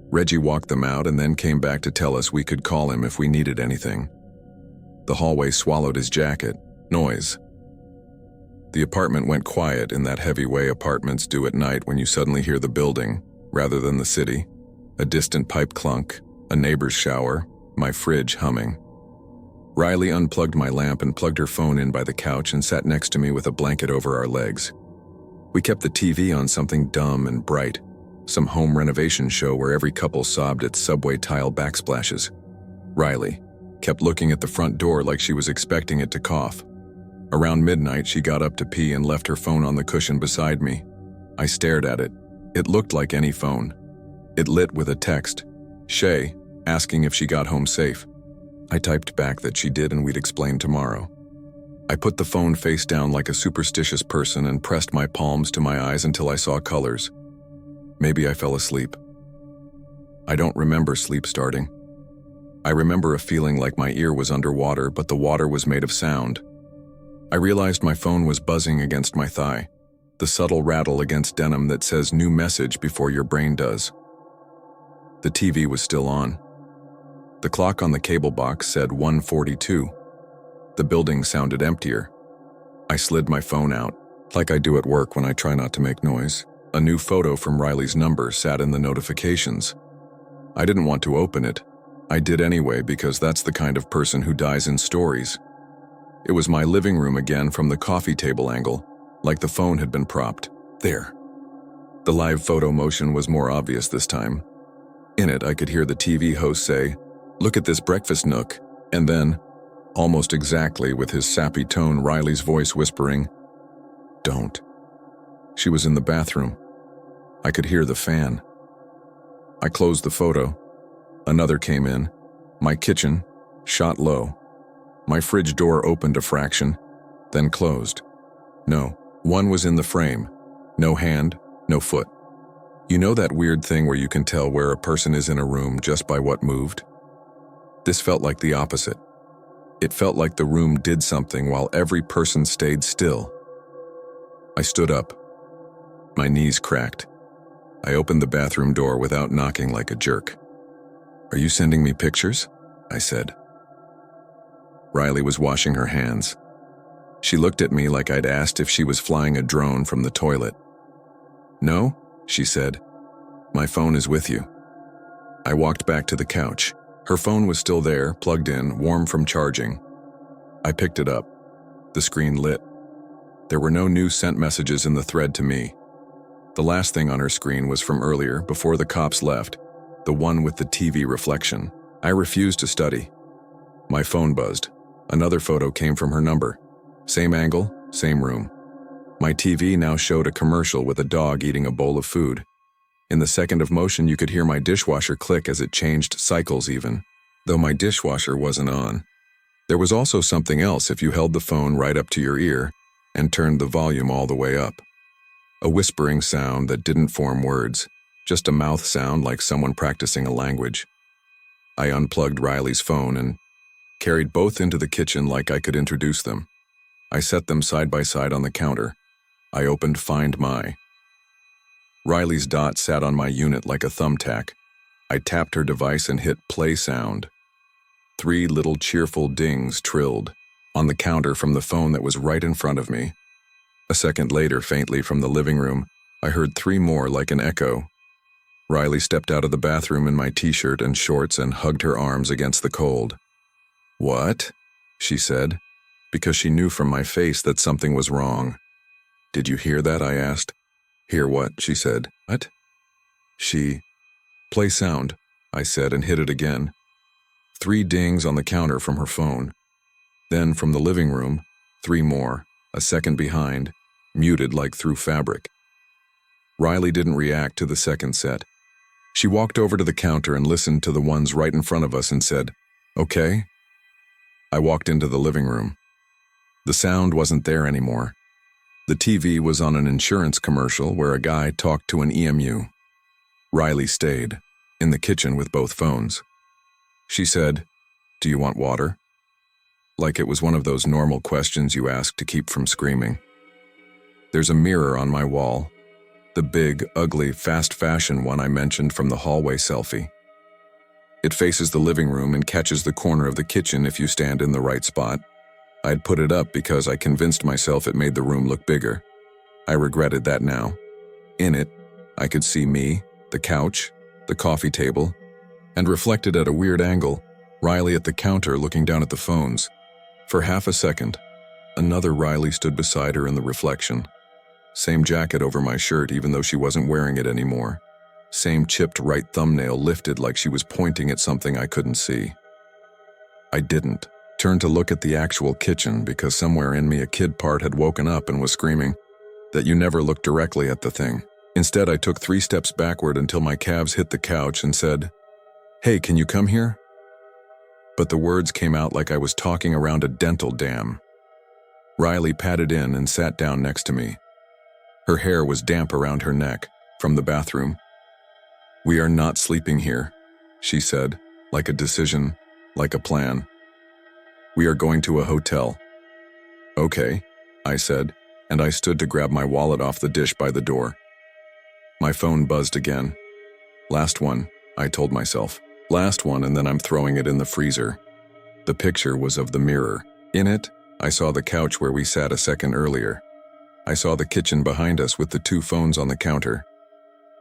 Reggie walked them out and then came back to tell us we could call him if we needed anything. The hallway swallowed his jacket. Noise. The apartment went quiet in that heavy way apartments do at night when you suddenly hear the building, rather than the city. A distant pipe clunk, a neighbor's shower, my fridge humming. Riley unplugged my lamp and plugged her phone in by the couch and sat next to me with a blanket over our legs. We kept the TV on something dumb and bright, some home renovation show where every couple sobbed at subway tile backsplashes. Riley kept looking at the front door like she was expecting it to cough. Around midnight, she got up to pee and left her phone on the cushion beside me. I stared at it. It looked like any phone. It lit with a text, "Shay," asking if she got home safe. I typed back that she did and we'd explain tomorrow. I put the phone face down like a superstitious person and pressed my palms to my eyes until I saw colors. Maybe I fell asleep. I don't remember sleep starting. I remember a feeling like my ear was underwater, but the water was made of sound. I realized my phone was buzzing against my thigh, the subtle rattle against denim that says new message before your brain does. The TV was still on. The clock on the cable box said 1:42. The building sounded emptier. I slid my phone out, like I do at work when I try not to make noise. A new photo from Riley's number sat in the notifications. I didn't want to open it. I did anyway because that's the kind of person who dies in stories. It was my living room again from the coffee table angle, like the phone had been propped. There. The live photo motion was more obvious this time. In it, I could hear the TV host say, "Look at this breakfast nook," and then, almost exactly with his sappy tone, Riley's voice whispering, "Don't." She was in the bathroom. I could hear the fan. I closed the photo. Another came in. My kitchen, shot low. My fridge door opened a fraction, then closed. No, one was in the frame. No hand, no foot. You know that weird thing where you can tell where a person is in a room just by what moved? This felt like the opposite. It felt like the room did something while every person stayed still. I stood up. My knees cracked. I opened the bathroom door without knocking like a jerk. "Are you sending me pictures?" I said. Riley was washing her hands. She looked at me like I'd asked if she was flying a drone from the toilet. "No," she said. "My phone is with you." I walked back to the couch. Her phone was still there, plugged in, warm from charging. I picked it up. The screen lit. There were no new sent messages in the thread to me. The last thing on her screen was from earlier, before the cops left, the one with the TV reflection. I refused to study. My phone buzzed. Another photo came from her number. Same angle, same room. My TV now showed a commercial with a dog eating a bowl of food. In the second of motion, you could hear my dishwasher click as it changed cycles even, though my dishwasher wasn't on. There was also something else if you held the phone right up to your ear and turned the volume all the way up. A whispering sound that didn't form words, just a mouth sound like someone practicing a language. I unplugged Riley's phone and carried both into the kitchen like I could introduce them. I set them side by side on the counter. I opened Find My. Riley's dot sat on my unit like a thumbtack. I tapped her device and hit play sound. 3 little cheerful dings trilled on the counter from the phone that was right in front of me. A second later, faintly from the living room, I heard 3 more like an echo. Riley stepped out of the bathroom in my t-shirt and shorts and hugged her arms against the cold. "What?" she said, because she knew from my face that something was wrong. "Did you hear that?" I asked. "Hear what?" she said. "What?" Play sound," I said and hit it again. 3 dings on the counter from her phone. Then from the living room, 3 more, a second behind, muted like through fabric. Riley didn't react to the second set. She walked over to the counter and listened to the ones right in front of us and said, "Okay?" I walked into the living room. The sound wasn't there anymore. The TV was on an insurance commercial where a guy talked to an EMU. Riley stayed, in the kitchen with both phones. She said, "Do you want water?" Like it was one of those normal questions you ask to keep from screaming. There's a mirror on my wall, the big, ugly, fast fashion one I mentioned from the hallway selfie. It faces the living room and catches the corner of the kitchen if you stand in the right spot. I'd put it up because I convinced myself it made the room look bigger. I regretted that now. In it, I could see me, the couch, the coffee table, and reflected at a weird angle, Riley at the counter looking down at the phones. For half a second, another Riley stood beside her in the reflection. Same jacket over my shirt even though she wasn't wearing it anymore. Same chipped right thumbnail lifted like she was pointing at something I couldn't see. I didn't turn to look at the actual kitchen because somewhere in me a kid part had woken up and was screaming that you never look directly at the thing. Instead, I took 3 steps backward until my calves hit the couch and said, "Hey, can you come here?" But the words came out like I was talking around a dental dam. Riley padded in and sat down next to me. Her hair was damp around her neck, from the bathroom. "We are not sleeping here," she said, like a decision, like a plan. "We are going to a hotel." "Okay," I said, and I stood to grab my wallet off the dish by the door. My phone buzzed again. Last one, I told myself. Last one, and then I'm throwing it in the freezer. The picture was of the mirror. In it, I saw the couch where we sat a second earlier. I saw the kitchen behind us with the 2 phones on the counter.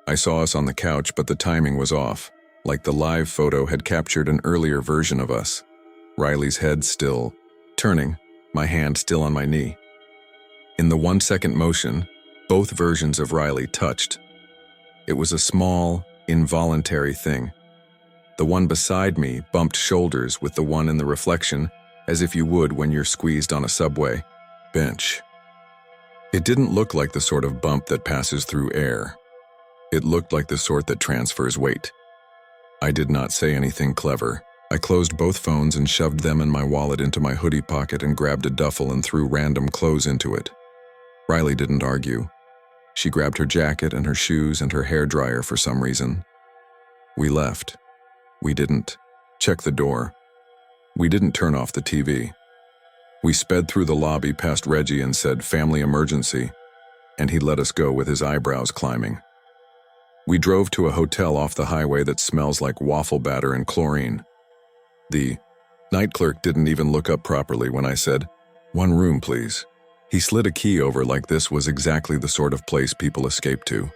I saw us on the couch, but the timing was off, like the live photo had captured an earlier version of us. Riley's head still turning, my hand still on my knee. In the 1-second motion, both versions of Riley touched. It was a small, involuntary thing. The one beside me bumped shoulders with the one in the reflection, as if you would when you're squeezed on a subway bench. It didn't look like the sort of bump that passes through air. It looked like the sort that transfers weight. I did not say anything clever. I closed both phones and shoved them and my wallet into my hoodie pocket and grabbed a duffel and threw random clothes into it. Riley didn't argue. She grabbed her jacket and her shoes and her hairdryer for some reason. We left. We didn't check the door. We didn't turn off the TV. We sped through the lobby past Reggie and said, "Family emergency," and he let us go with his eyebrows climbing. We drove to a hotel off the highway that smells like waffle batter and chlorine. The night clerk didn't even look up properly when I said, "One room, please." He slid a key over like this was exactly the sort of place people escape to.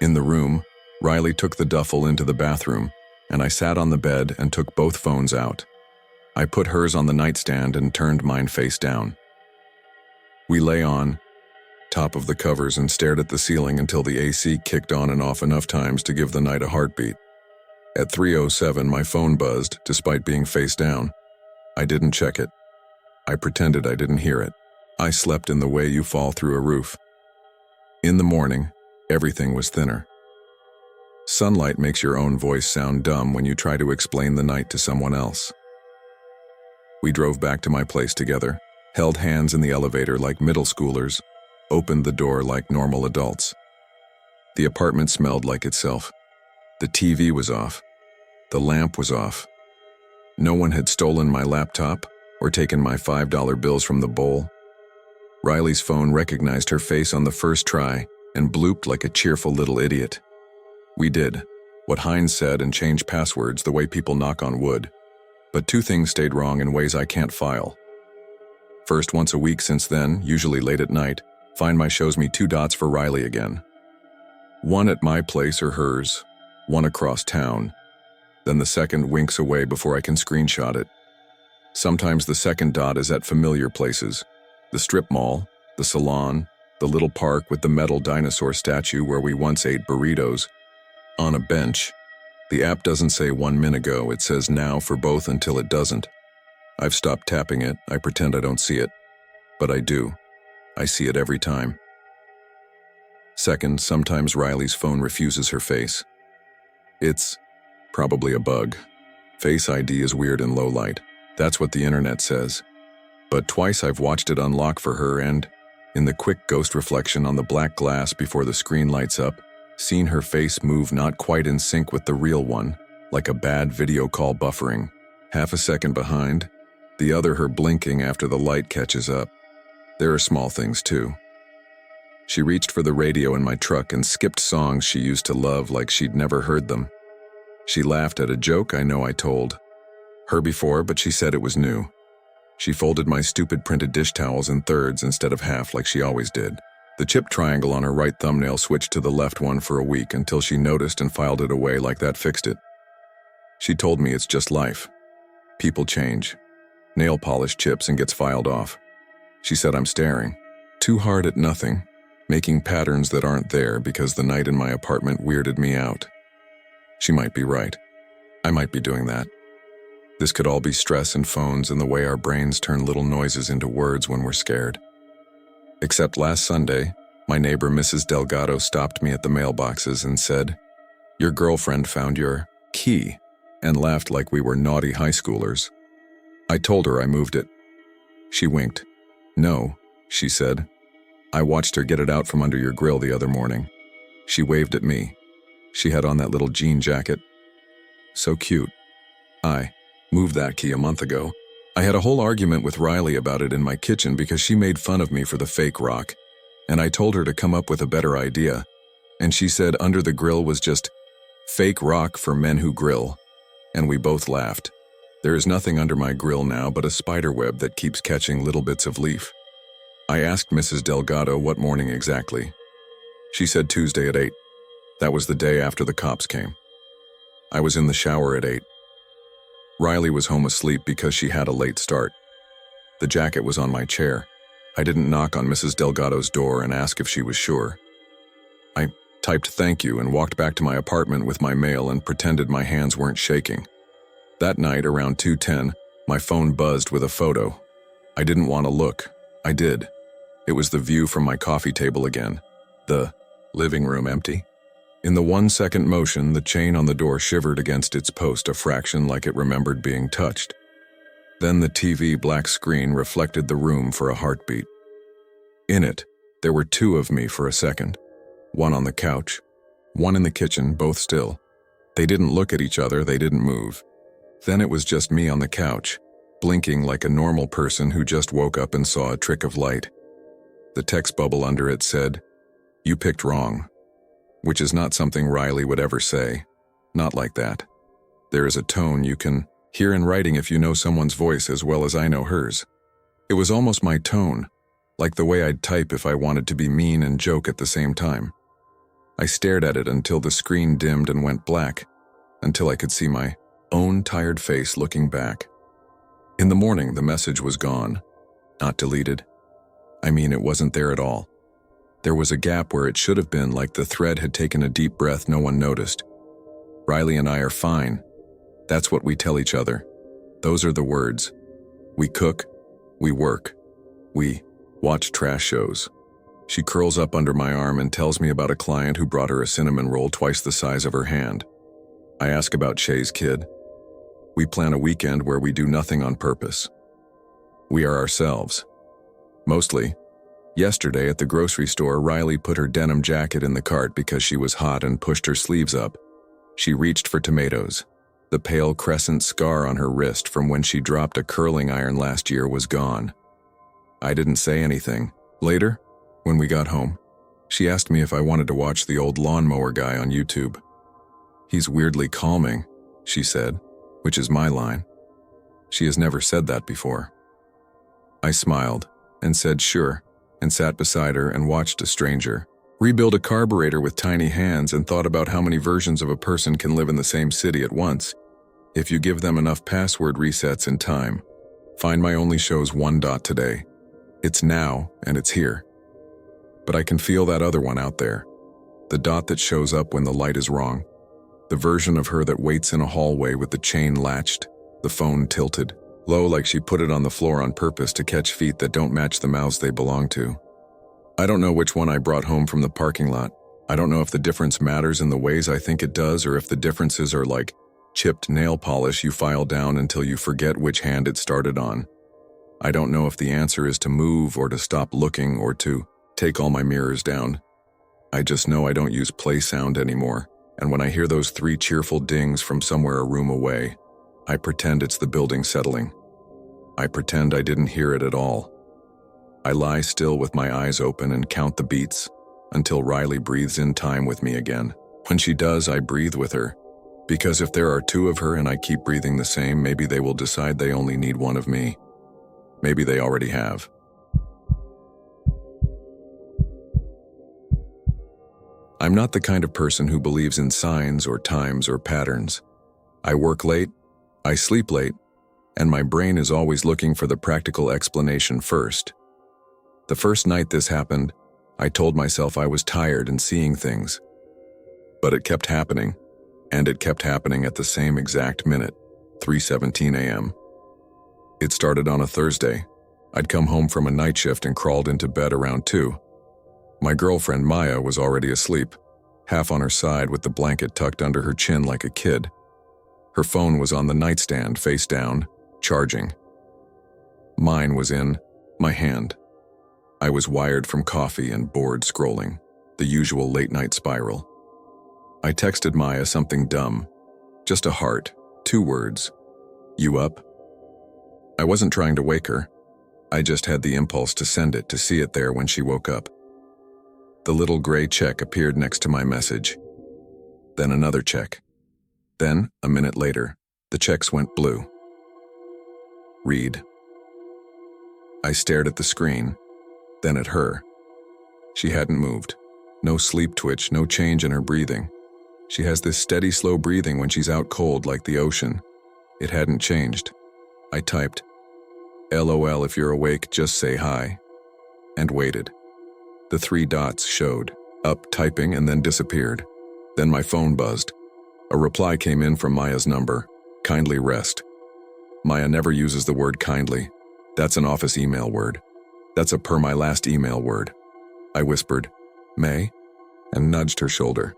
In the room, Riley took the duffel into the bathroom, and I sat on the bed and took both phones out. I put hers on the nightstand and turned mine face down. We lay on top of the covers and stared at the ceiling until the AC kicked on and off enough times to give the night a heartbeat. At 3:07, my phone buzzed, despite being face down. I didn't check it. I pretended I didn't hear it. I slept in the way you fall through a roof. In the morning, everything was thinner. Sunlight makes your own voice sound dumb when you try to explain the night to someone else. We drove back to my place together, held hands in the elevator like middle schoolers, opened the door like normal adults. The apartment smelled like itself. The TV was off. The lamp was off. No one had stolen my laptop or taken my $5 bills from the bowl. Riley's phone recognized her face on the first try and blooped like a cheerful little idiot. We did what Heinz said and changed passwords the way people knock on wood. But two things stayed wrong in ways I can't file. First, once a week since then, usually late at night, Find My shows me 2 dots for Riley again. One at my place or hers, one across town. Then the second winks away before I can screenshot it. Sometimes the second dot is at familiar places. The strip mall, the salon, the little park with the metal dinosaur statue where we once ate burritos. On a bench. The app doesn't say 1 minute ago, it says now for both until it doesn't. I've stopped tapping it, I pretend I don't see it. But I do. I see it every time. Second, sometimes Riley's phone refuses her face. It's probably a bug. Face ID is weird in low light. That's what the internet says. But twice I've watched it unlock for her and, in the quick ghost reflection on the black glass before the screen lights up, seen her face move not quite in sync with the real one, like a bad video call buffering. Half a second behind, the other her blinking after the light catches up. There are small things too. She reached for the radio in my truck and skipped songs she used to love like she'd never heard them. She laughed at a joke I know I told her before, but she said it was new. She folded my stupid printed dish towels in thirds instead of half like she always did. The chipped triangle on her right thumbnail switched to the left one for a week until she noticed and filed it away like that fixed it. She told me it's just life. People change. Nail polish chips and gets filed off. She said I'm staring too hard at nothing, making patterns that aren't there because the night in my apartment weirded me out. She might be right. I might be doing that. This could all be stress and phones and the way our brains turn little noises into words when we're scared. Except last Sunday, my neighbor Mrs. Delgado stopped me at the mailboxes and said, "Your girlfriend found your key," and laughed like we were naughty high schoolers. I told her I moved it. She winked. "No," she said. "I watched her get it out from under your grill the other morning." She waved at me. She had on that little jean jacket. So cute. I moved that key a month ago. I had a whole argument with Riley about it in my kitchen because she made fun of me for the fake rock, and I told her to come up with a better idea, and she said under the grill was just fake rock for men who grill, and we both laughed. There is nothing under my grill now but a spider web that keeps catching little bits of leaf. I asked Mrs. Delgado what morning exactly. She said Tuesday at 8. That was the day after the cops came. I was in the shower at 8. Riley was home asleep because she had a late start. The jacket was on my chair. I didn't knock on Mrs. Delgado's door and ask if she was sure. I typed thank you, and walked back to my apartment with my mail and pretended my hands weren't shaking. That night, around 2:10, my phone buzzed with a photo. I didn't want to look. I did. It was the view from my coffee table again. The living room empty. In the 1-second motion, the chain on the door shivered against its post a fraction, like it remembered being touched. Then the TV black screen reflected the room for a heartbeat. In it, there were two of me for a second. One on the couch, one in the kitchen, both still. They didn't look at each other, they didn't move. Then it was just me on the couch, blinking like a normal person who just woke up and saw a trick of light. The text bubble under it said, "You picked wrong," which is not something Riley would ever say. Not like that. There is a tone you can hear in writing if you know someone's voice as well as I know hers. It was almost my tone, like the way I'd type if I wanted to be mean and joke at the same time. I stared at it until the screen dimmed and went black, until I could see my own tired face looking back. In the morning, the message was gone, not deleted. I mean, it wasn't there at all. There was a gap where it should have been, like the thread had taken a deep breath no one noticed. Riley and I are fine. That's what we tell each other. Those are the words. We cook, we work, we watch trash shows. She curls up under my arm and tells me about a client who brought her a cinnamon roll twice the size of her hand. I ask about Shay's kid. We plan a weekend where we do nothing on purpose. We are ourselves. Mostly. Yesterday at the grocery store, Riley put her denim jacket in the cart because she was hot and pushed her sleeves up. She reached for tomatoes. The pale crescent scar on her wrist from when she dropped a curling iron last year was gone. I didn't say anything. Later, when we got home, she asked me if I wanted to watch the old lawnmower guy on YouTube. "He's weirdly calming," she said, which is my line. She has never said that before. I smiled and said sure, and sat beside her and watched a stranger rebuild a carburetor with tiny hands and thought about how many versions of a person can live in the same city at once if you give them enough password resets in time. Find My only shows one dot today. It's now and it's here. But I can feel that other one out there. The dot that shows up when the light is wrong. The version of her that waits in a hallway with the chain latched, the phone tilted, low like she put it on the floor on purpose to catch feet that don't match the mouths they belong to. I don't know which one I brought home from the parking lot. I don't know if the difference matters in the ways I think it does, or if the differences are like chipped nail polish you file down until you forget which hand it started on. I don't know if the answer is to move or to stop looking or to take all my mirrors down. I just know I don't use play sound anymore, and when I hear those 3 cheerful dings from somewhere a room away, I pretend it's the building settling. I pretend I didn't hear it at all. I lie still with my eyes open and count the beats until Riley breathes in time with me again. When she does, I breathe with her, because if there are 2 of her and I keep breathing the same, maybe they will decide they only need 1 of me. Maybe they already have. I'm not the kind of person who believes in signs or times or patterns. I work late, I sleep late, and my brain is always looking for the practical explanation first. The first night this happened, I told myself I was tired and seeing things. But it kept happening, and it kept happening at the same exact minute, 3:17 a.m. It started on a Thursday. I'd come home from a night shift and crawled into bed around 2. My girlfriend Maya was already asleep, half on her side with the blanket tucked under her chin like a kid. Her phone was on the nightstand, face down, charging. Mine was in my hand. I was wired from coffee and bored scrolling, the usual late-night spiral. I texted Maya something dumb, just a heart, 2 words. "You up?" I wasn't trying to wake her. I just had the impulse to send it, to see it there when she woke up. The little gray check appeared next to my message. Then another check. Then, a minute later, the checks went blue. Read. I stared at the screen, then at her. She hadn't moved. No sleep twitch, no change in her breathing. She has this steady, slow breathing when she's out cold like the ocean. It hadn't changed. I typed, "LOL, if you're awake, just say hi," and waited. The 3 dots showed. up, typing, and then disappeared. Then my phone buzzed. A reply came in from Maya's number. Kindly rest. Maya never uses the word kindly. That's an office email word. That's a per my last email word. I whispered, May? And nudged her shoulder.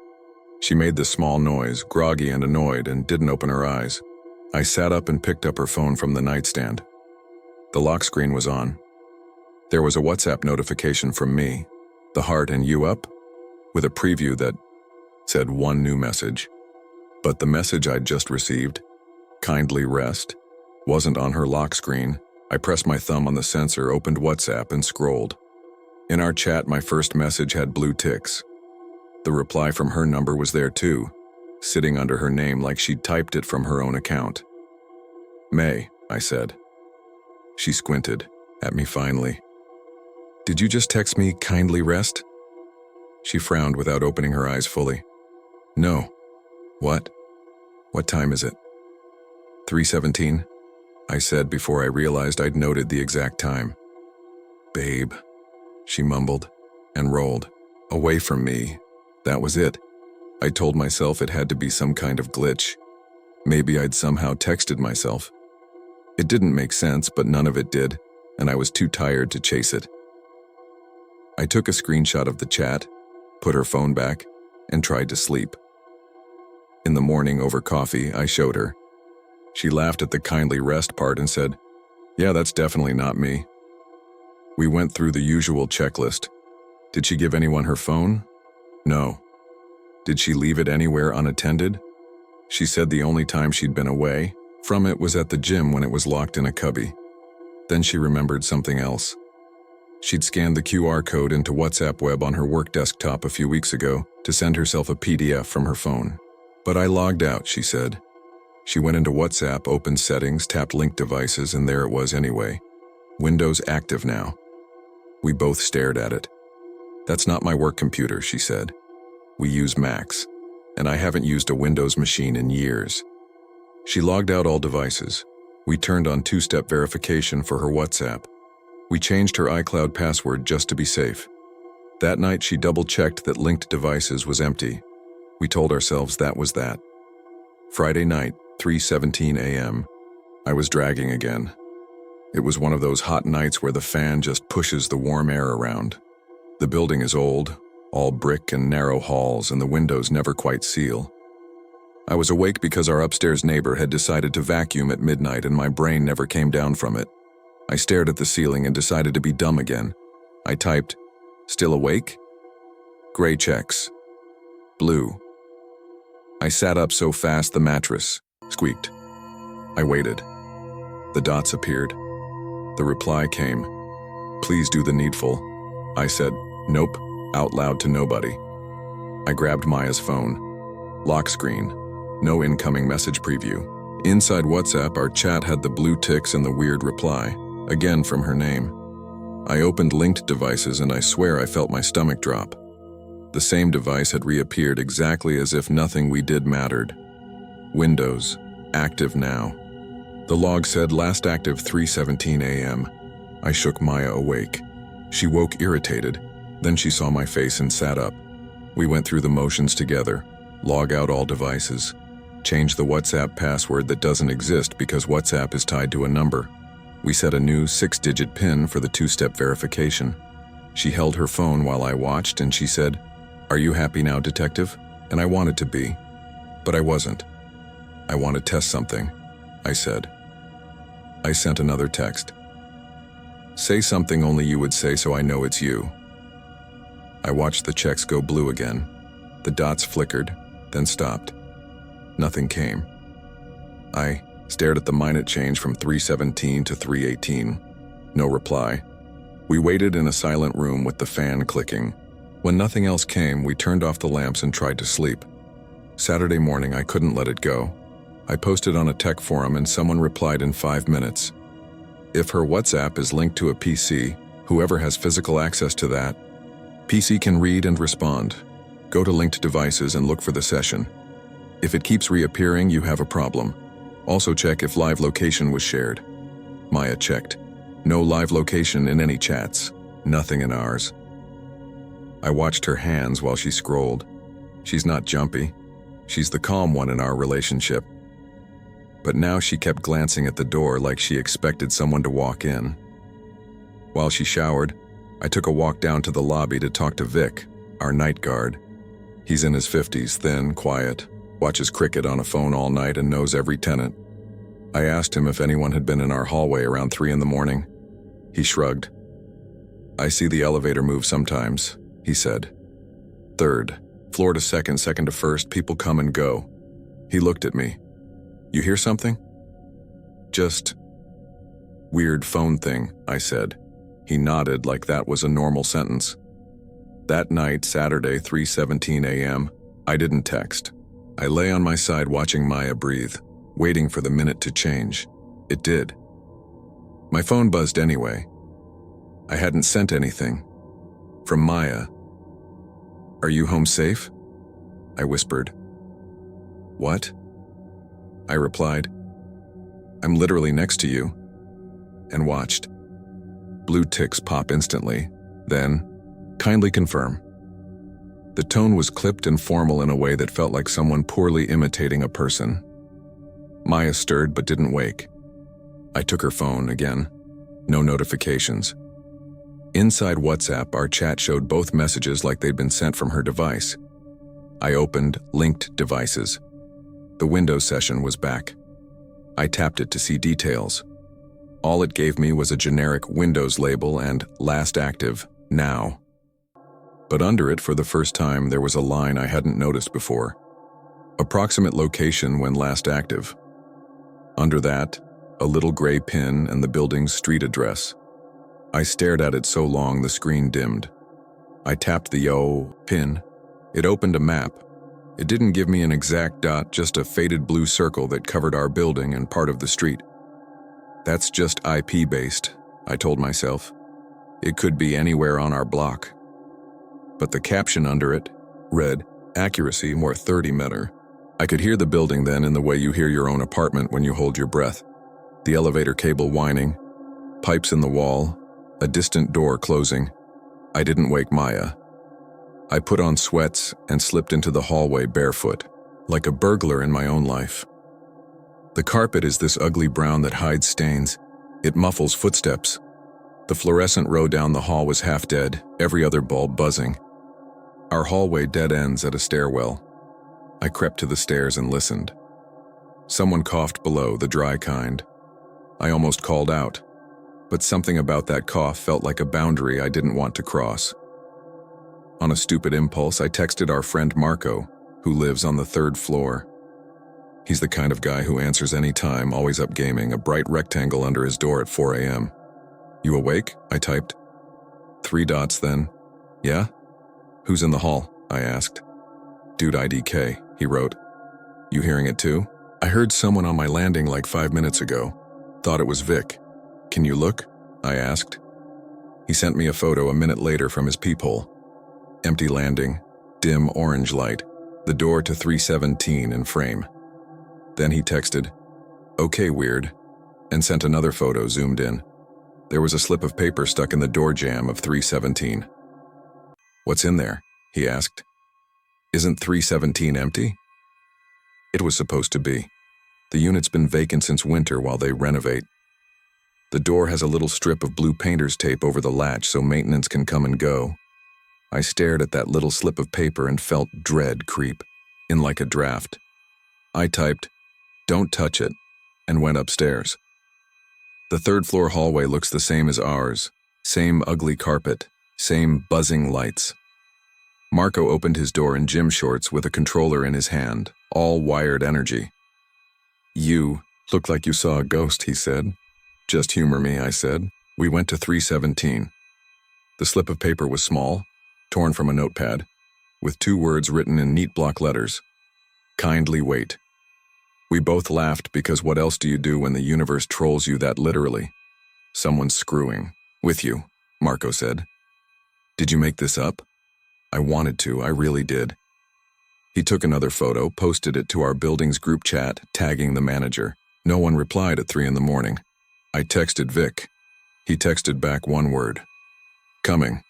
She made this small noise, groggy and annoyed, and didn't open her eyes. I sat up and picked up her phone from the nightstand. The lock screen was on. There was a WhatsApp notification from me, the heart and you up, with a preview that said one new message. But the message I'd just received, kindly rest, wasn't on her lock screen. I pressed my thumb on the sensor, opened WhatsApp, and scrolled. In our chat, my first message had blue ticks. The reply from her number was there too, sitting under her name like she'd typed it from her own account. May, I said. She squinted at me finally. Did you just text me, kindly rest? She frowned without opening her eyes fully. No. What? What time is it? 3:17, I said before I realized I'd noted the exact time. Babe, she mumbled and rolled away from me. That was it. I told myself it had to be some kind of glitch. Maybe I'd somehow texted myself. It didn't make sense, but none of it did, and I was too tired to chase it. I took a screenshot of the chat, put her phone back, and tried to sleep. In the morning over coffee, I showed her. She laughed at the kindly rest part and said, Yeah, that's definitely not me. We went through the usual checklist. Did she give anyone her phone? No. Did she leave it anywhere unattended? She said the only time she'd been away from it was at the gym when it was locked in a cubby. Then she remembered something else. She'd scanned the QR code into WhatsApp web on her work desktop a few weeks ago to send herself a PDF from her phone. But I logged out, she said. She went into WhatsApp, opened settings, tapped linked devices, and there it was anyway. Windows active now. We both stared at it. That's not my work computer, she said. We use Macs, and I haven't used a Windows machine in years. She logged out all devices. We turned on two-step verification for her WhatsApp. We changed her iCloud password just to be safe. That night, she double-checked that linked devices was empty. We told ourselves that was that. Friday night, 3:17 a.m. I was dragging again. It was one of those hot nights where the fan just pushes the warm air around. The building is old, all brick and narrow halls, and the windows never quite seal. I was awake because our upstairs neighbor had decided to vacuum at midnight and my brain never came down from it. I stared at the ceiling and decided to be dumb again. I typed, "Still awake?" Gray checks. Blue. I sat up so fast the mattress squeaked. I waited. The dots appeared. The reply came. "Please do the needful." I said, "Nope," out loud to nobody. I grabbed Maya's phone. Lock screen. No incoming message preview. Inside WhatsApp, our chat had the blue ticks and the weird reply, again from her name. I opened linked devices and I swear I felt my stomach drop. The same device had reappeared exactly as if nothing we did mattered. Windows, active now. The log said last active 3:17 a.m. I shook Maya awake. She woke irritated. Then she saw my face and sat up. We went through the motions together. Log out all devices. Change the WhatsApp password that doesn't exist because WhatsApp is tied to a number. We set a new 6-digit PIN for the two-step verification. She held her phone while I watched and she said, "Are you happy now, detective?" And I wanted to be, but I wasn't. "I want to test something," I said. I sent another text. "Say something only you would say so I know it's you." I watched the checks go blue again. The dots flickered, then stopped. Nothing came. I stared at the minute change from 3:17 to 3:18. No reply. We waited in a silent room with the fan clicking. When nothing else came, we turned off the lamps and tried to sleep. Saturday morning, I couldn't let it go. I posted on a tech forum and someone replied in 5 minutes. If her WhatsApp is linked to a PC, whoever has physical access to that PC can read and respond. Go to linked devices and look for the session. If it keeps reappearing, you have a problem. Also check if live location was shared. Maya checked. No live location in any chats. Nothing in ours. I watched her hands while she scrolled. She's not jumpy. She's the calm one in our relationship. But now she kept glancing at the door like she expected someone to walk in. While she showered, I took a walk down to the lobby to talk to Vic, our night guard. He's in his 50s, thin, quiet, watches cricket on a phone all night and knows every tenant. I asked him if anyone had been in our hallway around 3 in the morning. He shrugged. "I see the elevator move sometimes," he said. "Third, floor to second, second to first, people come and go." He looked at me. "You hear something?" "Just weird phone thing," I said. He nodded like that was a normal sentence. That night, Saturday, 3:17 a.m., I didn't text. I lay on my side watching Maya breathe, waiting for the minute to change. It did. My phone buzzed anyway. I hadn't sent anything. From Maya. "Are you home safe?" I whispered. "What?" I replied. "I'm literally next to you." And watched. Blue ticks pop instantly. Then, "Kindly confirm." The tone was clipped and formal in a way that felt like someone poorly imitating a person. Maya stirred but didn't wake. I took her phone again. No notifications. Inside WhatsApp, our chat showed both messages like they'd been sent from her device. I opened linked devices. The Windows session was back. I tapped it to see details. All it gave me was a generic Windows label and last active, now. But under it, for the first time, there was a line I hadn't noticed before. Approximate location when last active. Under that, a little gray pin and the building's street address. I stared at it so long the screen dimmed. I tapped the pin. It opened a map. It didn't give me an exact dot, just a faded blue circle that covered our building and part of the street. That's just IP-based, I told myself. It could be anywhere on our block. But the caption under it read, "Accuracy more 30 meter." I could hear the building then in the way you hear your own apartment when you hold your breath. The elevator cable whining, pipes in the wall, a distant door closing. I didn't wake Maya. I put on sweats and slipped into the hallway barefoot, like a burglar in my own life. The carpet is this ugly brown that hides stains. It muffles footsteps. The fluorescent row down the hall was half dead, every other bulb buzzing. Our hallway dead ends at a stairwell. I crept to the stairs and listened. Someone coughed below, the dry kind. I almost called out, but something about that cough felt like a boundary I didn't want to cross. On a stupid impulse, I texted our friend Marco, who lives on the 3rd floor. He's the kind of guy who answers any time, always up gaming, a bright rectangle under his door at 4 a.m. "You awake?" I typed. 3 dots then. "Yeah?" "Who's in the hall?" I asked. "Dude IDK, he wrote. "You hearing it too?" "I heard someone on my landing like 5 minutes ago. Thought it was Vic. Can you look?" I asked. He sent me a photo a minute later from his peephole. Empty landing, dim orange light, the door to 317 in frame. Then he texted, "Okay, weird," and sent another photo zoomed in. There was a slip of paper stuck in the door jamb of 317. "What's in there?" he asked. "Isn't 317 empty?" It was supposed to be. The unit's been vacant since winter while they renovate. The door has a little strip of blue painter's tape over the latch so maintenance can come and go. I stared at that little slip of paper and felt dread creep in like a draft. I typed, "Don't touch it," and went upstairs. The 3rd floor hallway looks the same as ours. Same ugly carpet, same buzzing lights. Marco opened his door in gym shorts with a controller in his hand, all wired energy. "You looked like you saw a ghost," he said. "Just humor me," I said. We went to 317. The slip of paper was small, torn from a notepad, with 2 words written in neat block letters. "Kindly wait." We both laughed because what else do you do when the universe trolls you that literally? "Someone's screwing with you," Marco said. "Did you make this up?" I wanted to, I really did. He took another photo, posted it to our building's group chat, tagging the manager. No one replied at 3 in the morning. I texted Vic. He texted back 1 word. "Coming."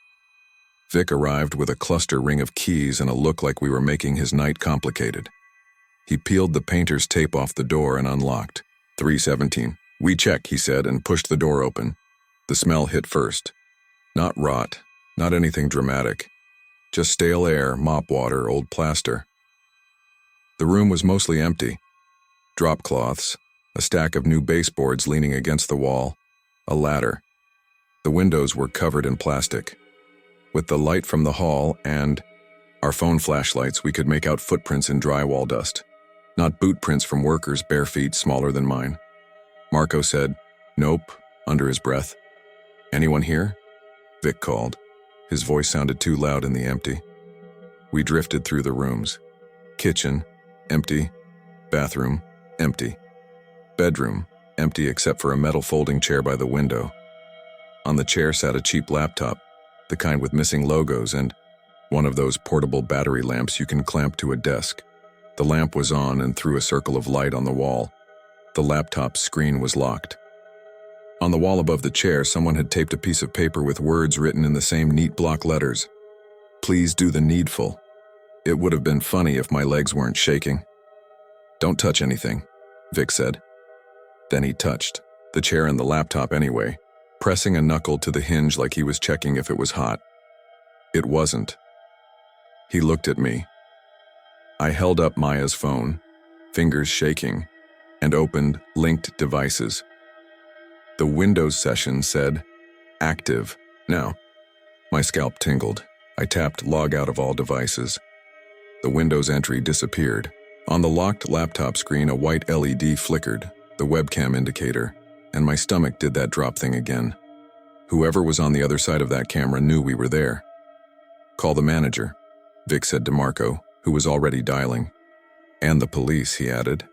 Vic arrived with a cluster ring of keys and a look like we were making his night complicated. He peeled the painter's tape off the door and unlocked. 317. "We check," he said, and pushed the door open. The smell hit first. Not rot, not anything dramatic. Just stale air, mop water, old plaster. The room was mostly empty. Drop cloths, a stack of new baseboards leaning against the wall, a ladder. The windows were covered in plastic. With the light from the hall and our phone flashlights, we could make out footprints in drywall dust. Not boot prints from workers, bare feet smaller than mine. Marco said, "Nope," under his breath. "Anyone here?" Vic called. His voice sounded too loud in the empty. We drifted through the rooms. Kitchen, empty. Bathroom, empty. Bedroom, empty except for a metal folding chair by the window. On the chair sat a cheap laptop, the kind with missing logos and one of those portable battery lamps you can clamp to a desk. The lamp was on and threw a circle of light on the wall. The laptop's screen was locked. On the wall above the chair, someone had taped a piece of paper with words written in the same neat block letters. "Please do the needful." It would have been funny if my legs weren't shaking. "Don't touch anything," Vic said. Then he touched the chair and the laptop anyway, pressing a knuckle to the hinge like he was checking if it was hot. It wasn't. He looked at me. I held up Maya's phone, fingers shaking, and opened linked devices. The Windows session said, "Active now." My scalp tingled. I tapped log out of all devices. The Windows entry disappeared. On the locked laptop screen, a white LED flickered, the webcam indicator, and my stomach did that drop thing again. Whoever was on the other side of that camera knew we were there. "Call the manager," Vic said to Marco, who was already dialing. "And the police," he added.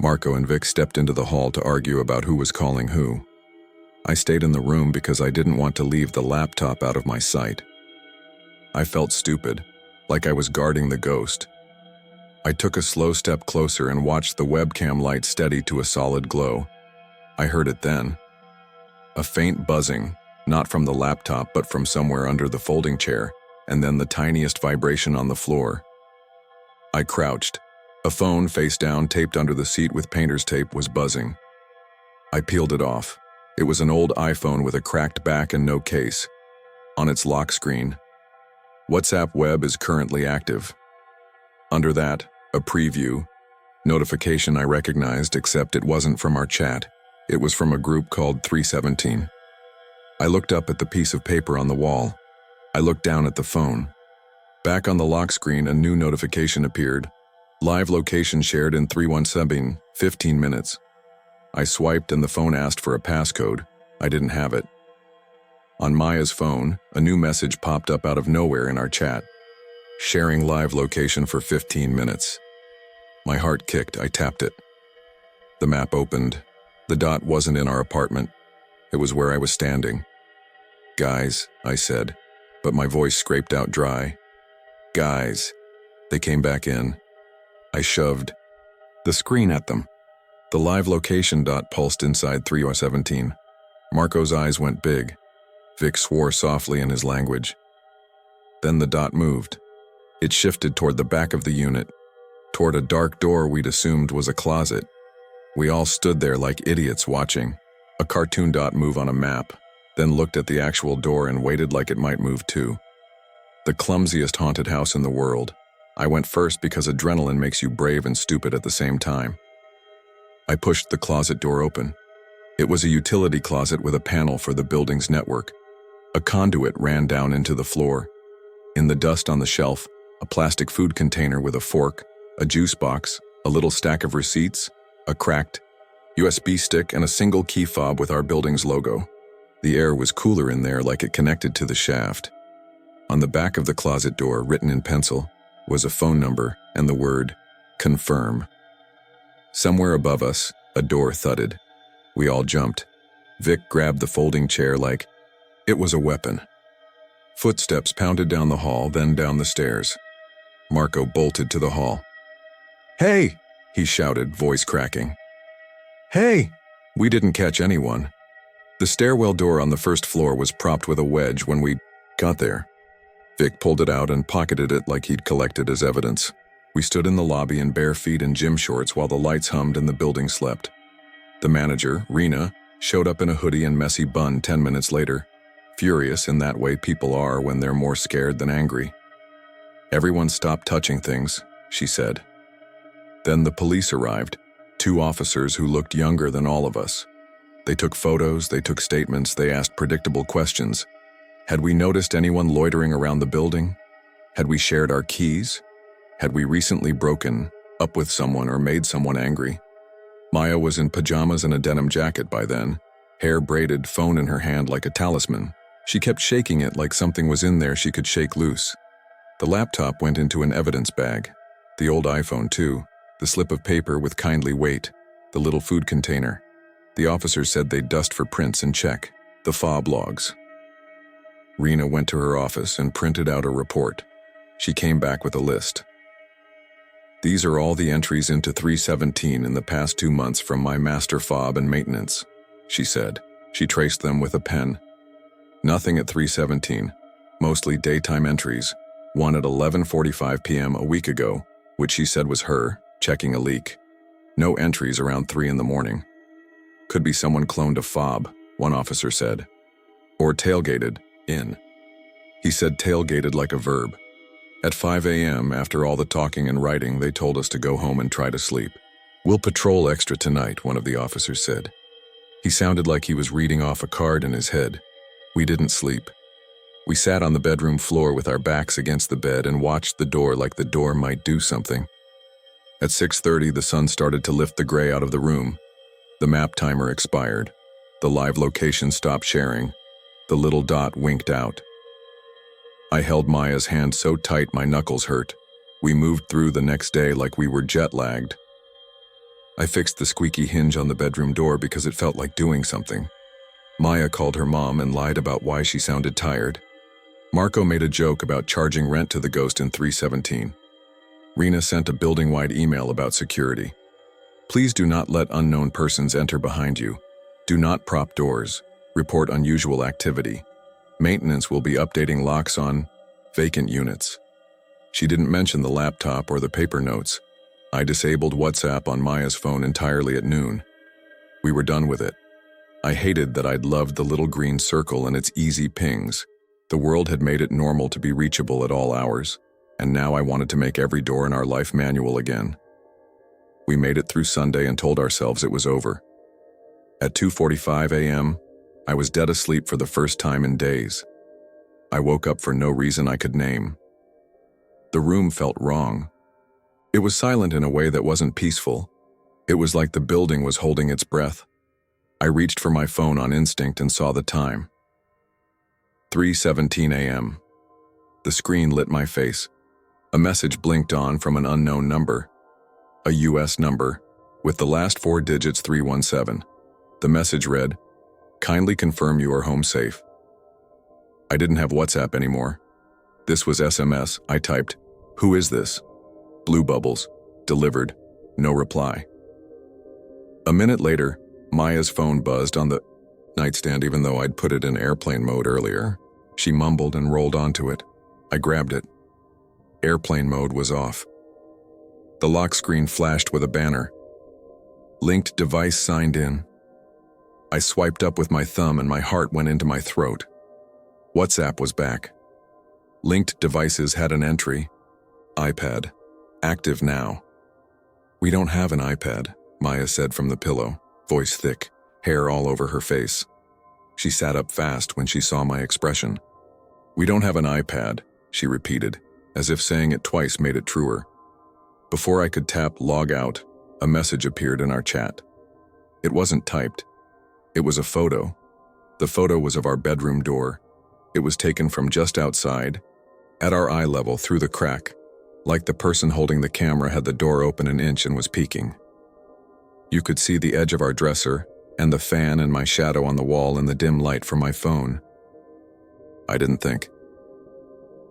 Marco and Vic stepped into the hall to argue about who was calling who. I stayed in the room because I didn't want to leave the laptop out of my sight. I felt stupid, like I was guarding the ghost. I took a slow step closer and watched the webcam light steady to a solid glow. I heard it then. A faint buzzing, not from the laptop but from somewhere under the folding chair, and then the tiniest vibration on the floor. I crouched. A phone, face down, taped under the seat with painter's tape, was buzzing. I peeled it off. It was an old iPhone with a cracked back and no case. On its lock screen, "WhatsApp web is currently active." Under that, a preview. Notification I recognized, except it wasn't from our chat. It was from a group called 317. I looked up at the piece of paper on the wall. I looked down at the phone. Back on the lock screen, a new notification appeared. "Live location shared in 317, 15 minutes. I swiped and the phone asked for a passcode. I didn't have it. On Maya's phone, a new message popped up out of nowhere in our chat. "Sharing live location for 15 minutes. My heart kicked. I tapped it. The map opened. The dot wasn't in our apartment. It was where I was standing. "Guys," I said, but my voice scraped out dry. "Guys." They came back in. I shoved the screen at them. The live location dot pulsed inside 317. Marco's eyes went big. Vic swore softly in his language. Then the dot moved. It shifted toward the back of the unit, toward a dark door we'd assumed was a closet. We all stood there like idiots watching a cartoon dot move on a map, then looked at the actual door and waited like it might move too. The clumsiest haunted house in the world. I went first because adrenaline makes you brave and stupid at the same time. I pushed the closet door open. It was a utility closet with a panel for the building's network. A conduit ran down into the floor. In the dust on the shelf, a plastic food container with a fork, a juice box, a little stack of receipts, a cracked USB stick, and a single key fob with our building's logo. The air was cooler in there, like it connected to the shaft. On the back of the closet door, written in pencil, was a phone number and the word, "Confirm." Somewhere above us, a door thudded. We all jumped. Vic grabbed the folding chair like it was a weapon. Footsteps pounded down the hall, then down the stairs. Marco bolted to the hall. "Hey!" he shouted, voice cracking. "Hey!" We didn't catch anyone. The stairwell door on the first floor was propped with a wedge when we got there. Vic pulled it out and pocketed it like he'd collected as evidence. We stood in the lobby in bare feet and gym shorts while the lights hummed and the building slept. The manager, Rena, showed up in a hoodie and messy bun 10 minutes later, furious in that way people are when they're more scared than angry. "Everyone stop touching things," she said. Then the police arrived, 2 officers who looked younger than all of us. They took photos, they took statements, they asked predictable questions. Had we noticed anyone loitering around the building? Had we shared our keys? Had we recently broken up with someone or made someone angry? Maya was in pajamas and a denim jacket by then, hair braided, phone in her hand like a talisman. She kept shaking it like something was in there she could shake loose. The laptop went into an evidence bag. The old iPhone too, the slip of paper with kindly wait, the little food container. The officers said they'd dust for prints and check the fob logs. Rena went to her office and printed out a report. She came back with a list. "These are all the entries into 317 in the past 2 months from my master fob and maintenance," she said. She traced them with a pen. Nothing at 317, mostly daytime entries, one at 11:45 p.m. a week ago, which she said was her, checking a leak. No entries around 3 in the morning. "Could be someone cloned a fob," one officer said. "Or tailgated, in." He said tailgated like a verb. At 5 a.m., after all the talking and writing, they told us to go home and try to sleep. "We'll patrol extra tonight," one of the officers said. He sounded like he was reading off a card in his head. We didn't sleep. We sat on the bedroom floor with our backs against the bed and watched the door like the door might do something. At 6:30, the sun started to lift the gray out of the room. The map timer expired. The live location stopped sharing. The little dot winked out. I held Maya's hand so tight my knuckles hurt. We moved through the next day like we were jet-lagged. I fixed the squeaky hinge on the bedroom door because it felt like doing something. Maya called her mom and lied about why she sounded tired. Marco made a joke about charging rent to the ghost in 317. Rena sent a building-wide email about security. "Please do not let unknown persons enter behind you. Do not prop doors. Report unusual activity. Maintenance will be updating locks on vacant units." She didn't mention the laptop or the paper notes. I disabled WhatsApp on Maya's phone entirely at noon. We were done with it. I hated that I'd loved the little green circle and its easy pings. The world had made it normal to be reachable at all hours, and now I wanted to make every door in our life manual again. We made it through Sunday and told ourselves it was over. At 2:45 a.m., I was dead asleep for the first time in days. I woke up for no reason I could name. The room felt wrong. It was silent in a way that wasn't peaceful. It was like the building was holding its breath. I reached for my phone on instinct and saw the time. 3:17 a.m. The screen lit my face. A message blinked on from an unknown number. A U.S. number, with the last 4 digits 317. The message read, "Kindly confirm you are home safe." I didn't have WhatsApp anymore. This was SMS. I typed, "Who is this?" Blue bubbles. Delivered. No reply. A minute later, Maya's phone buzzed on the nightstand even though I'd put it in airplane mode earlier. She mumbled and rolled onto it. I grabbed it. Airplane mode was off. The lock screen flashed with a banner. Linked device signed in. I swiped up with my thumb and my heart went into my throat. WhatsApp was back. Linked devices had an entry. iPad. Active now. "We don't have an iPad," Maya said from the pillow, voice thick, hair all over her face. She sat up fast when she saw my expression. "We don't have an iPad," she repeated, as if saying it twice made it truer. Before I could tap log out, a message appeared in our chat. It wasn't typed. It was a photo. The photo was of our bedroom door. It was taken from just outside, at our eye level through the crack, like the person holding the camera had the door open an inch and was peeking. You could see the edge of our dresser and the fan and my shadow on the wall in the dim light from my phone. I didn't think.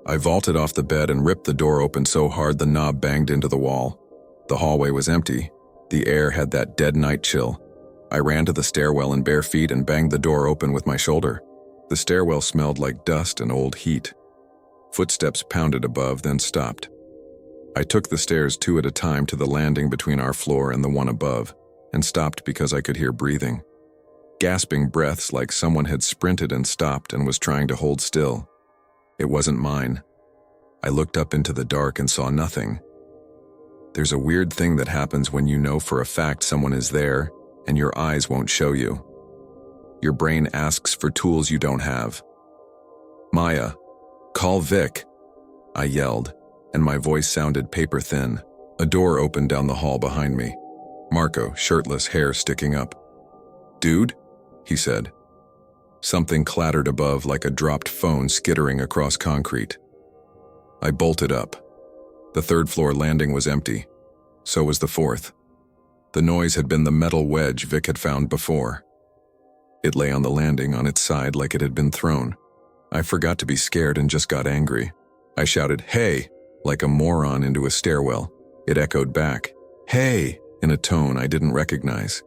I vaulted off the bed and ripped the door open so hard the knob banged into the wall. The hallway was empty. The air had that dead night chill. I ran to the stairwell in bare feet and banged the door open with my shoulder. The stairwell smelled like dust and old heat. Footsteps pounded above, then stopped. I took the stairs 2 at a time to the landing between our floor and the one above, and stopped because I could hear breathing. Gasping breaths like someone had sprinted and stopped and was trying to hold still. It wasn't mine. I looked up into the dark and saw nothing. There's a weird thing that happens when you know for a fact someone is there and your eyes won't show you. Your brain asks for tools you don't have. "Maya, call Vic," I yelled, and my voice sounded paper thin. A door opened down the hall behind me. Marco, shirtless, hair sticking up. "Dude," he said. Something clattered above like a dropped phone skittering across concrete. I bolted up. The 3rd floor landing was empty. So was the 4th. The noise had been the metal wedge Vic had found before. It lay on the landing on its side like it had been thrown. I forgot to be scared and just got angry. I shouted, "Hey!" like a moron into a stairwell. It echoed back, "Hey!" in a tone I didn't recognize.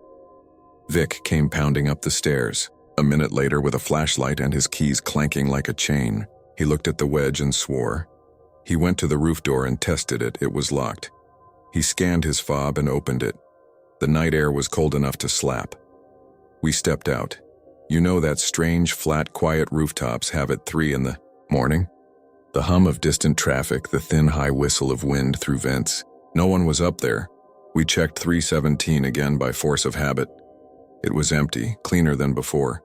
Vic came pounding up the stairs. A minute later, with a flashlight and his keys clanking like a chain, he looked at the wedge and swore. He went to the roof door and tested it. It was locked. He scanned his fob and opened it. The night air was cold enough to slap. We stepped out. You know that strange, flat, quiet rooftops have at 3 in the morning? The hum of distant traffic, the thin, high whistle of wind through vents. No one was up there. We checked 317 again by force of habit. It was empty, cleaner than before.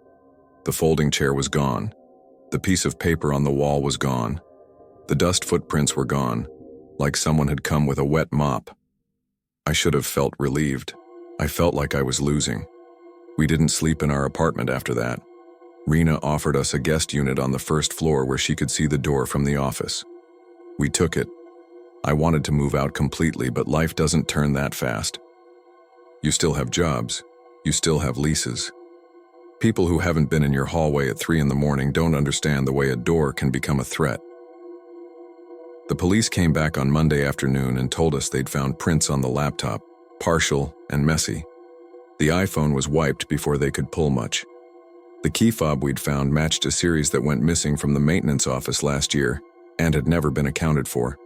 The folding chair was gone. The piece of paper on the wall was gone. The dust footprints were gone, like someone had come with a wet mop. I should have felt relieved. I felt like I was losing. We didn't sleep in our apartment after that. Rena offered us a guest unit on the 1st floor where she could see the door from the office. We took it. I wanted to move out completely, but life doesn't turn that fast. You still have jobs. You still have leases. People who haven't been in your hallway at 3 in the morning don't understand the way a door can become a threat. The police came back on Monday afternoon and told us they'd found prints on the laptop, partial and messy. The iPhone was wiped before they could pull much. The key fob we'd found matched a series that went missing from the maintenance office last year and had never been accounted for.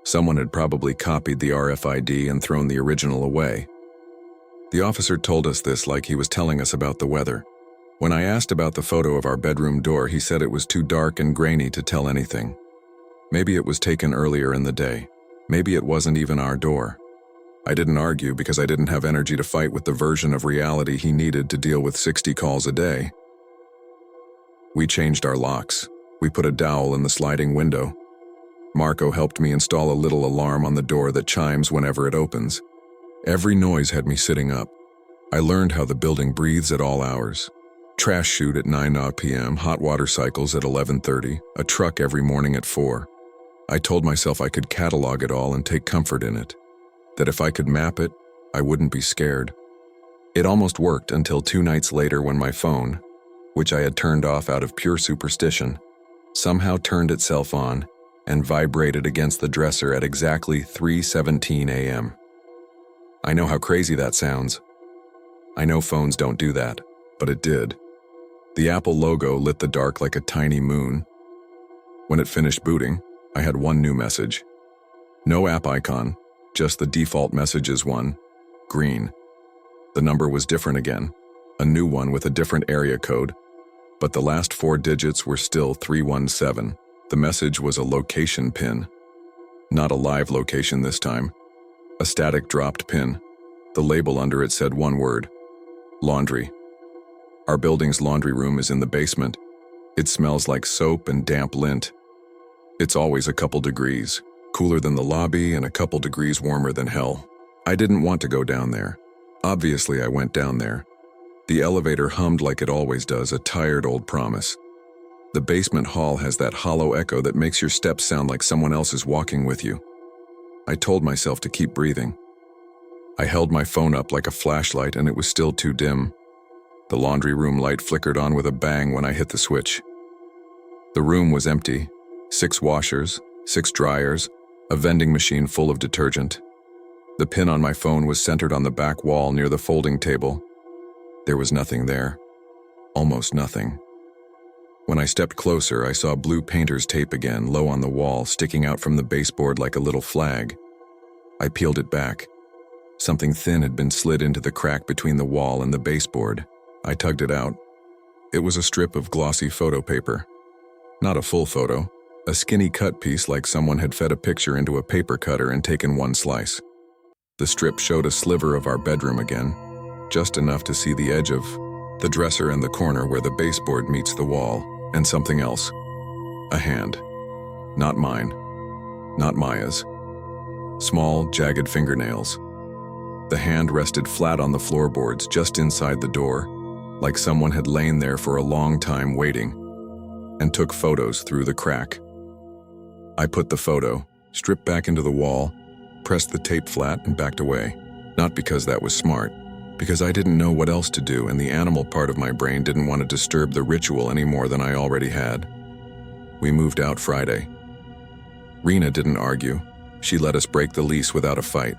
Someone had probably copied the RFID and thrown the original away. The officer told us this like he was telling us about the weather. When I asked about the photo of our bedroom door, he said it was too dark and grainy to tell anything. Maybe it was taken earlier in the day. Maybe it wasn't even our door. I didn't argue because I didn't have energy to fight with the version of reality he needed to deal with 60 calls a day. We changed our locks. We put a dowel in the sliding window. Marco helped me install a little alarm on the door that chimes whenever it opens. Every noise had me sitting up. I learned how the building breathes at all hours. Trash chute at 9 p.m., hot water cycles at 11:30, a truck every morning at 4. I told myself I could catalog it all and take comfort in it. That if I could map it, I wouldn't be scared. It almost worked until 2 nights later when my phone, which I had turned off out of pure superstition, somehow turned itself on and vibrated against the dresser at exactly 3:17 a.m. I know how crazy that sounds. I know phones don't do that, but it did. The Apple logo lit the dark like a tiny moon. When it finished booting, I had one new message. No app icon, just the default messages one, green. The number was different again, a new one with a different area code, but the last 4 digits were still 317. The message was a location pin. Not a live location this time. A static dropped pin. The label under it said one word: laundry. Our building's laundry room is in the basement. It smells like soap and damp lint. It's always a couple degrees, cooler than the lobby and a couple degrees warmer than hell. I didn't want to go down there. Obviously, I went down there. The elevator hummed like it always does, a tired old promise. The basement hall has that hollow echo that makes your steps sound like someone else is walking with you. I told myself to keep breathing. I held my phone up like a flashlight and it was still too dim. The laundry room light flickered on with a bang when I hit the switch. The room was empty. 6 washers, 6 dryers, a vending machine full of detergent. The pin on my phone was centered on the back wall near the folding table. There was nothing there. Almost nothing. When I stepped closer, I saw blue painter's tape again, low on the wall, sticking out from the baseboard like a little flag. I peeled it back. Something thin had been slid into the crack between the wall and the baseboard. I tugged it out. It was a strip of glossy photo paper. Not a full photo, a skinny cut piece like someone had fed a picture into a paper cutter and taken one slice. The strip showed a sliver of our bedroom again, just enough to see the edge of the dresser and the corner where the baseboard meets the wall, and something else. A hand. Not mine. Not Maya's. Small, jagged fingernails. The hand rested flat on the floorboards just inside the door, like someone had lain there for a long time waiting, and took photos through the crack. I put the photo, stripped back into the wall, pressed the tape flat and backed away. Not because that was smart, because I didn't know what else to do, and the animal part of my brain didn't want to disturb the ritual any more than I already had. We moved out Friday. Rena didn't argue. She let us break the lease without a fight.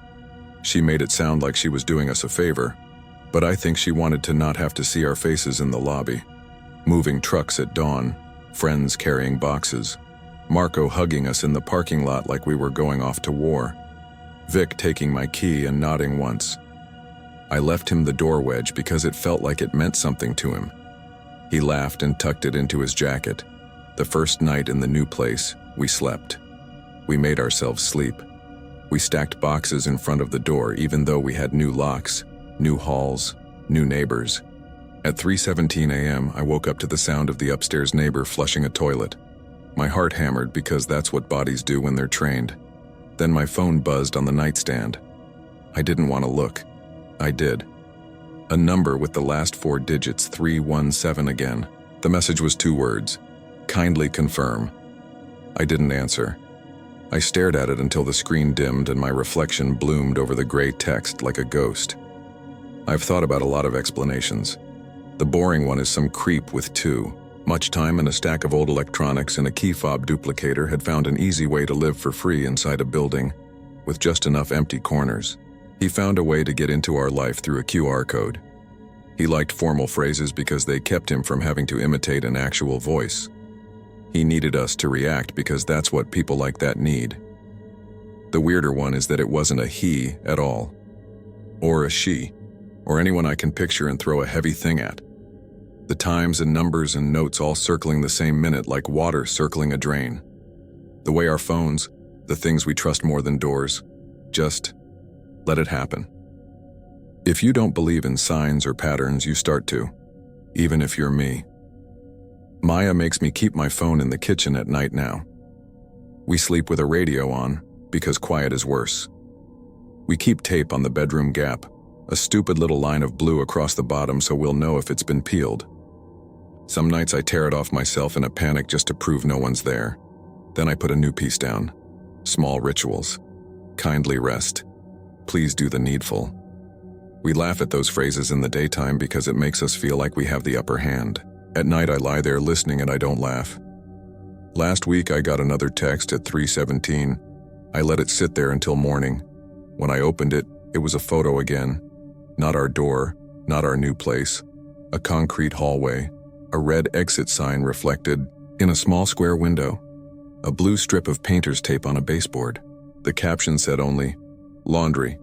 She made it sound like she was doing us a favor, but I think she wanted to not have to see our faces in the lobby. Moving trucks at dawn, friends carrying boxes, Marco hugging us in the parking lot like we were going off to war, Vic taking my key and nodding once. I left him the door wedge because it felt like it meant something to him. He laughed and tucked it into his jacket. The first night in the new place, we slept. We made ourselves sleep. We stacked boxes in front of the door even though we had new locks, new halls, new neighbors. At 3:17 a.m., I woke up to the sound of the upstairs neighbor flushing a toilet. My heart hammered because that's what bodies do when they're trained. Then my phone buzzed on the nightstand. I didn't want to look. I did. A number with the last 4 digits, 317 again. The message was 2 words. Kindly confirm. I didn't answer. I stared at it until the screen dimmed and my reflection bloomed over the gray text like a ghost. I've thought about a lot of explanations. The boring one is some creep with 2. Much time and a stack of old electronics and a key fob duplicator had found an easy way to live for free inside a building, with just enough empty corners. He found a way to get into our life through a QR code. He liked formal phrases because they kept him from having to imitate an actual voice. He needed us to react because that's what people like that need. The weirder one is that it wasn't a he at all, or a she, or anyone I can picture and throw a heavy thing at. The times and numbers and notes all circling the same minute like water circling a drain. The way our phones, the things we trust more than doors, just let it happen. If you don't believe in signs or patterns, you start to, even if you're me. Maya makes me keep my phone in the kitchen at night now. We sleep with a radio on because quiet is worse. We keep tape on the bedroom gap, a stupid little line of blue across the bottom so we'll know if it's been peeled. Some nights I tear it off myself in a panic just to prove no one's there. Then I put a new piece down. Small rituals. Kindly rest. Please do the needful. We laugh at those phrases in the daytime because it makes us feel like we have the upper hand. At night I lie there listening and I don't laugh. Last week I got another text at 3:17. I let it sit there until morning. When I opened it, it was a photo again. Not our door, not our new place. A concrete hallway. A red exit sign reflected in a small square window. A blue strip of painter's tape on a baseboard. The caption said only, laundry.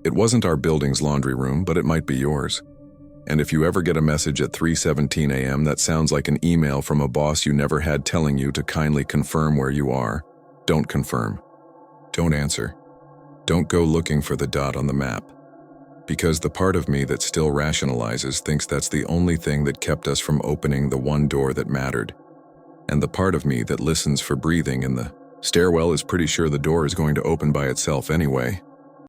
It wasn't our building's laundry room, but it might be yours. And if you ever get a message at 3:17 a.m. that sounds like an email from a boss you never had telling you to kindly confirm where you are, don't confirm. Don't answer. Don't go looking for the dot on the map. Because the part of me that still rationalizes thinks that's the only thing that kept us from opening the one door that mattered. And the part of me that listens for breathing in the stairwell is pretty sure the door is going to open by itself anyway.